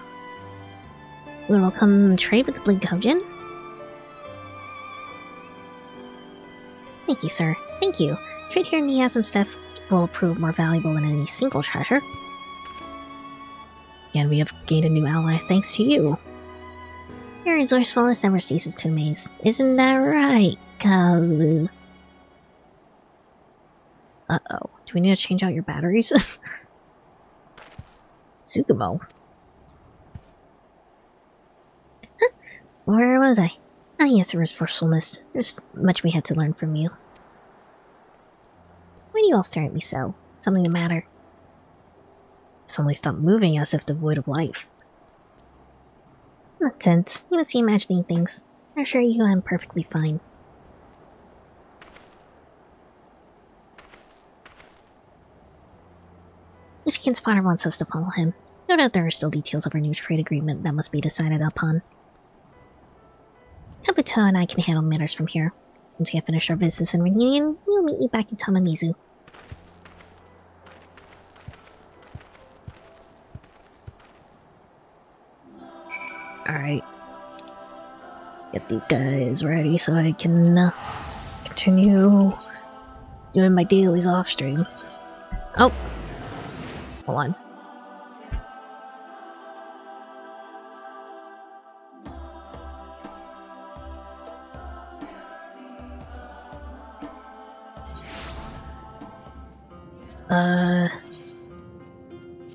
We will come trade with the Blade Kojin? Thank you, sir. Thank you. Trade here in Niasm stuff will prove more valuable than any single treasure. And we have gained a new ally thanks to you. Your resourcefulness never ceases to amaze. Isn't that right, Kalu? Uh-oh. Do we need to change out your batteries? Tsukumo. Huh? Where was I? Ah, yes, resourcefulness. There's much we have to learn from you. Why do you all stare at me so? Something the matter? Suddenly stop moving as if devoid of life. Nonsense. You must be imagining things. I assure you I'm perfectly fine. Uchikin's father wants us to follow him. No doubt there are still details of our new trade agreement that must be decided upon. Kabuto and I can handle matters from here. Once we have finished our business in reunion, we'll meet you back in Tamamizu. Alright. Get these guys ready so I can continue doing my dailies off stream. Oh! Hold on.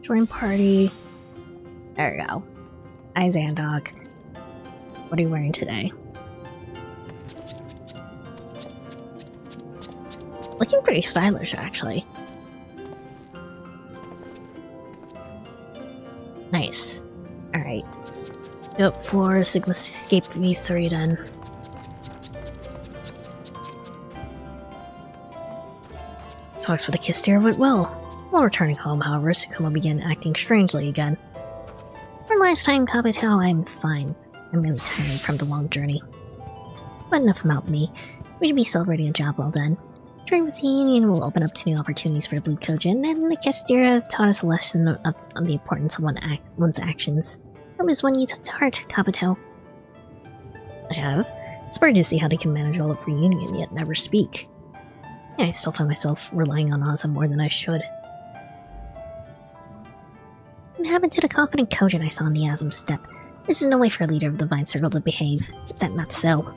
Join party. There we go. Hi, Zandog. What are you wearing today? Looking pretty stylish, actually. Nice. Alright. Up for Sigma Escape V3 then. Talks with the Kisteer went well. While returning home, however, Sukuma began acting strangely again. For last time, Kabuto, I'm fine. I'm really tired from the long journey. But enough about me. We should be celebrating a job well done. Trade with the Union will open up to new opportunities for the Blue Kojin, and the Kisteer taught us a lesson of the importance of one's actions. That was one you took to heart, Kabuto. I have. It's hard to see how they can manage all of Reunion yet never speak. Yeah, I still find myself relying on Ozma more than I should. What happened to the confident Kojin I saw in the Asm Step? This is no way for a leader of the Vine Circle to behave. Is that not so?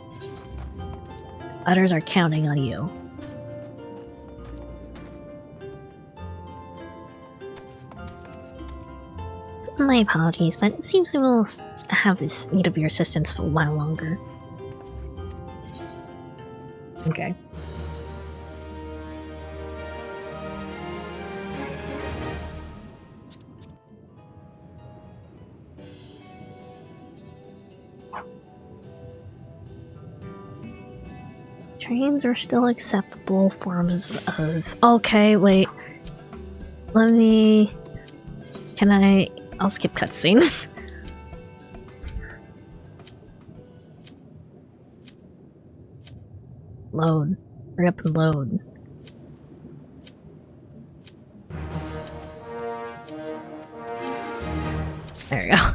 Others are counting on you. My apologies, but it seems we will have this need of your assistance for a while longer. Okay. Trains are still acceptable forms of... Okay, wait. Let me... Can I... I'll skip cutscene. Load. Hurry up and load. There we go.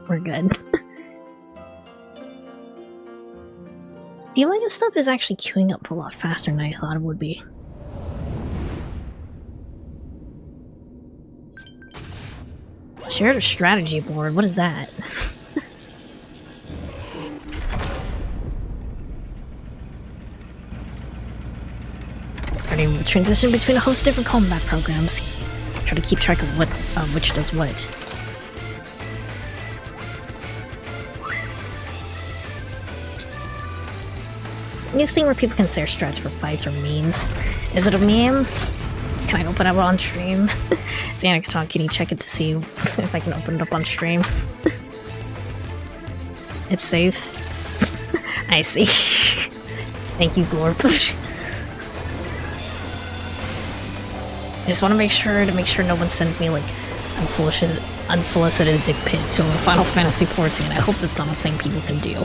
We're good. The amount of stuff is actually queuing up a lot faster than I thought it would be. Shared a strategy board, what is that? Starting the transition between a host of different combat programs. Try to keep track of what which does what. New thing where people can share strats for fights or memes. Is it a meme? Can I open it on stream? Xanakaton, can you check it to see if I can open it up on stream? It's safe. I see. Thank you, Glorp. I just want to make sure no one sends me like unsolicited dick pics over Final Fantasy XIV. I hope that's not the thing people can do.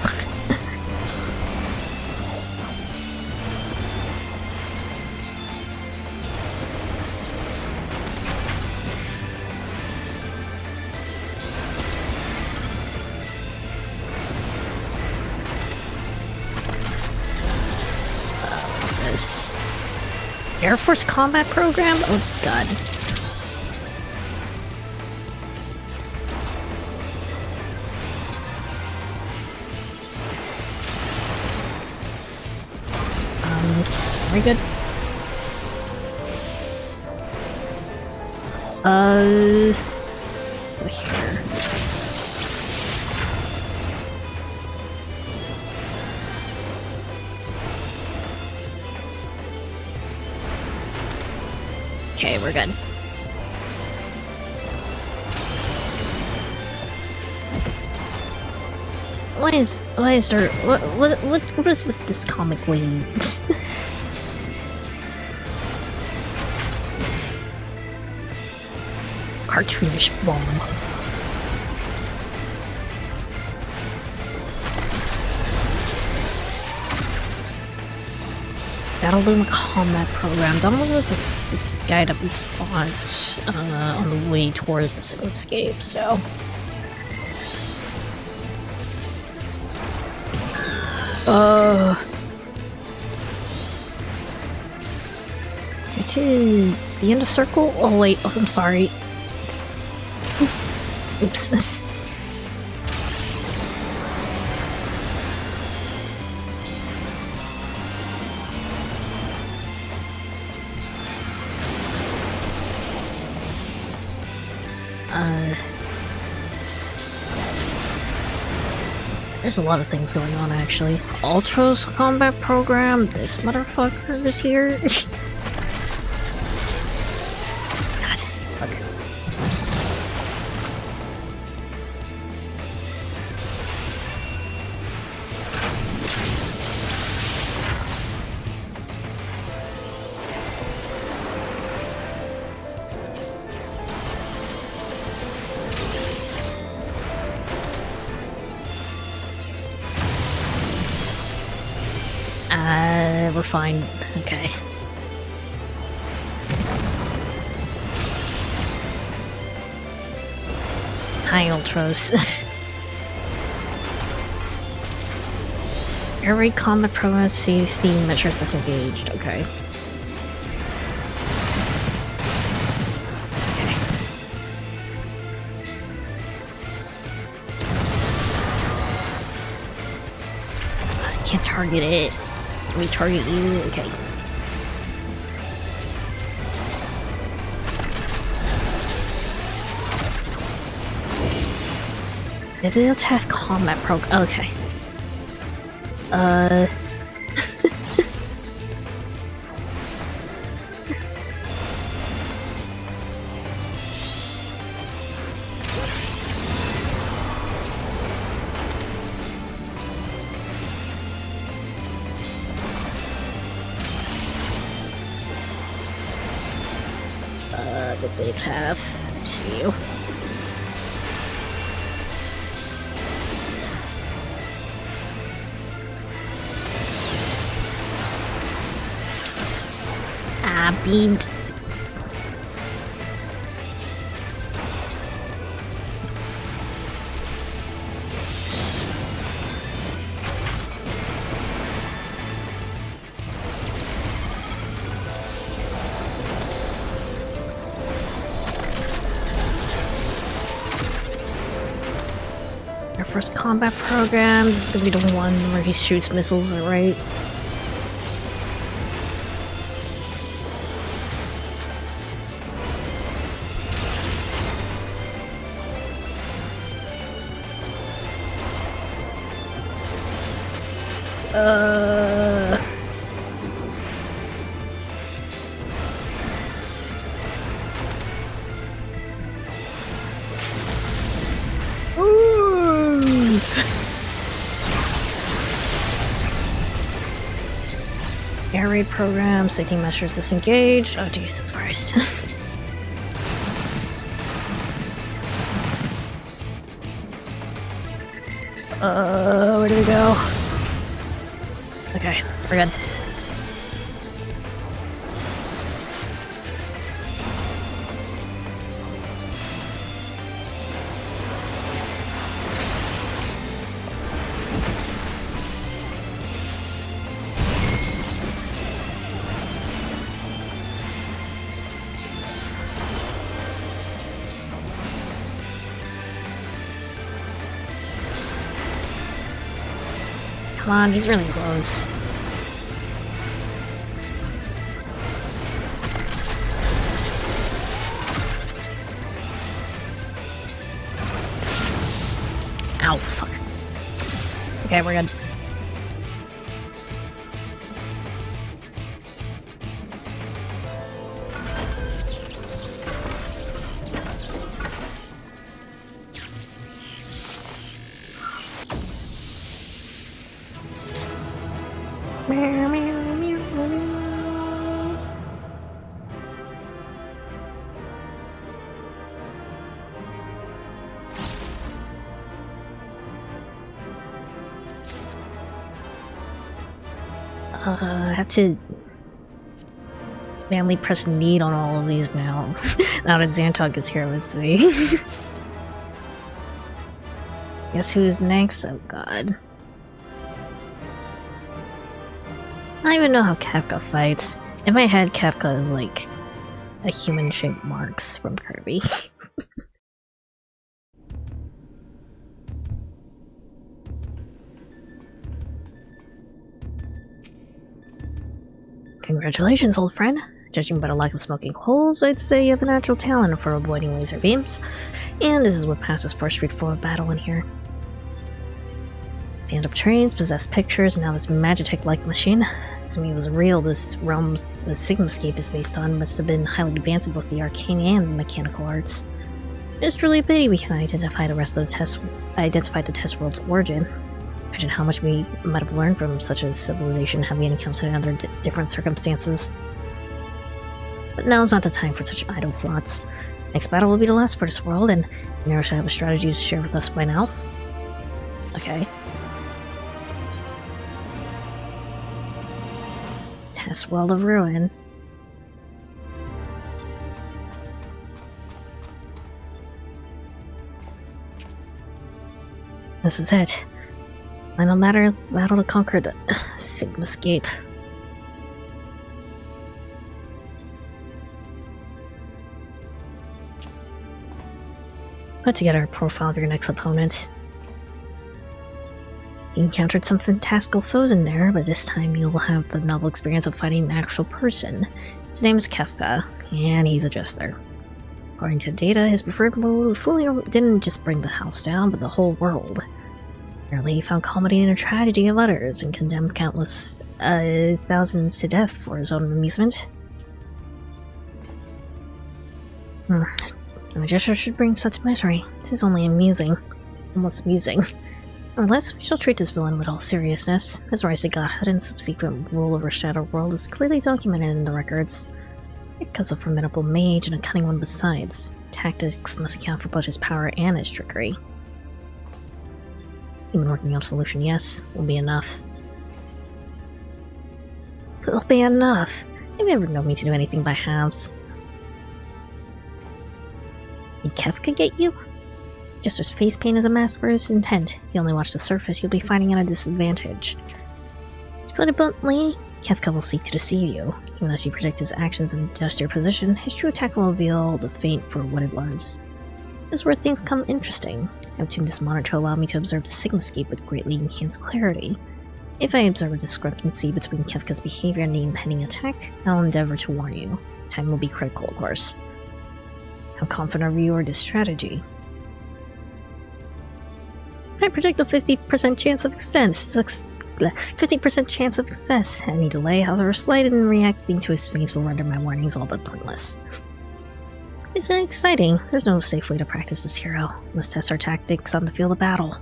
Air Force combat program? Oh god. Are we good? Here. Okay, we're good. Why is there what is with this comically cartoonish bomb? Battle Loom Combat Program. Donald was a guy that we fought on the way towards the Single Escape, so... To the end of circle? Oh wait, oh, I'm sorry. Oops. There's a lot of things going on actually. Ultros Combat Program? This motherfucker is here? God, fuck. We're fine. Okay. Hi, Ultros. Air raid combat program safety measures disengaged. Okay. I can't target it. Can we target you? Okay. Bibliotech combat program. Okay. Bibliotech. I see you. Beamed. Our first combat program. This is gonna be the one where he shoots missiles, right? Air raid program, safety measures disengaged. Oh, Jesus Christ. Where do we go? Okay, we're good. Come on, he's really close. Ow, fuck. Okay, we're good. I have to manly press need on all of these now. Now that Xantog is here, let's see. Guess who's next? Oh god. I don't even know how Kefka fights. In my head, Kefka is like a human-shaped Marx from Kirby. Congratulations, old friend. Judging by the lack of smoking holes, I'd say you have a natural talent for avoiding laser beams. And this is what passes for a straightforward battle in here. Fanned up trains, possessed pictures, and now this Magitech-like machine. Assuming it was real, this realm the Sigmascape is based on must have been highly advanced in both the arcane and the mechanical arts. It's truly a pity we can identify the test world's origin. Imagine how much we might have learned from such a civilization had we encountered under different circumstances. But now's not the time for such idle thoughts. Next battle will be the last for this world, and Nero should have a strategy to share with us by now. Okay. Test World of Ruin. This is it. Final battle to conquer the Sigmascape. Put together a profile of your next opponent. You encountered some fantastical foes in there, but this time you'll have the novel experience of fighting an actual person. His name is Kefka, and he's a jester. According to data, his preferred mode fully didn't just bring the house down, but the whole world. Apparently he found comedy in the tragedy of others, and condemned countless thousands to death for his own amusement. A gesture should bring such misery. It is only amusing. Almost amusing. Nevertheless, we shall treat this villain with all seriousness. His rise to godhood and subsequent rule over Shadow World is clearly documented in the records. Because a formidable mage and a cunning one besides, tactics must account for both his power and his trickery. Even working out a solution, yes, will be enough. Will be enough. You've never known me to do anything by halves. Did Kefka get you? Jester's face paint is a mask for his intent. If you only watch the surface, you'll be fighting at a disadvantage. To put it bluntly, Kefka will seek to deceive you. Even as you predict his actions and adjust your position, his true attack will reveal the feint for what it was. This is where things come interesting. I've tuned this monitor to allow me to observe the Sigmascape with greatly enhanced clarity. If I observe a discrepancy between Kefka's behavior and the impending attack, I'll endeavor to warn you. Time will be critical, of course. How confident are you of this strategy? I predict a 50% chance of success. 50% chance of success. Any delay, however slight in reacting to his feints, will render my warnings all but pointless. Isn't it exciting? There's no safe way to practice this hero. We must test our tactics on the field of battle.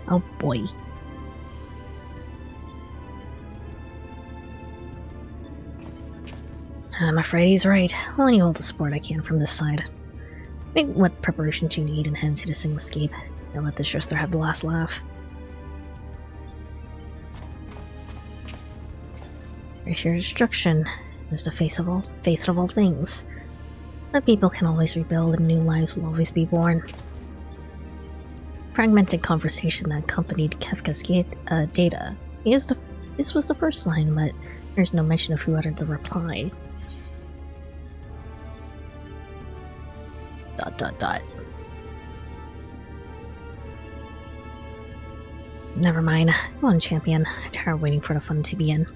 Oh boy. I'm afraid he's right. I'll only hold the support I can from this side. Make what preparations you need and head to the Sigmascape. And let this jester have the last laugh. There's your destruction. Is the faith of all things. But people can always rebuild and new lives will always be born. Fragmented conversation that accompanied Kefka's data. This was the first line, but there's no mention of who uttered the reply. ... Never mind. Go on, champion. I'm tired of waiting for the fun to begin.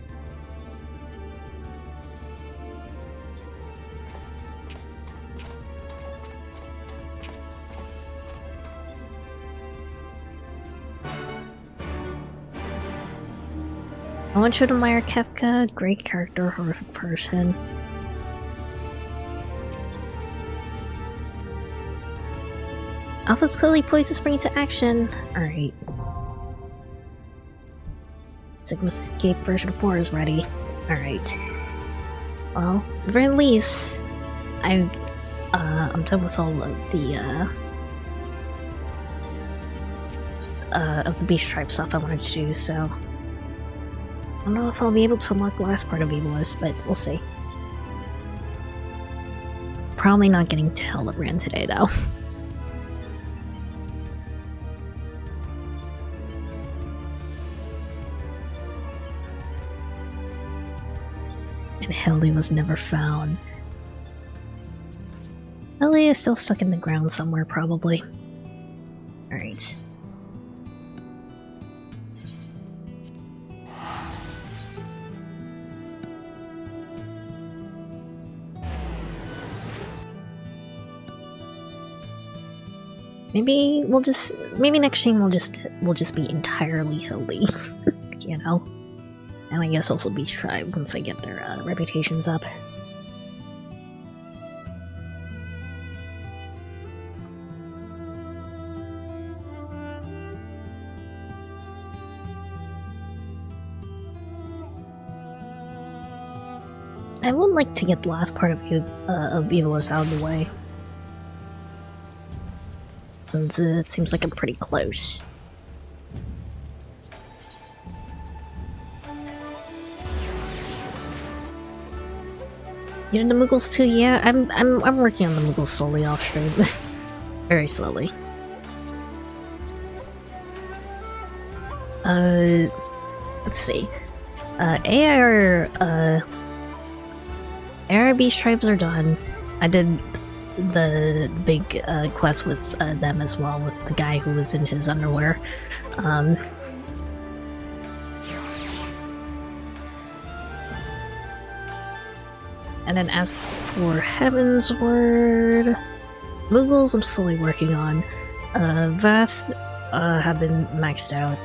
No one should admire Kefka. Great character, horrific person. Alpha's clearly poised to spring into action. Alright. Sigmascape version 4 is ready. Alright. Well, at the very least, I'm done with all of the Beast Tribe stuff I wanted to do, so I don't know if I'll be able to unlock the last part of Evilist, but we'll see. probably not getting Telebrand today, though. And Hildy was never found. Hildy is still stuck in the ground somewhere, probably. Alright. Maybe we'll just, maybe next stream we'll just be entirely Hildy, you know? And I guess also Beach Tribe once they get their reputations up. I would like to get the last part of Evilus out of the way. Since it seems like I'm pretty close. You know the Muggles too? Yeah, I'm working on the Muggles slowly off stream. Very slowly. Let's see. AR Beast Tribes are done. I did the big quest with them as well, with the guy who was in his underwear. And then as for Heaven's Word, Muggles I'm slowly working on. Vath have been maxed out.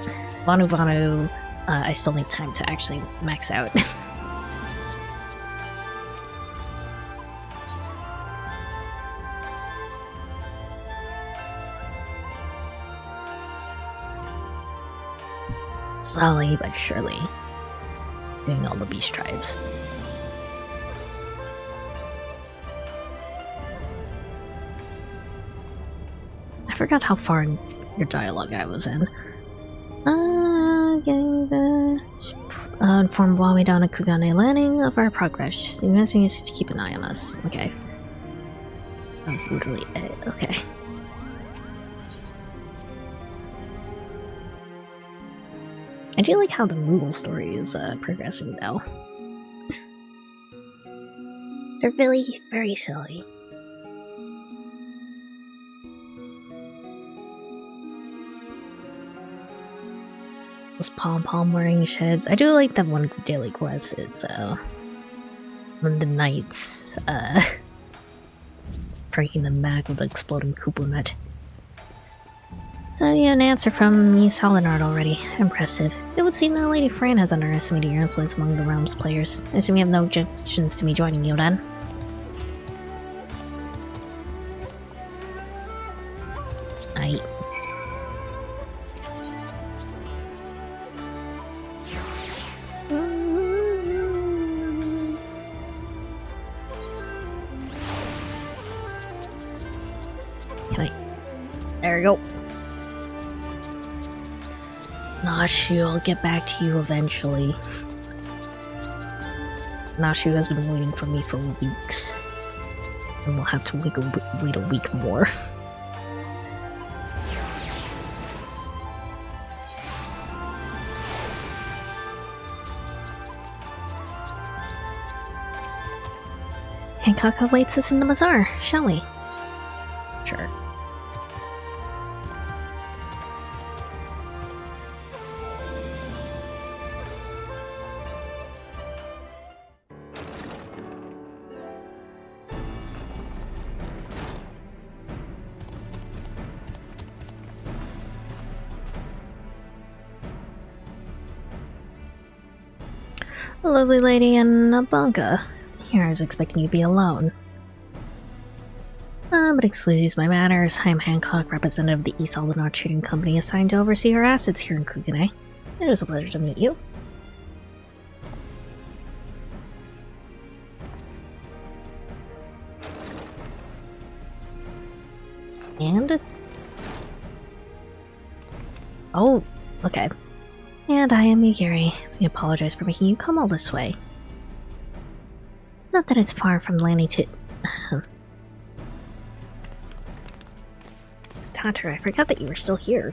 Vanu Vanu, I still need time to actually max out. Slowly but surely, doing all the Beast Tribes. I forgot how far in your dialogue I was in. Informed while we down at Kugane Landing of our progress. The next thing is to keep an eye on us. Okay. That was literally it. Okay. I do like how the Moogle story is progressing though. They're really very silly. Those pom-pom wearing sheds. I do like that one daily quest is one of the knights breaking them back with an exploding Koopa nut. So you have an answer from Miss Hollinard already. Impressive. It would seem that Lady Fran has underestimated your influence among the realm's players. I assume you have no objections to me joining you then. Aye. Can I? There we go. Nashu, I'll get back to you eventually. Nashu has been waiting for me for weeks. And we'll have to wait a week more. Hancock awaits us in the bazaar, shall we? Sure. A lovely lady and a bunga. Here I was expecting you to be alone. But excuse my manners. I am Hancock, representative of the East Aldenar Trading Company assigned to oversee our assets here in Kugane. It is a pleasure to meet you. And? Oh, okay. And I am Yugiri. We apologize for making you come all this way. Not that it's far from landing to... Tatter, I forgot that you were still here.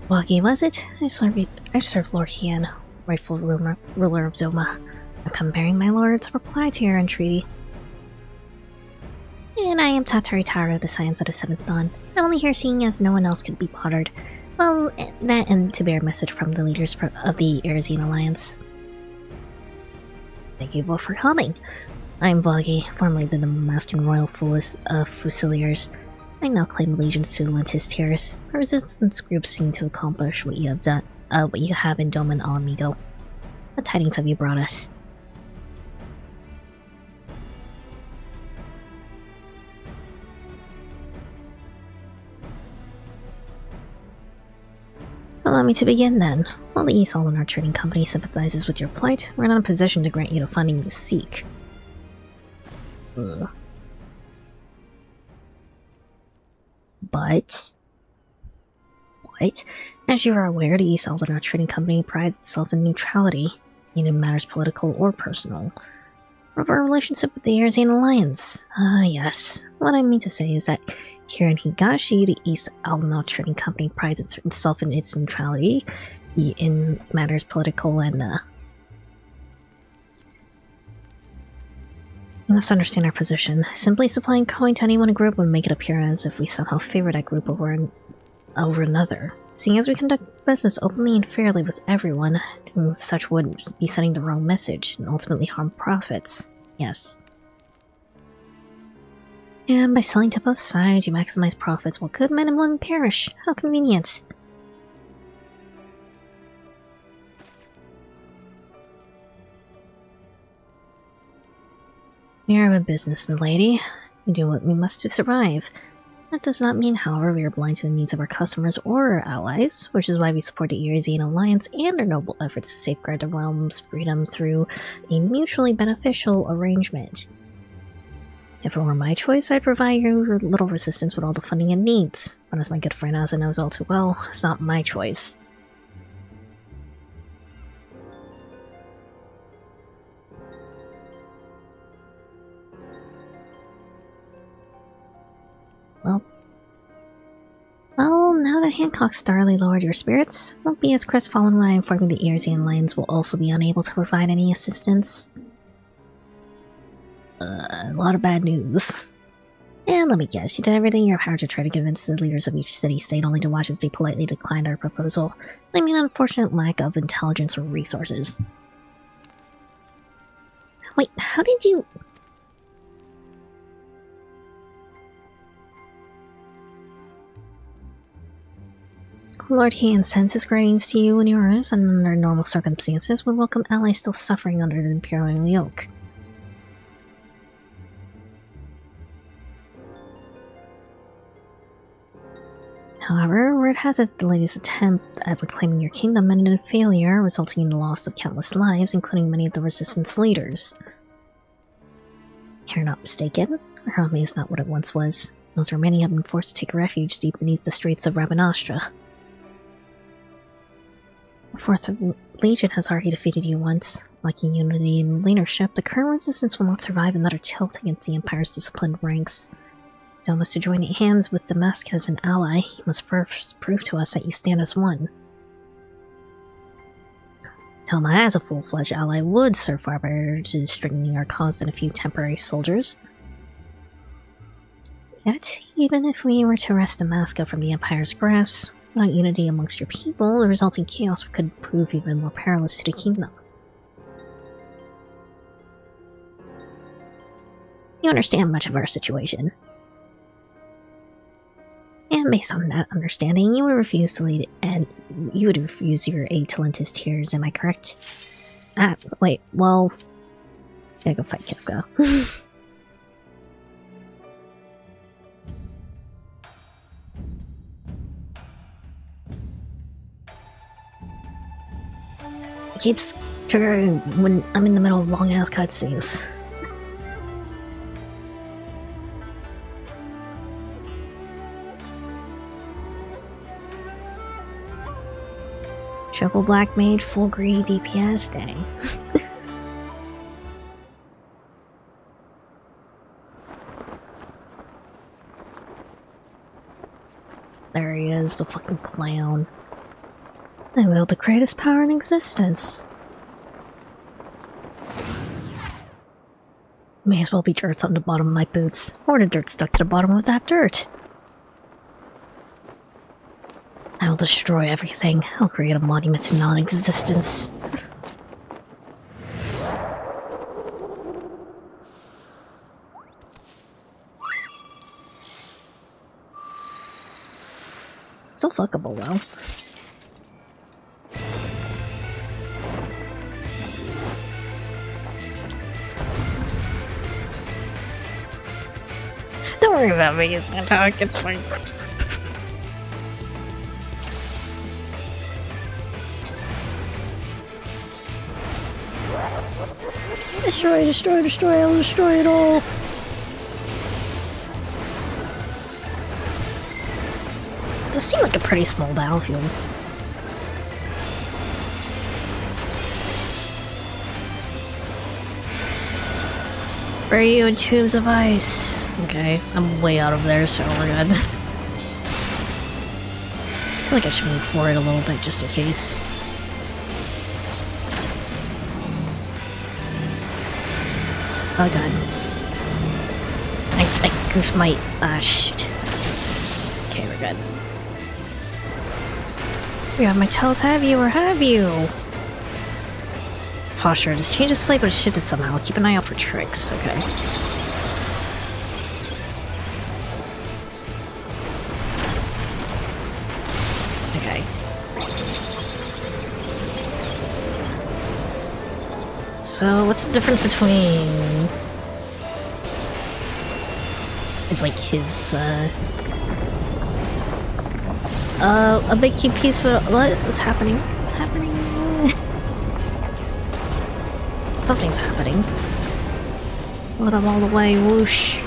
Wagi, was it? I served Lord Hian, rightful ruler of Doma. I come bearing my lord's reply to your entreaty. And I am Tatari Tara of the Science of the Seventh Dawn. I'm only here seeing as no one else could be bothered. Well, that and to bear a message from the leaders of the Erzine Alliance. Thank you both for coming. I'm Vagi, formerly the Damascus Royal Fusiliers. I now claim allegiance to Lentis Tiers. Our resistance groups seem to accomplish what you have done, what you have in Dome and Alamigo. What tidings have you brought us? Allow me to begin then. While the East Aldenar Trading Company sympathizes with your plight, we're not in a position to grant you the funding you seek. Ugh. But... What? As you are aware, the East Aldenar Trading Company prides itself in neutrality, in matters political or personal. Of our relationship with the Erzine Alliance. Yes. What I mean to say is that here in Higashi, the East Aldenar Trading Company prides itself in its neutrality in matters political and, You must understand our position. Simply supplying coin to anyone in a group would make it appear as if we somehow favor that group over another. Seeing as we conduct business openly and fairly with everyone, doing such would be sending the wrong message and ultimately harm profits. Yes. And by selling to both sides, you maximize profits while good men and women perish. How convenient. We are a business, milady. We do what we must to survive. That does not mean, however, we are blind to the needs of our customers or our allies, which is why we support the Erzine Alliance and our noble efforts to safeguard the realm's freedom through a mutually beneficial arrangement. If it were my choice, I'd provide your little resistance with all the funding it needs, but as my good friend Asa knows all too well, it's not my choice. Well, now that Hancock's thoroughly lowered your spirits, won't be as crestfallen when I inform you the Erzine Alliance will also be unable to provide any assistance. A lot of bad news. And let me guess, you did everything in your power to try to convince the leaders of each city-state only to watch as they politely declined our proposal, claiming an unfortunate lack of intelligence or resources. Wait, how did you... Lord Hian sends his greetings to you and yours, and under normal circumstances would welcome allies still suffering under the Imperial yoke. However, word has it the latest attempt at reclaiming your kingdom ended in failure, resulting in the loss of countless lives, including many of the resistance leaders. You're not mistaken. Our army is not what it once was. Those remaining have been forced to take refuge deep beneath the straits of Rabanastra. The 4th Legion has already defeated you once. Lacking unity in leadership, the current resistance will not survive another tilt against the Empire's disciplined ranks. Doma to join hands with Damascus as an ally, you must first prove to us that you stand as one. Doma as a full-fledged ally would serve far better to strengthening our cause than a few temporary soldiers. Yet, even if we were to wrest Damascus from the Empire's grasp, without unity amongst your people, the resulting chaos could prove even more perilous to the kingdom. You understand much of our situation. And based on that understanding, you would refuse to lead, and you would refuse your aid to Lentis Tiers, am I correct? Wait, well... Gotta go fight Kifka. It keeps triggering when I'm in the middle of long-ass cutscenes. Triple Black Mage, full greedy DPS, dang. There he is, the fucking clown. I wield the greatest power in existence. May as well be dirt on the bottom of my boots, or the dirt stuck to the bottom of that dirt. I will destroy everything. I'll create a monument to non-existence. Still fuckable though. Don't worry about me, Santok, it's fine. Destroy, destroy, destroy, I'll destroy it all! It does seem like a pretty small battlefield. Where are you in tubes of ice? Okay, I'm way out of there, so we're good. I feel like I should move forward a little bit just in case. Oh god. I goofed my... ah, shit. Okay, we're good. You have my tails, have you, or have you? It's posture. Just change the slate, but it's shifted somehow. Keep an eye out for tricks, okay. Okay. So, what's the difference between... It's like his, a big key piece, but what? What's happening? What's happening? Something's happening. Let him all the way, whoosh.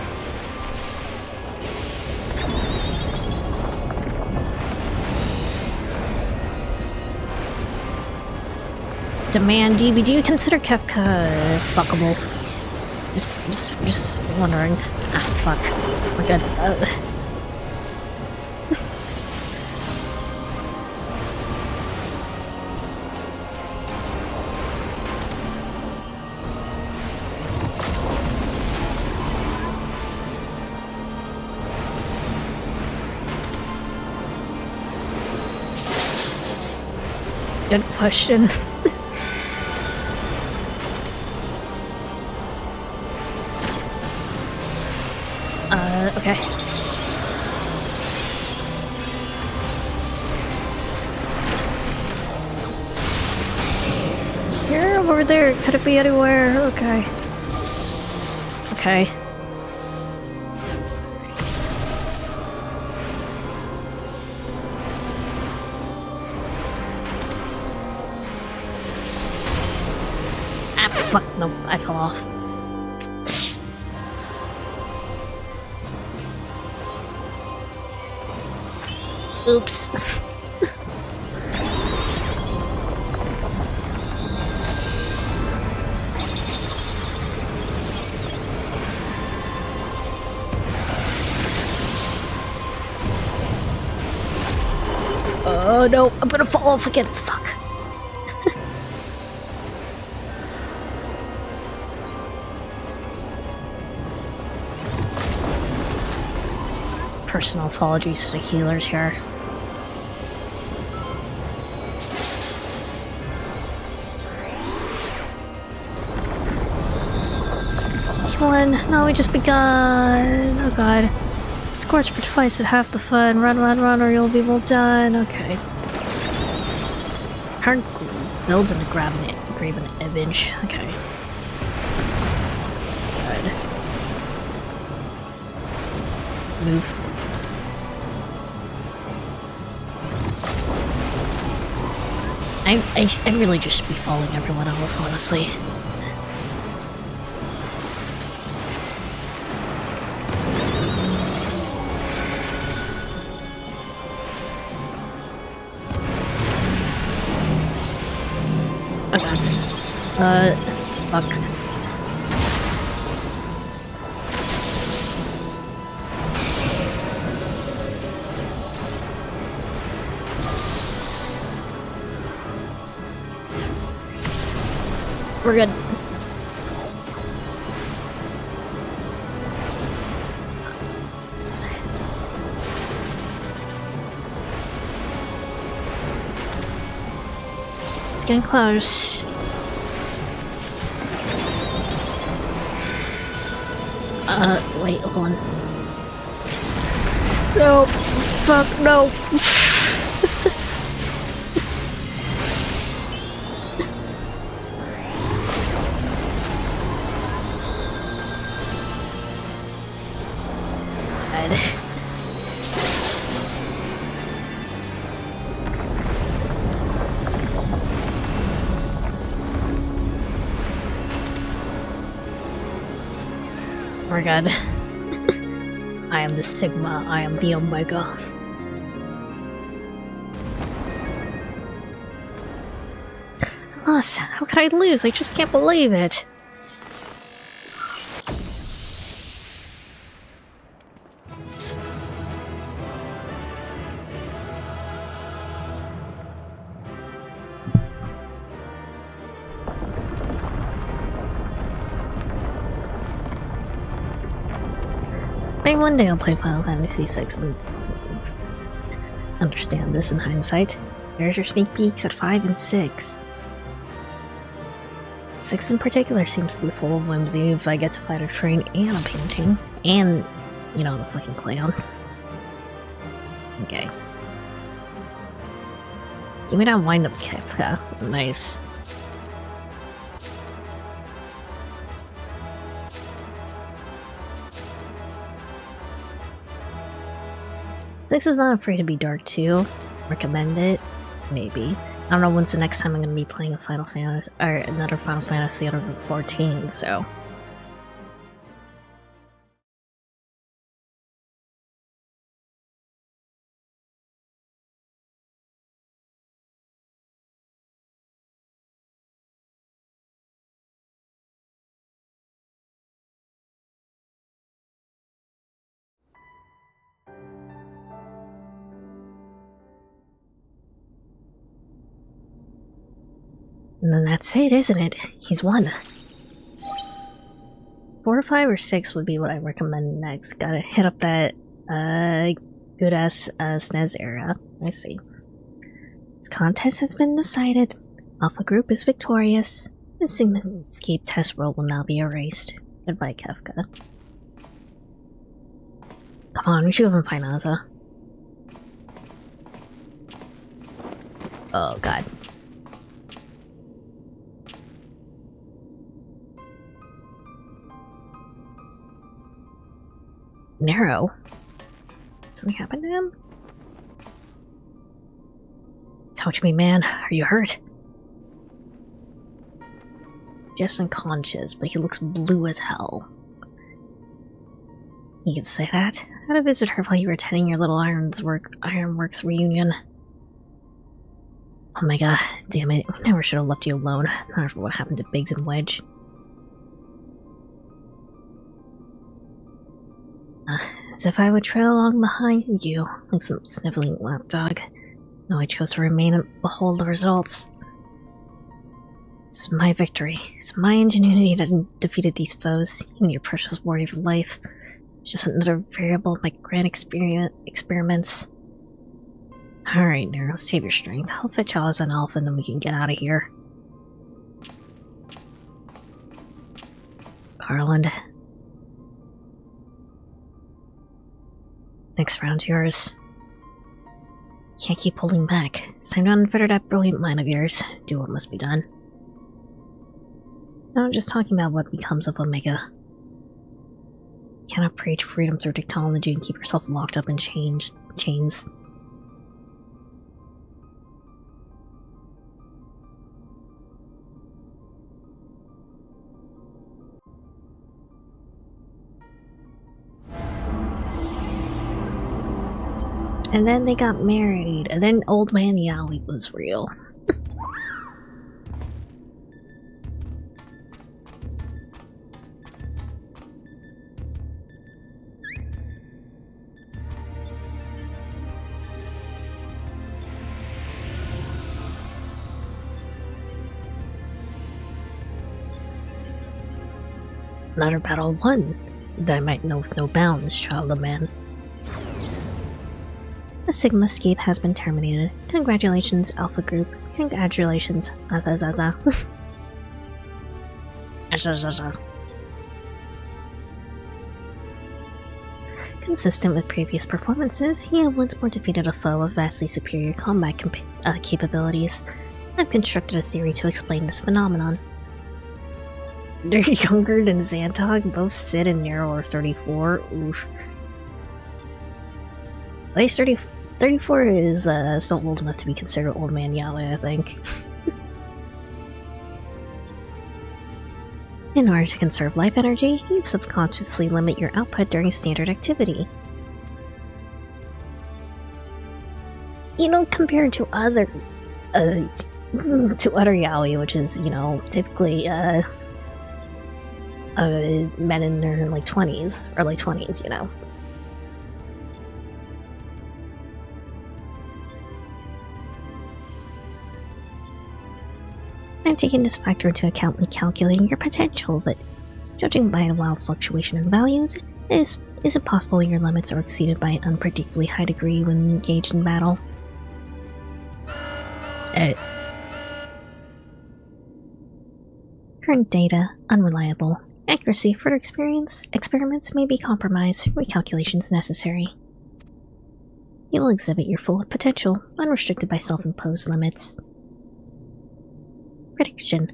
Demand DB, do you consider Kefka fuckable? Just wondering. Ah, fuck. We're good. Good question. Okay. Here, over there, could it be anywhere? Okay. Okay. Ah, fuck, no, I fell off. Oops. Oh no, I'm gonna fall off again, fuck. Personal apologies to the healers here. No, we just begun. Oh god. Scorch for twice at half the fun. Run, run, run, or you'll be well done. Okay. Hard builds into grabbing an image. Okay. Good. Move. I really just should be following everyone else, honestly. Fuck. We're good. It's getting close. Wait, hold on. No! Fuck, no! We're good. I am the Sigma, I am the Omega. Lost. How could I lose? I just can't believe it. Maybe one day I'll play Final Fantasy VI and understand this in hindsight. There's your sneak peeks at 5 and 6. 6 in particular seems to be full of whimsy if I get to fight a train and a painting. And, you know, the fucking clown. Okay. Give me that wind-up Kefka. Nice. Six is not afraid to be dark too. Recommend it? Maybe. I don't know when's the next time I'm gonna be playing a Final Fantasy or another Final Fantasy out of 14, so. And then that's it, isn't it? He's won. 4, 5, or 6 would be what I recommend next. Gotta hit up that good-ass SNES era. I see. This contest has been decided. Alpha Group is victorious. The escape test roll will now be erased. Goodbye, Kefka. Come on, we should go and find Asa. Oh god. Nero? Something happened to him? Talk to me, man. Are you hurt? Just unconscious, but he looks blue as hell. You can say that? I had a visitor while you were attending your little Ironworks reunion. Oh my god, damn it. We never should have left you alone. Not after what happened to Biggs and Wedge. As if I would trail along behind you, like some sniveling lapdog. No, I chose to remain and behold the results. It's my victory. It's my ingenuity that defeated these foes, even your precious warrior of life. It's just another variable of my grand experiments. Alright, Nero, save your strength. I'll fetch Oz and Alpha and then we can get out of here. Garland. Next round's yours. Can't keep holding back. It's time to unfetter that brilliant mind of yours. Do what must be done. No, just talking about what becomes of Omega. Cannot preach freedom through technology and keep yourself locked up in chains. And then they got married, and then Old Man Yowie was real. Another battle won. Thy might knoweth no bounds, child of man. The Sigma escape has been terminated. Congratulations, Alpha Group. Congratulations, Azazaza. Azazaza. Consistent with previous performances, he had once more defeated a foe of vastly superior combat capabilities. I've constructed a theory to explain this phenomenon. They're younger than Xantog, both Sid and Nero are 34. Oof. At least 34 is still old enough to be considered old man Yahweh, I think. In order to conserve life energy, you subconsciously limit your output during standard activity. You know, compared to other yaoi, which is, you know, typically men in their like 20s, early 20s, you know. I'm taking this factor into account when calculating your potential, but judging by the wild fluctuation in values, is it possible your limits are exceeded by an unpredictably high degree when engaged in battle? Current data, unreliable. Accuracy for experiments may be compromised, recalculations necessary. You will exhibit your full potential, unrestricted by self-imposed limits. Prediction.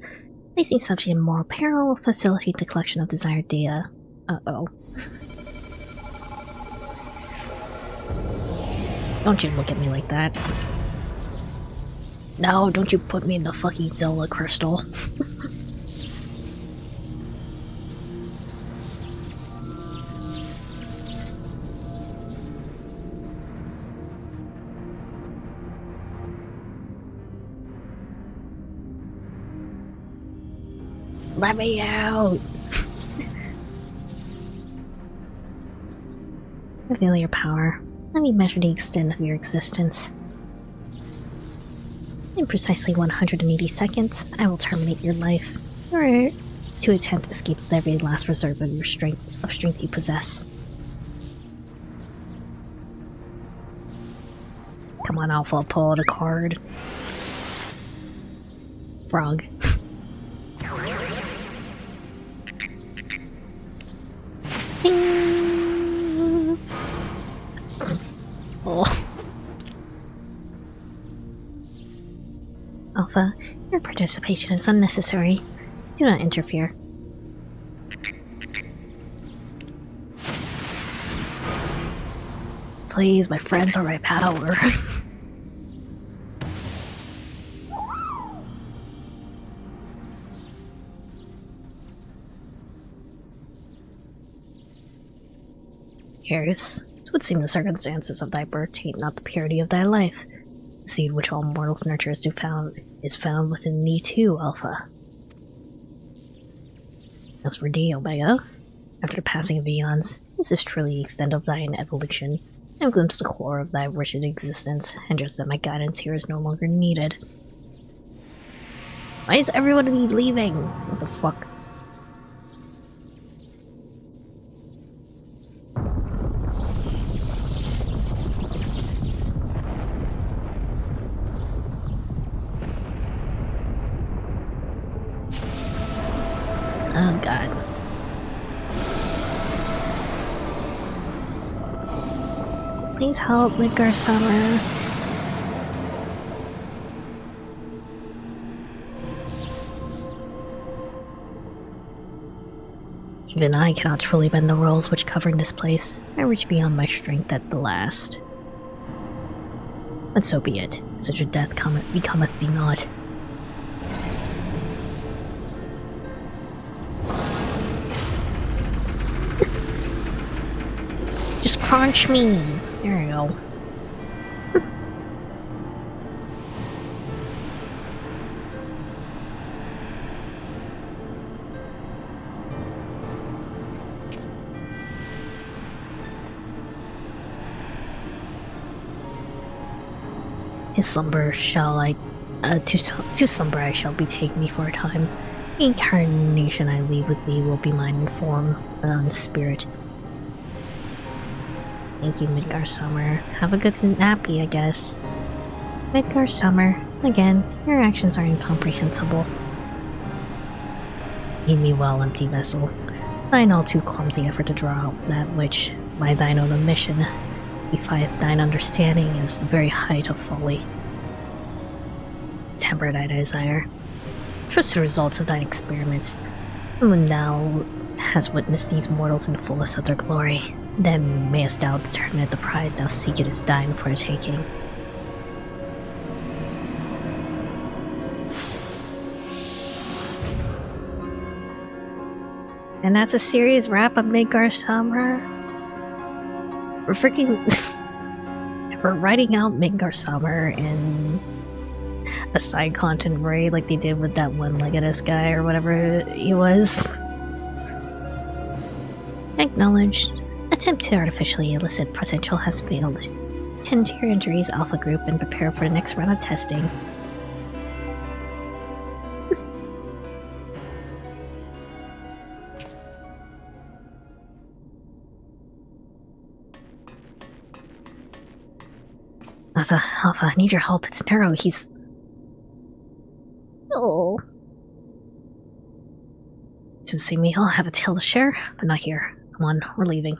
Placing subject in moral peril will facilitate the collection of desired data. Uh-oh. Don't you look at me like that. No, don't you put me in the fucking Zola crystal. Let me out! Reveal your power. Let me measure the extent of your existence. In precisely 180 seconds, I will terminate your life. Or to attempt to escape with every last reserve of your strength you possess. Come on, Alpha, pull out a card. Frog. Oh. Alpha, your participation is unnecessary. Do not interfere. Please, my friends are my power. Curious. It would seem the circumstances of thy birth taint not the purity of thy life. The seed which all mortals nurture is found within thee too, Alpha. As for thee, Omega, after the passing of eons, is this truly the extent of thine evolution? I have glimpsed the core of thy wretched existence, and just that my guidance here is no longer needed. Why is everybody leaving? What the fuck? Oh god. Please help, Midgar Summer. Even I cannot truly bend the rules which govern this place. I reach beyond my strength at the last. But so be it. Such a death becometh thee not. Just crunch me! There you go. To slumber shall I... to slumber I shall betake me for a time. Incarnation I leave with thee will be mine in form, spirit. Thank you, Midgar Summer. Have a good nappy, I guess. Midgar Summer, again, your actions are incomprehensible. Heed me well, empty vessel. Thine all too clumsy effort to draw out that which, by thine own omission, defieth thine understanding is the very height of folly. Temper thy desire. Trust the results of thine experiments. And when thou hast witnessed these mortals in the fullness of their glory, then mayest thou determine if the prize thou seekest is thine for the taking. And that's a series wrap of Midgar Summer. We're freaking... We're writing out Midgar Summer in a side content raid like they did with that one-legged guy or whatever he was. Acknowledged. Attempt to artificially elicit potential has failed. Tend to your injuries, Alpha Group, and prepare for the next round of testing. Alpha, I need your help. It's Nero. He's... Oh. To see me, I'll have a tale to share, but not here. Come on, we're leaving.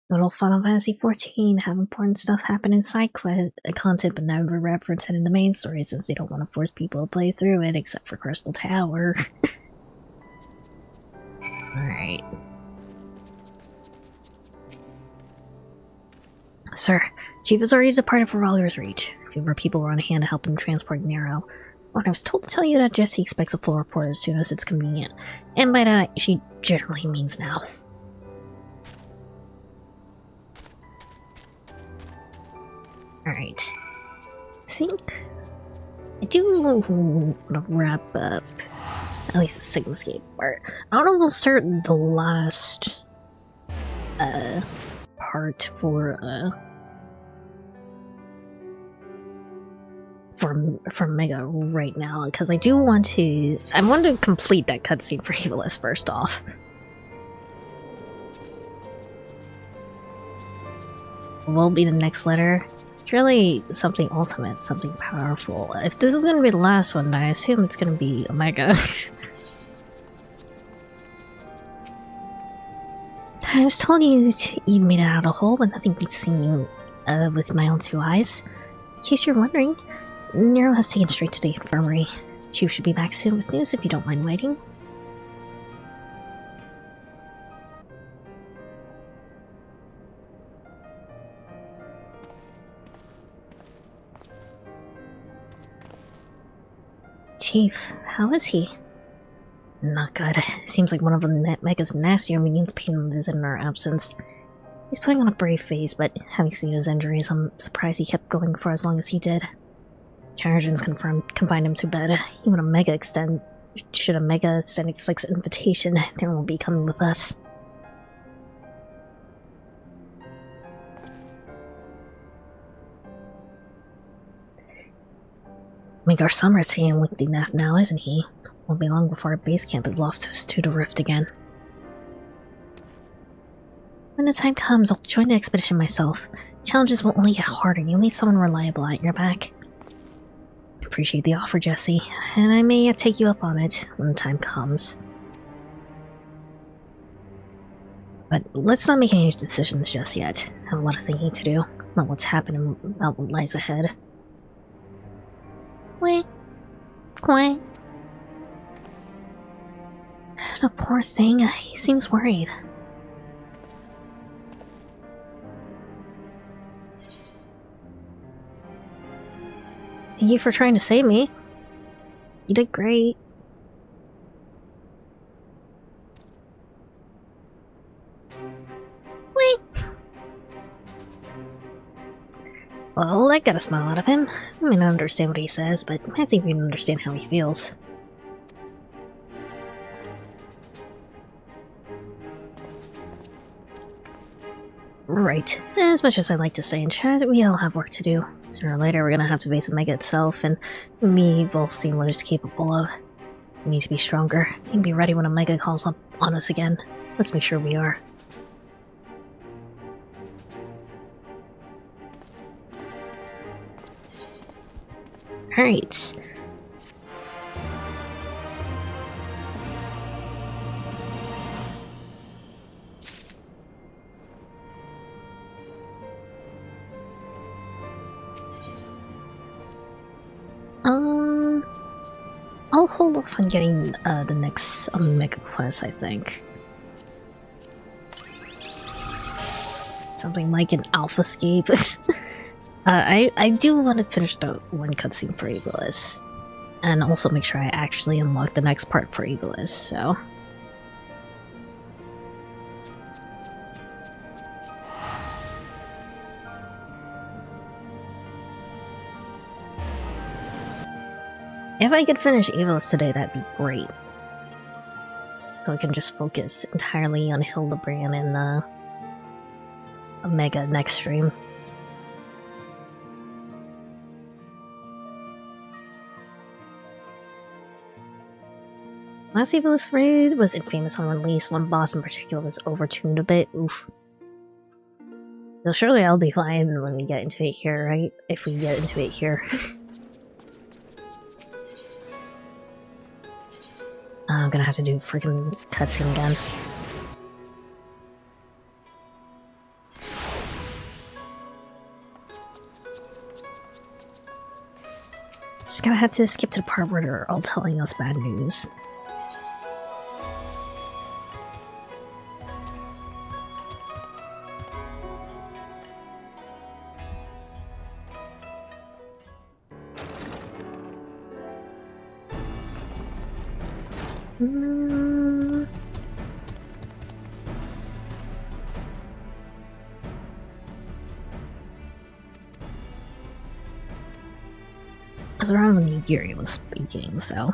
Little Final Fantasy XIV have important stuff happen in side content but never reference it in the main story since they don't want to force people to play through it except for Crystal Tower. Alright. Sir, Chief has already departed for Rogger's Reach. A few more people were on hand to help him transport Nero. When I was told to tell you that Jessie expects a full report as soon as it's convenient. And by that, she generally means now. Alright. I think I do want to wrap up at least the Sigmascape part. I don't know if we'll start the last part for Mega right now, because I want to complete that cutscene for Evilist first off. What will be the next letter? It's really something ultimate, something powerful. If this is gonna be the last one, I assume it's gonna be Omega. I was told you made it out of the hole, but nothing beats seeing you with my own two eyes. In case you're wondering, Nero has taken straight to the infirmary. Chief should be back soon with news if you don't mind waiting. Chief, how is he? Not good. Seems like one of Mega's nastier minions paid him a visit in our absence. He's putting on a brave face, but having seen his injuries, I'm surprised he kept going for as long as he did. Chargins confined him to bed. Even a Mega extend its invitation, they won't be coming with us. Midgar Summer is taking a lengthy nap now, isn't he? Won't be long before our base camp is lost to the rift again. When the time comes, I'll join the expedition myself. Challenges will only get harder. You'll need someone reliable at your back. Appreciate the offer, Jessie, and I may take you up on it when the time comes. But let's not make any decisions just yet. I have a lot of thinking to do about what's happening, about what lies ahead. Quack. Quack. The poor thing, he seems worried. Thank you for trying to save me. You did great. Wait. Well, I got a smile out of him. I may not understand what he says, but I think we can understand how he feels. Right. As much as I'd like to stay in chat, we all have work to do. Sooner or later, we're gonna have to face Omega itself, and me, both seen what it's capable of. We need to be stronger, and be ready when Omega calls up on us again. Let's make sure we are. Alright. I'll hold off on getting the next Omega quest, I think. Something like an alpha scape. I do want to finish the one cutscene for Eagleus. And also make sure I actually unlock the next part for Eagleus, so... If I could finish Eagleus today, that'd be great. So I can just focus entirely on Hildebrand and Omega next stream. Last Evilus raid was infamous on release. One boss in particular was overtuned a bit. Oof. So surely I'll be fine when we get into it here, right? If we get into it here. I'm gonna have to do freaking cutscene again. Just gonna have to skip to the part where they're all telling us bad news. I was around when Yuri was speaking, so...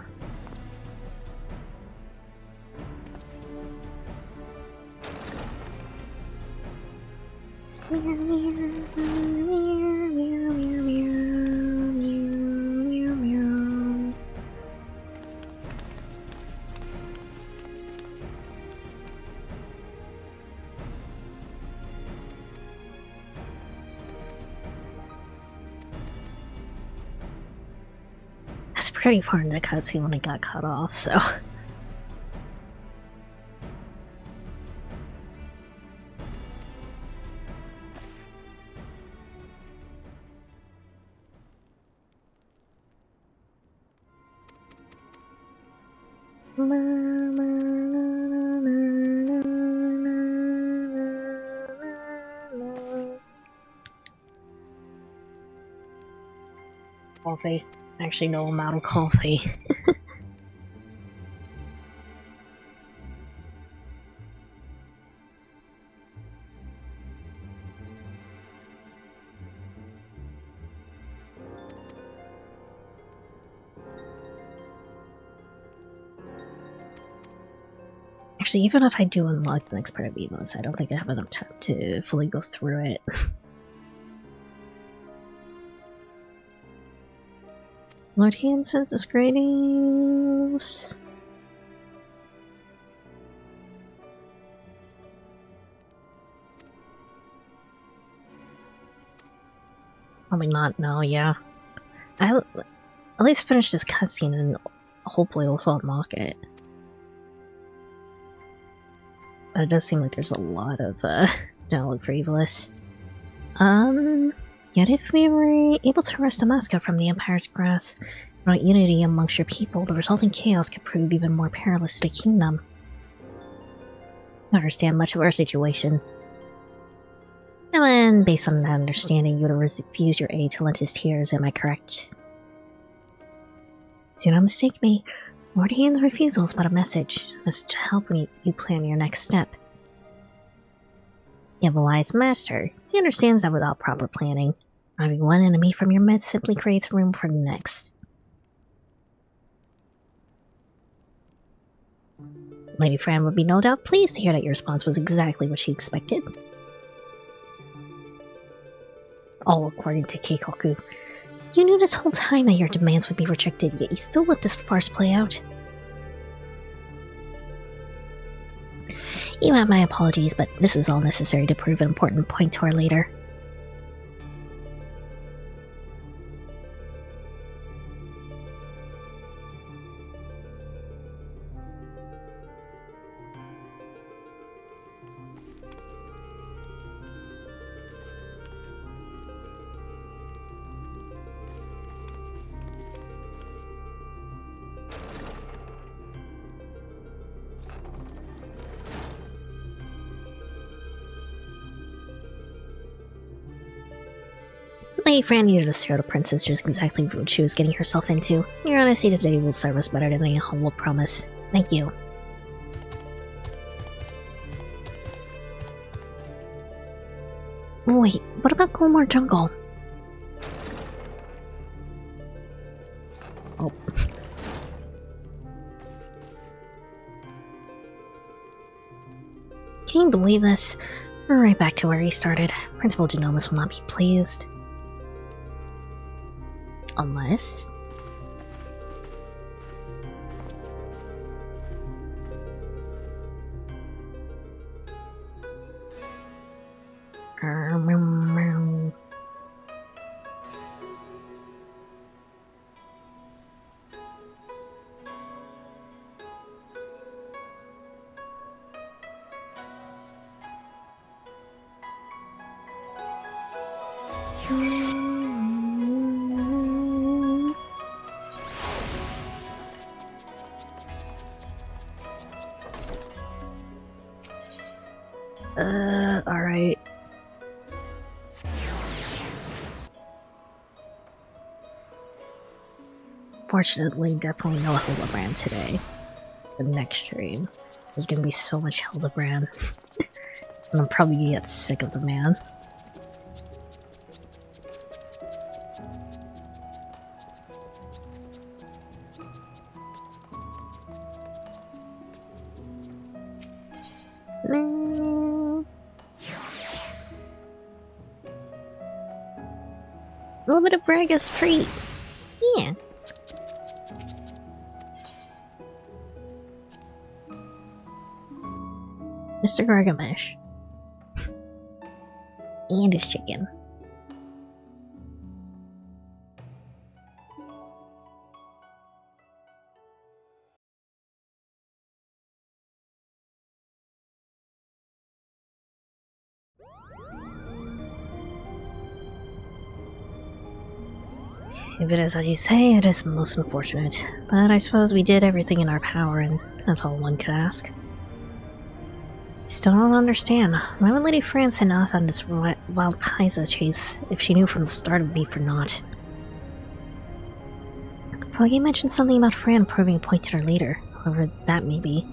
That's pretty far into the cutscene when it got cut off, so... Coffee. Actually, no amount of coffee. Actually, even if I do unlock the next part of Evilus, I don't think I have enough time to fully go through it. Lord Hand sends us greetings. Probably not now, yeah. I'll at least finish this cutscene and hopefully also unlock it. But it does seem like there's a lot of dialogue for Evilus. Yet if we were able to wrest a mascot from the Empire's grasp, without unity amongst your people, the resulting chaos could prove even more perilous to the kingdom. I understand much of our situation. And when, based on that understanding, you would refuse your aid to Lentis Tears, am I correct? Do not mistake me. Lord Hand's refusal is but a message to help you plan your next step. You have a wise master. He understands that without proper planning, removing one enemy from your midst simply creates room for the next. Lady Fran would be no doubt pleased to hear that your response was exactly what she expected. All according to Keikoku. You knew this whole time that your demands would be rejected, yet you still let this farce play out. You have my apologies, but this was all necessary to prove an important point to our leader. Lady Fran needed to show the princess just exactly what she was getting herself into. Your honesty today will serve us better than any humble promise. Thank you. Wait, what about Gulmore Jungle? Oh. Can you believe this? We're right back to where he started. Principal Genomus will not be pleased. Unless... alright. Fortunately, definitely no Hildebrand today. The next stream, there's gonna be so much Hildebrand. And I'm probably gonna get sick of the man. A little bit of brag as a treat. Yeah. Mr. Gargamesh. And his chicken. If it is as you say, it is most unfortunate. But I suppose we did everything in our power, and that's all one could ask. Still don't understand. Why would Lady Fran send us on this wild Paisa chase if she knew from the start it would be for naught? Well, you mentioned something about Fran proving a point to her leader, whoever that may be.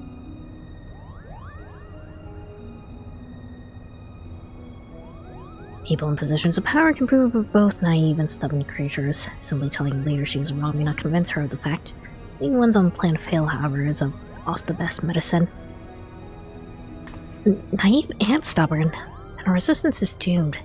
People in positions of power can prove we're both naive and stubborn creatures. Simply telling the leader she was wrong may not convince her of the fact. Letting one's own plan fail, however, is off the best medicine. Naive and stubborn, and our resistance is doomed.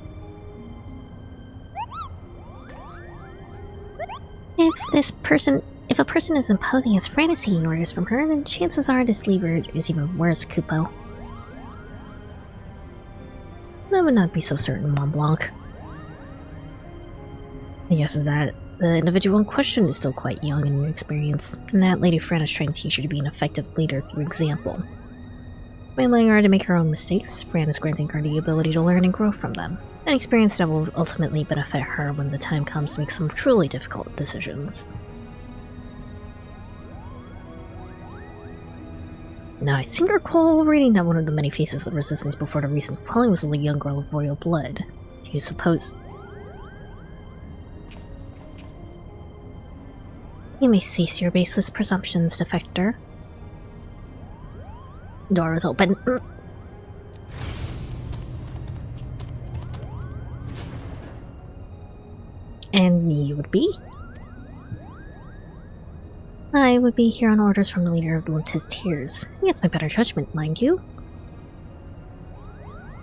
If a person is imposing his fantasy orders from her, then chances are this leader is even worse, Kupo. I would not be so certain, Mont Blanc. My guess is that the individual in question is still quite young and inexperienced, and that Lady Fran is trying to teach her to be an effective leader through example. By allowing her to make her own mistakes, Fran is granting her the ability to learn and grow from them, an experience that will ultimately benefit her when the time comes to make some truly difficult decisions. Now, I seem to recall reading that one of the many faces of the resistance before the recent quelling was a young girl of royal blood. Do you suppose... You may cease your baseless presumptions, defector. Door is open. And you would be? I would be here on orders from the leader of the Lintis Tears. Against my better judgment, mind you.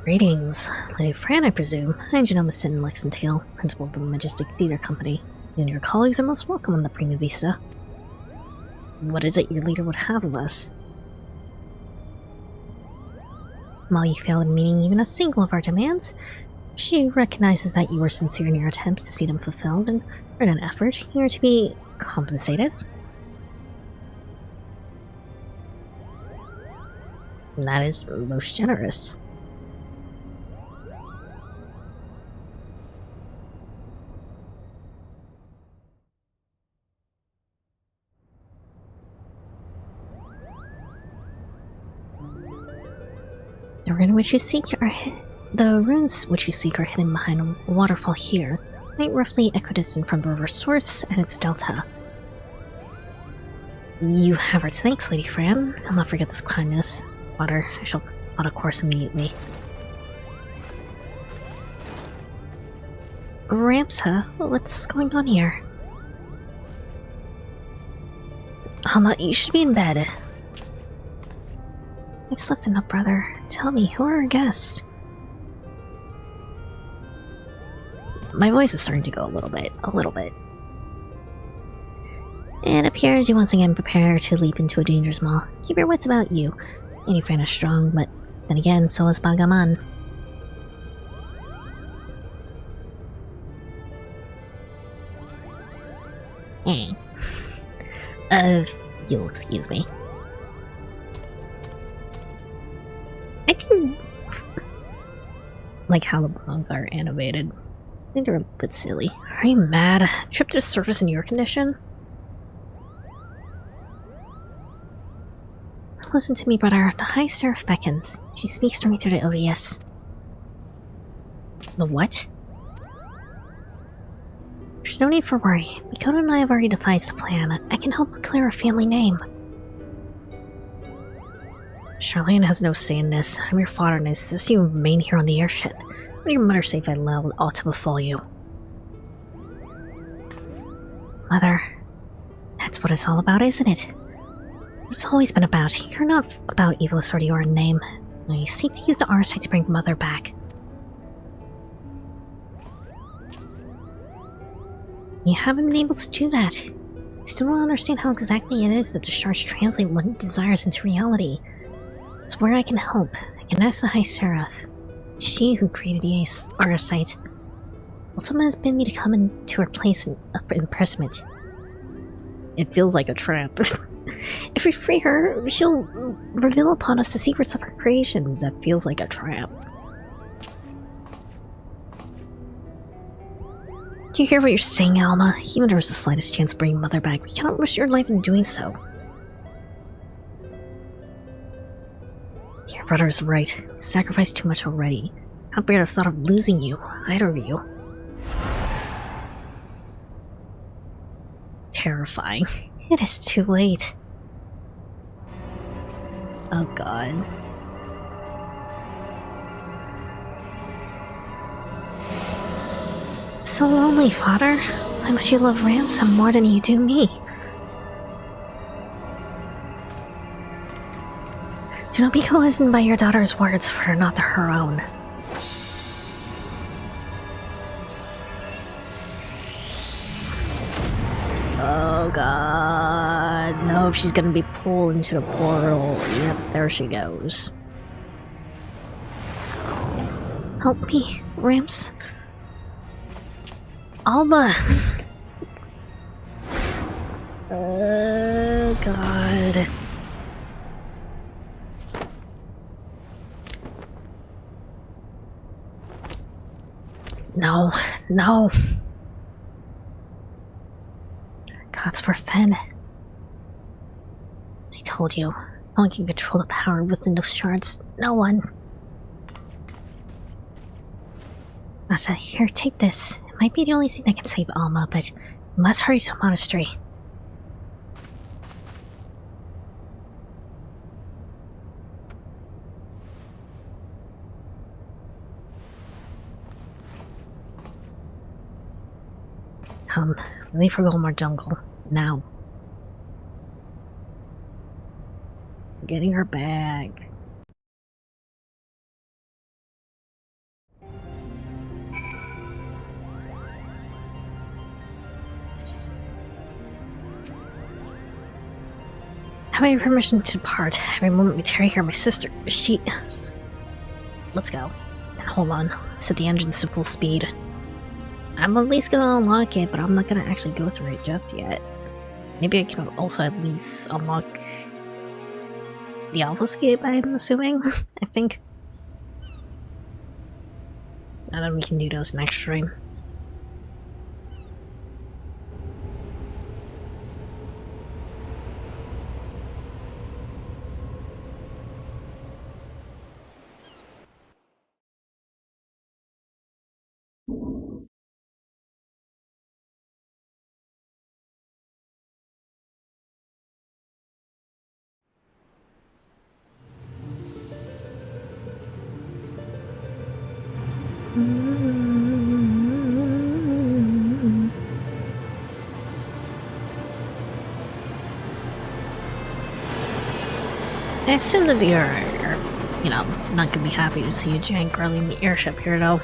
Greetings, Lady Fran, I presume. I'm Genoma Sin Lexingtale, principal of the Majestic Theater Company. You and your colleagues are most welcome on the Prima Vista. What is it your leader would have of us? While you fail in meeting even a single of our demands, she recognizes that you were sincere in your attempts to see them fulfilled, and for that effort, you are to be compensated. That is most generous. The runes which you seek are hidden behind a waterfall here, quite roughly equidistant from the river source and its delta. You have our thanks, Lady Fran. I'll not forget this kindness. Water, I shall plot a course immediately. Ramsa, what's going on here? Alma, you should be in bed. I've slept enough, brother. Tell me, who are our guests? My voice is starting to go a little bit. It appears you once again prepare to leap into a dangerous maw. Keep your wits about you. Lady Fran is strong, but then again, so is Bagaman. If you'll excuse me. I do like how the bongs are animated. I think they're a bit silly. Are you mad? Trip to the surface in your condition? Listen to me, brother. The High Seraph beckons. She speaks to me through the ODS. The what? There's no need for worry. Mikoto and I have already devised a plan. I can help clear a family name. Charlene has no say in this. I'm your father and I insist you remain here on the airship. When your mother safe, I allow ought to befall you. Mother, that's what it's all about, isn't it? It's always been about. You're not about evil authority or a name. No, you seek to use the R-site to bring Mother back. You haven't been able to do that. I still don't understand how exactly it is that the shards translate what desires into reality. It's where I can help. I can ask the High Seraph. It's she who created the R-site. Ultima has bid me to come into her place of imprisonment. It feels like a trap. If we free her, she'll reveal upon us the secrets of her creations. That feels like a trap. Do you hear what you're saying, Alma? Even there is the slightest chance of bringing Mother back. We cannot risk your life in doing so. Your brother is right. You sacrificed too much already. How bear the thought of losing you, either of you. Terrifying. It is too late. Oh god. So lonely, father. Why must you love Ramsa more than you do me? Do not be coerced by your daughter's words, for not her own. Oh god. No, she's gonna be pulled into the portal. Yep, there she goes. Help me, Rams. Alma! Oh god. No, no. God's for Fen. I told you, no one can control the power within those shards. No one. Asa, here, take this. It might be the only thing that can save Alma, but you must hurry to the monastery. Come, leave for Golmar Jungle. Now. Getting her back. Have I permission to depart? Every moment we tarry here, my sister, she... Let's go. Hold on. Set the engines to full speed. I'm at least gonna unlock it, but I'm not gonna actually go through it just yet. Maybe I can also at least unlock the obfuscate, I'm assuming? I think. And then we can do those next stream. I assume that you're, you know, not gonna be happy to see a giant girly in the airship here, though.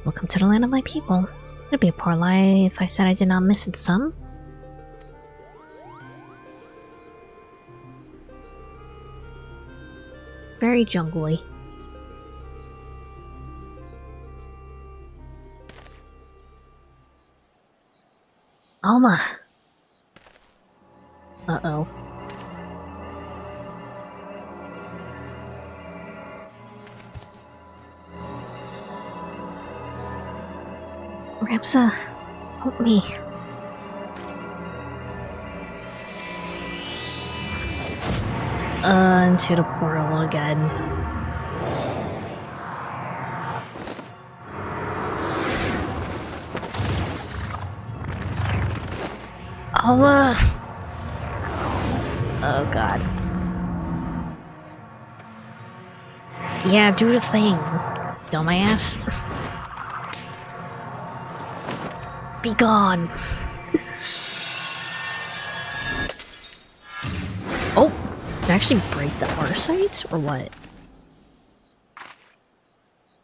Welcome to the land of my people. It'd be a poor lie if I said I did not miss it some. Very jungly. Alma! Uh-oh. Ramsa, help me. Into the portal again. Alma! Oh god. Yeah, do this thing, dumbass. Be gone. Oh! Did I actually break the R sights, or what?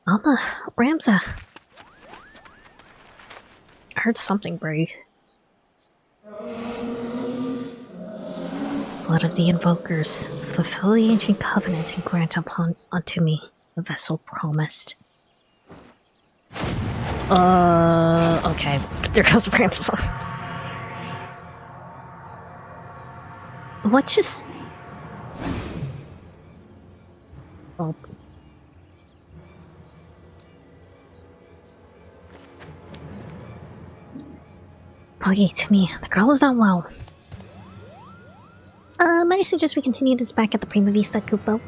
Alma, Ramsa. I heard something break. Blood of the Invokers, fulfill the ancient covenant and grant unto me the vessel promised. Okay. There goes Ramsa. What just... Oh. Puggy, to me, the girl is not well. Might I suggest we continue this back at the Prima Vista, Kupo?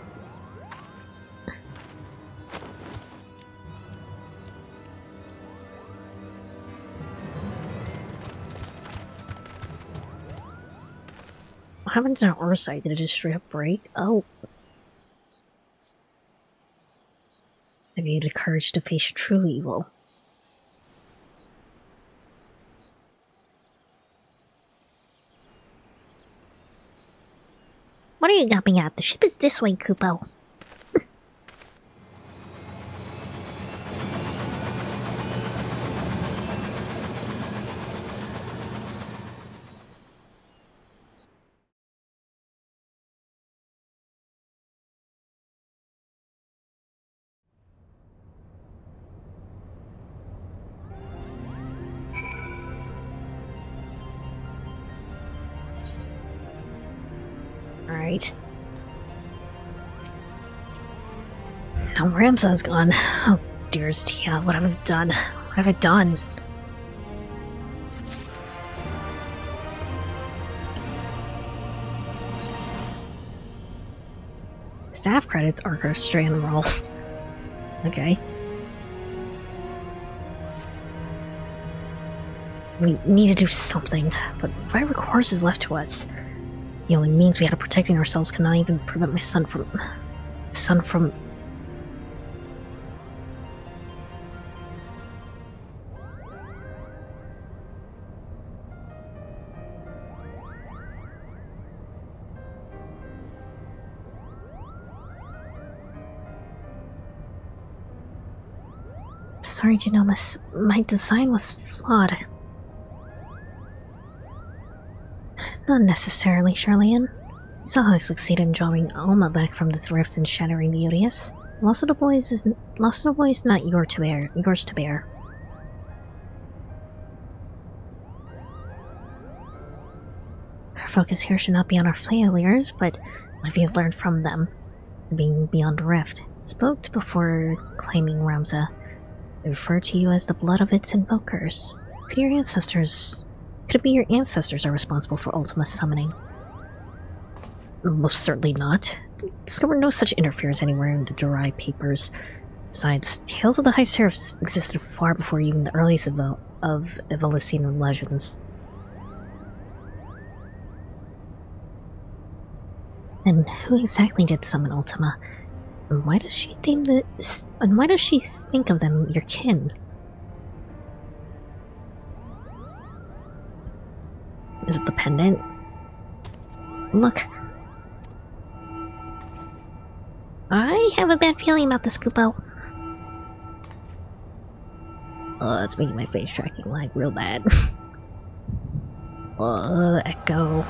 What happened to our side? Did it just straight up break? Oh. Have you the courage to face true evil? What are you gapping at? The ship is this way, Kupo. Alright. Now Ramsa's gone. Oh, dearest Tia, what have I done? What have I done? Staff credits are straight on roll. Okay. We need to do something, but what recourse is left to us? The only means we had of protecting ourselves could not even prevent my son from... Sorry, Genomus. My design was flawed. Not necessarily, Charlian. You saw how I succeeded in drawing Alma back from the rift and shattering the Odious. Loss of the boys is not yours to bear. Our focus here should not be on our failures, but what we have learned from them, being beyond the rift. Spoke before claiming Ramza. They refer to you as the blood of its invokers. Could it be your ancestors are responsible for Ultima's summoning? Most certainly not. Discovered no such interference anywhere in the Durai papers. Besides, tales of the High Seraphs existed far before even the earliest of Evelician legends. And who exactly did summon Ultima? And why does she think of them your kin? Is it the pendant? Look. I have a bad feeling about this, Kupo. Oh, it's making my face tracking lag real bad. Echo.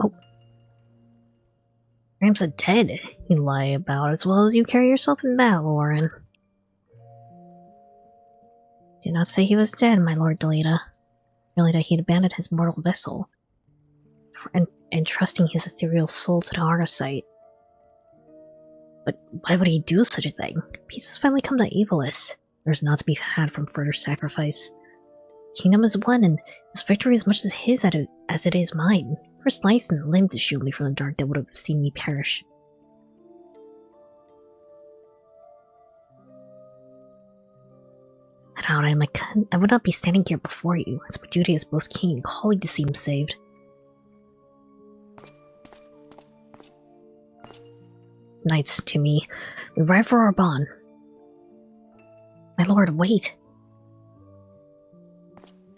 Oh. Ramsa dead, you lie about as well as you carry yourself in battle, Warren. Do not say he was dead, my lord Delita. Merely that he'd abandoned his mortal vessel, and trusting his ethereal soul to the Argosite. But why would he do such a thing? Peace has finally come to Evilis. There is not to be had from further sacrifice. Kingdom is won, and this victory is much as his as it is mine. First life and limb to shield me from the dark that would have seen me perish. I would not be standing here before you. It's my duty as both king and colleague to see him saved. Knights, to me, we ride for our bond. My lord, wait!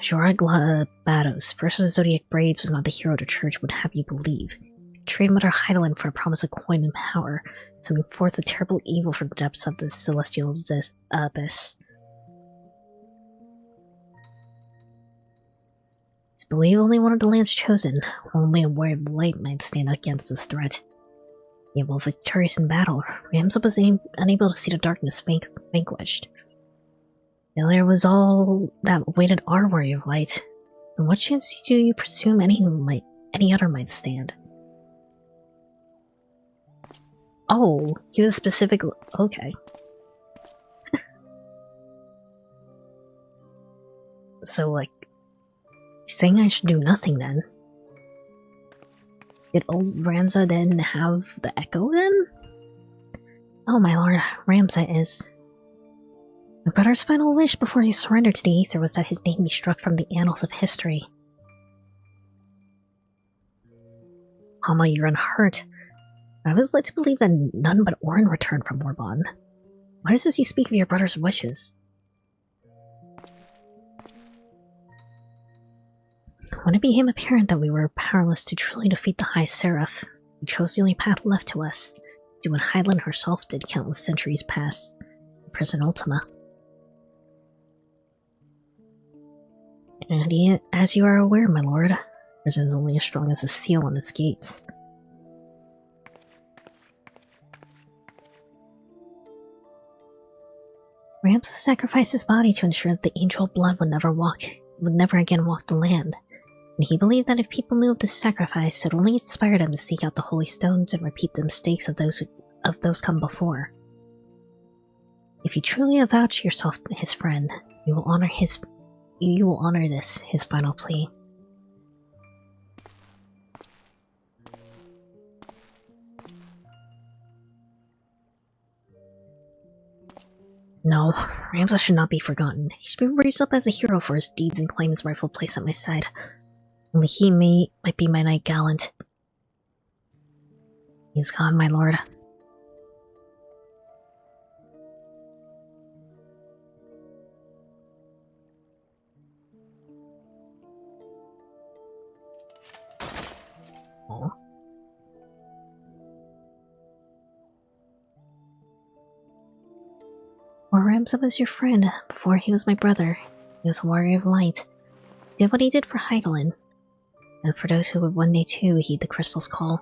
Joragla Bados, first of the Zodiac Braids, was not the hero the church would have you believe. He betrayed Mother Heidelin for a promise of coin and power, sending forth a terrible evil from the depths of the celestial abyss. It's believed only one of the lands chosen, only a warrior of light, might stand against this threat. Yet while victorious in battle, Ramsa was unable to see the darkness vanquished. Failure was all that awaited our warrior of light. And what chance do you presume any other might stand? Oh, he was specifically okay. So, like, you're saying I should do nothing then? Did old Ramsa then have the echo then? Oh my lord, Ramsa is. My brother's final wish before he surrendered to the Aether was that his name be struck from the annals of history. Alma, you're unhurt. I was led to believe that none but Orin returned from Warbonne. Why is this you speak of your brother's wishes? When it became apparent that we were powerless to truly defeat the High Seraph, we chose the only path left to us, do what Heidelin herself did countless centuries past, imprison Ultima. And as you are aware, my lord, prison is only as strong as the seal on its gates. Ramsa sacrificed his body to ensure that the angel blood would never again walk the land. And he believed that if people knew of this sacrifice, it only inspired them to seek out the holy stones and repeat the mistakes of those come before. If you truly avouch yourself his friend, you will honor this, his final plea. No, Ramsa should not be forgotten. He should be raised up as a hero for his deeds and claim his rightful place at my side. Only he might be my knight gallant. He is gone, my lord. Aw. Well, Ramza was your friend before he was my brother. He was a warrior of light. He did what he did for Heidelin, and for those who would one day too heed the crystal's call.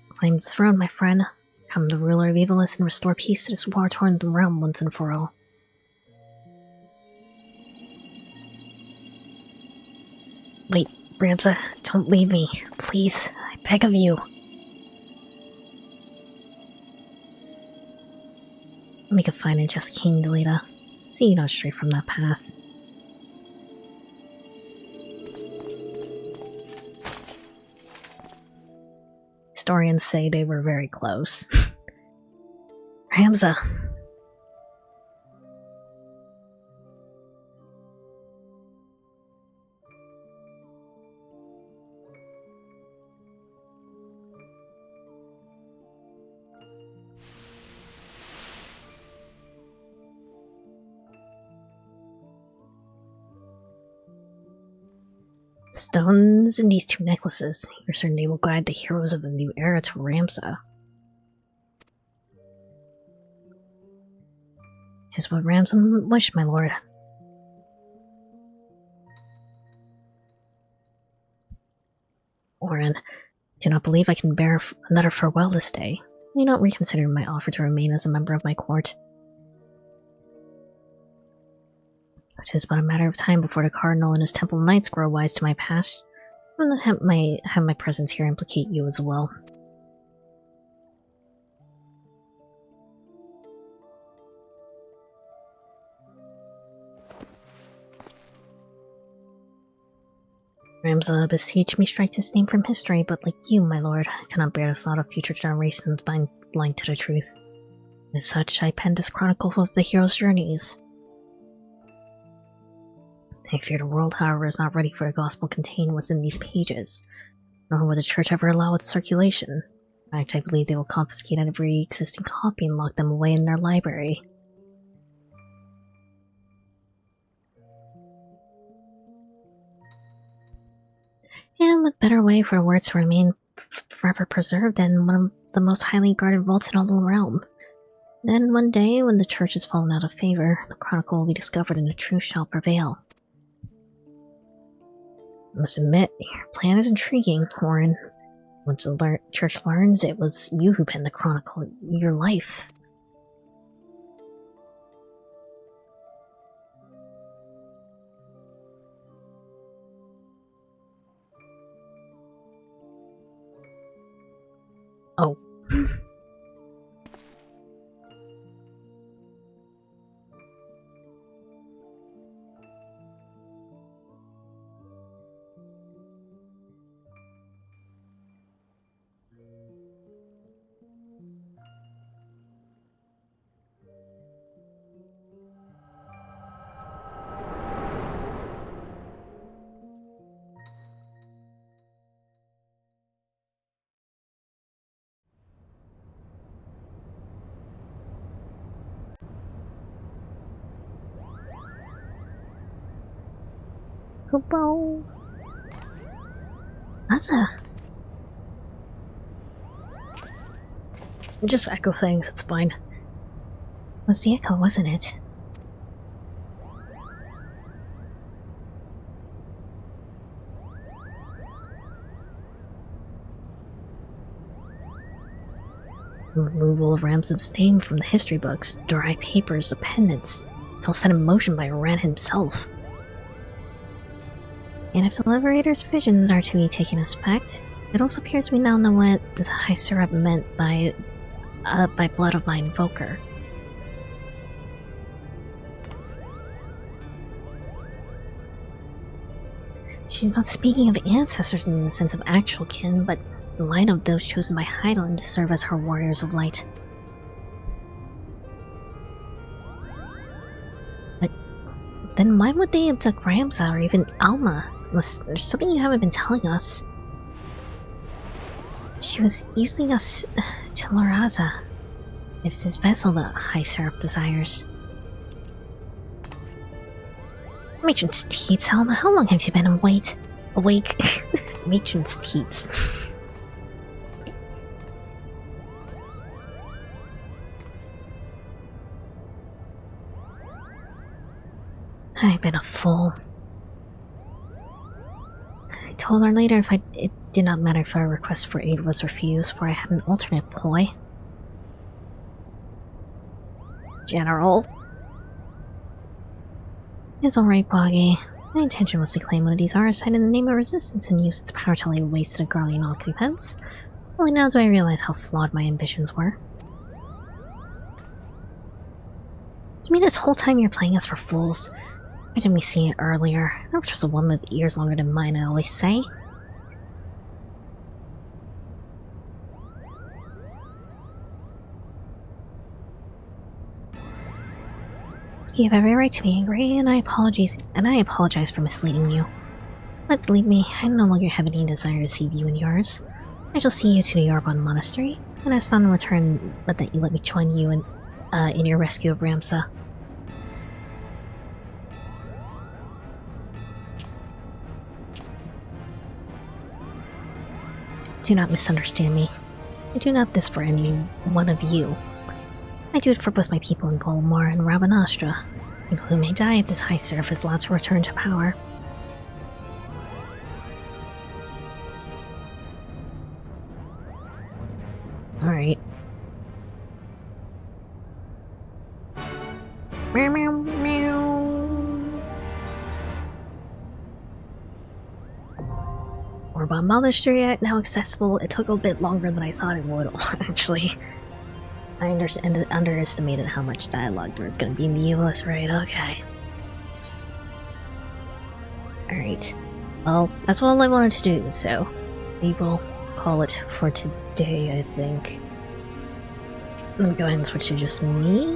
Claim the throne, my friend. Become the ruler of Evilis and restore peace to this war-torn realm once and for all. Wait, Ramza, don't leave me. Please, I beg of you. Make a fine and just king, Delita. See you not stray from that path. Historians say they were very close. Ramza. Stones and these two necklaces. You're certain they will guide the heroes of the new era to Ramza. 'Tis what Ramza wished, my lord. Orin, do not believe I can bear another farewell this day. May not reconsider my offer to remain as a member of my court. It is but a matter of time before the Cardinal and his Temple Knights grow wise to my past, and have my presence here implicate you as well. Ramza beseech me strike his name from history, but like you, my lord, I cannot bear the thought of future generations being blind to the truth. As such, I penned this chronicle of the hero's journeys. I fear the world, however, is not ready for the gospel contained within these pages, nor will the church ever allow its circulation. In fact, I believe they will confiscate every existing copy and lock them away in their library. And what better way for words to remain forever preserved than one of the most highly guarded vaults in all the realm? Then one day, when the church has fallen out of favor, the chronicle will be discovered and the truth shall prevail. I must admit, your plan is intriguing, Orin. Once the church learns it was you who penned the chronicle, your life. Oh. Bro. Just echo things, it's fine. It was the echo, wasn't it? The removal of Ramson's name from the history books, dry papers, the pendants. It's all set in motion by Ran himself. And if the Liberator's visions are to be taken as fact, it also appears we now know what the High Syrup meant by blood of my invoker. She's not speaking of ancestors in the sense of actual kin, but the line of those chosen by Heidelin to serve as her warriors of light. But then why would they abduct Ramza or even Alma? Unless there's something you haven't been telling us. She was using us to Loraza. It's this vessel that High Seraph desires. Matron's teats, Alma, how long have you been awake? Matron's teats. I've been a fool. I told her later it did not matter if our request for aid was refused, for I had an alternate ploy. General. It's alright, Boggy. My intention was to claim one of these Arsite in the name of resistance and use its power to lay waste to the growing occupants. Only now do I realize how flawed my ambitions were. You mean this whole time you're playing us for fools? Why didn't we see it earlier? Never trust a woman with ears longer than mine, I always say. You have every right to be angry, and I apologize for misleading you. But believe me, I no longer have any desire to see you and yours. I shall see you to the Yarbon Monastery, and ask none in return but that you let me join you in your rescue of Ramsa. Do not misunderstand me. I do not this for any one of you. I do it for both my people in Golmar and Rabanastra, people who may die if this High Seraph is allowed to return to power. Alright. Meow meow meow. Orbon Monastery now accessible. It took a bit longer than I thought it would, actually. I underestimated how much dialogue there was going to be in the US, right? Okay. Alright. Well, that's all I wanted to do, so we will call it for today, I think. Let me go ahead and switch to just me.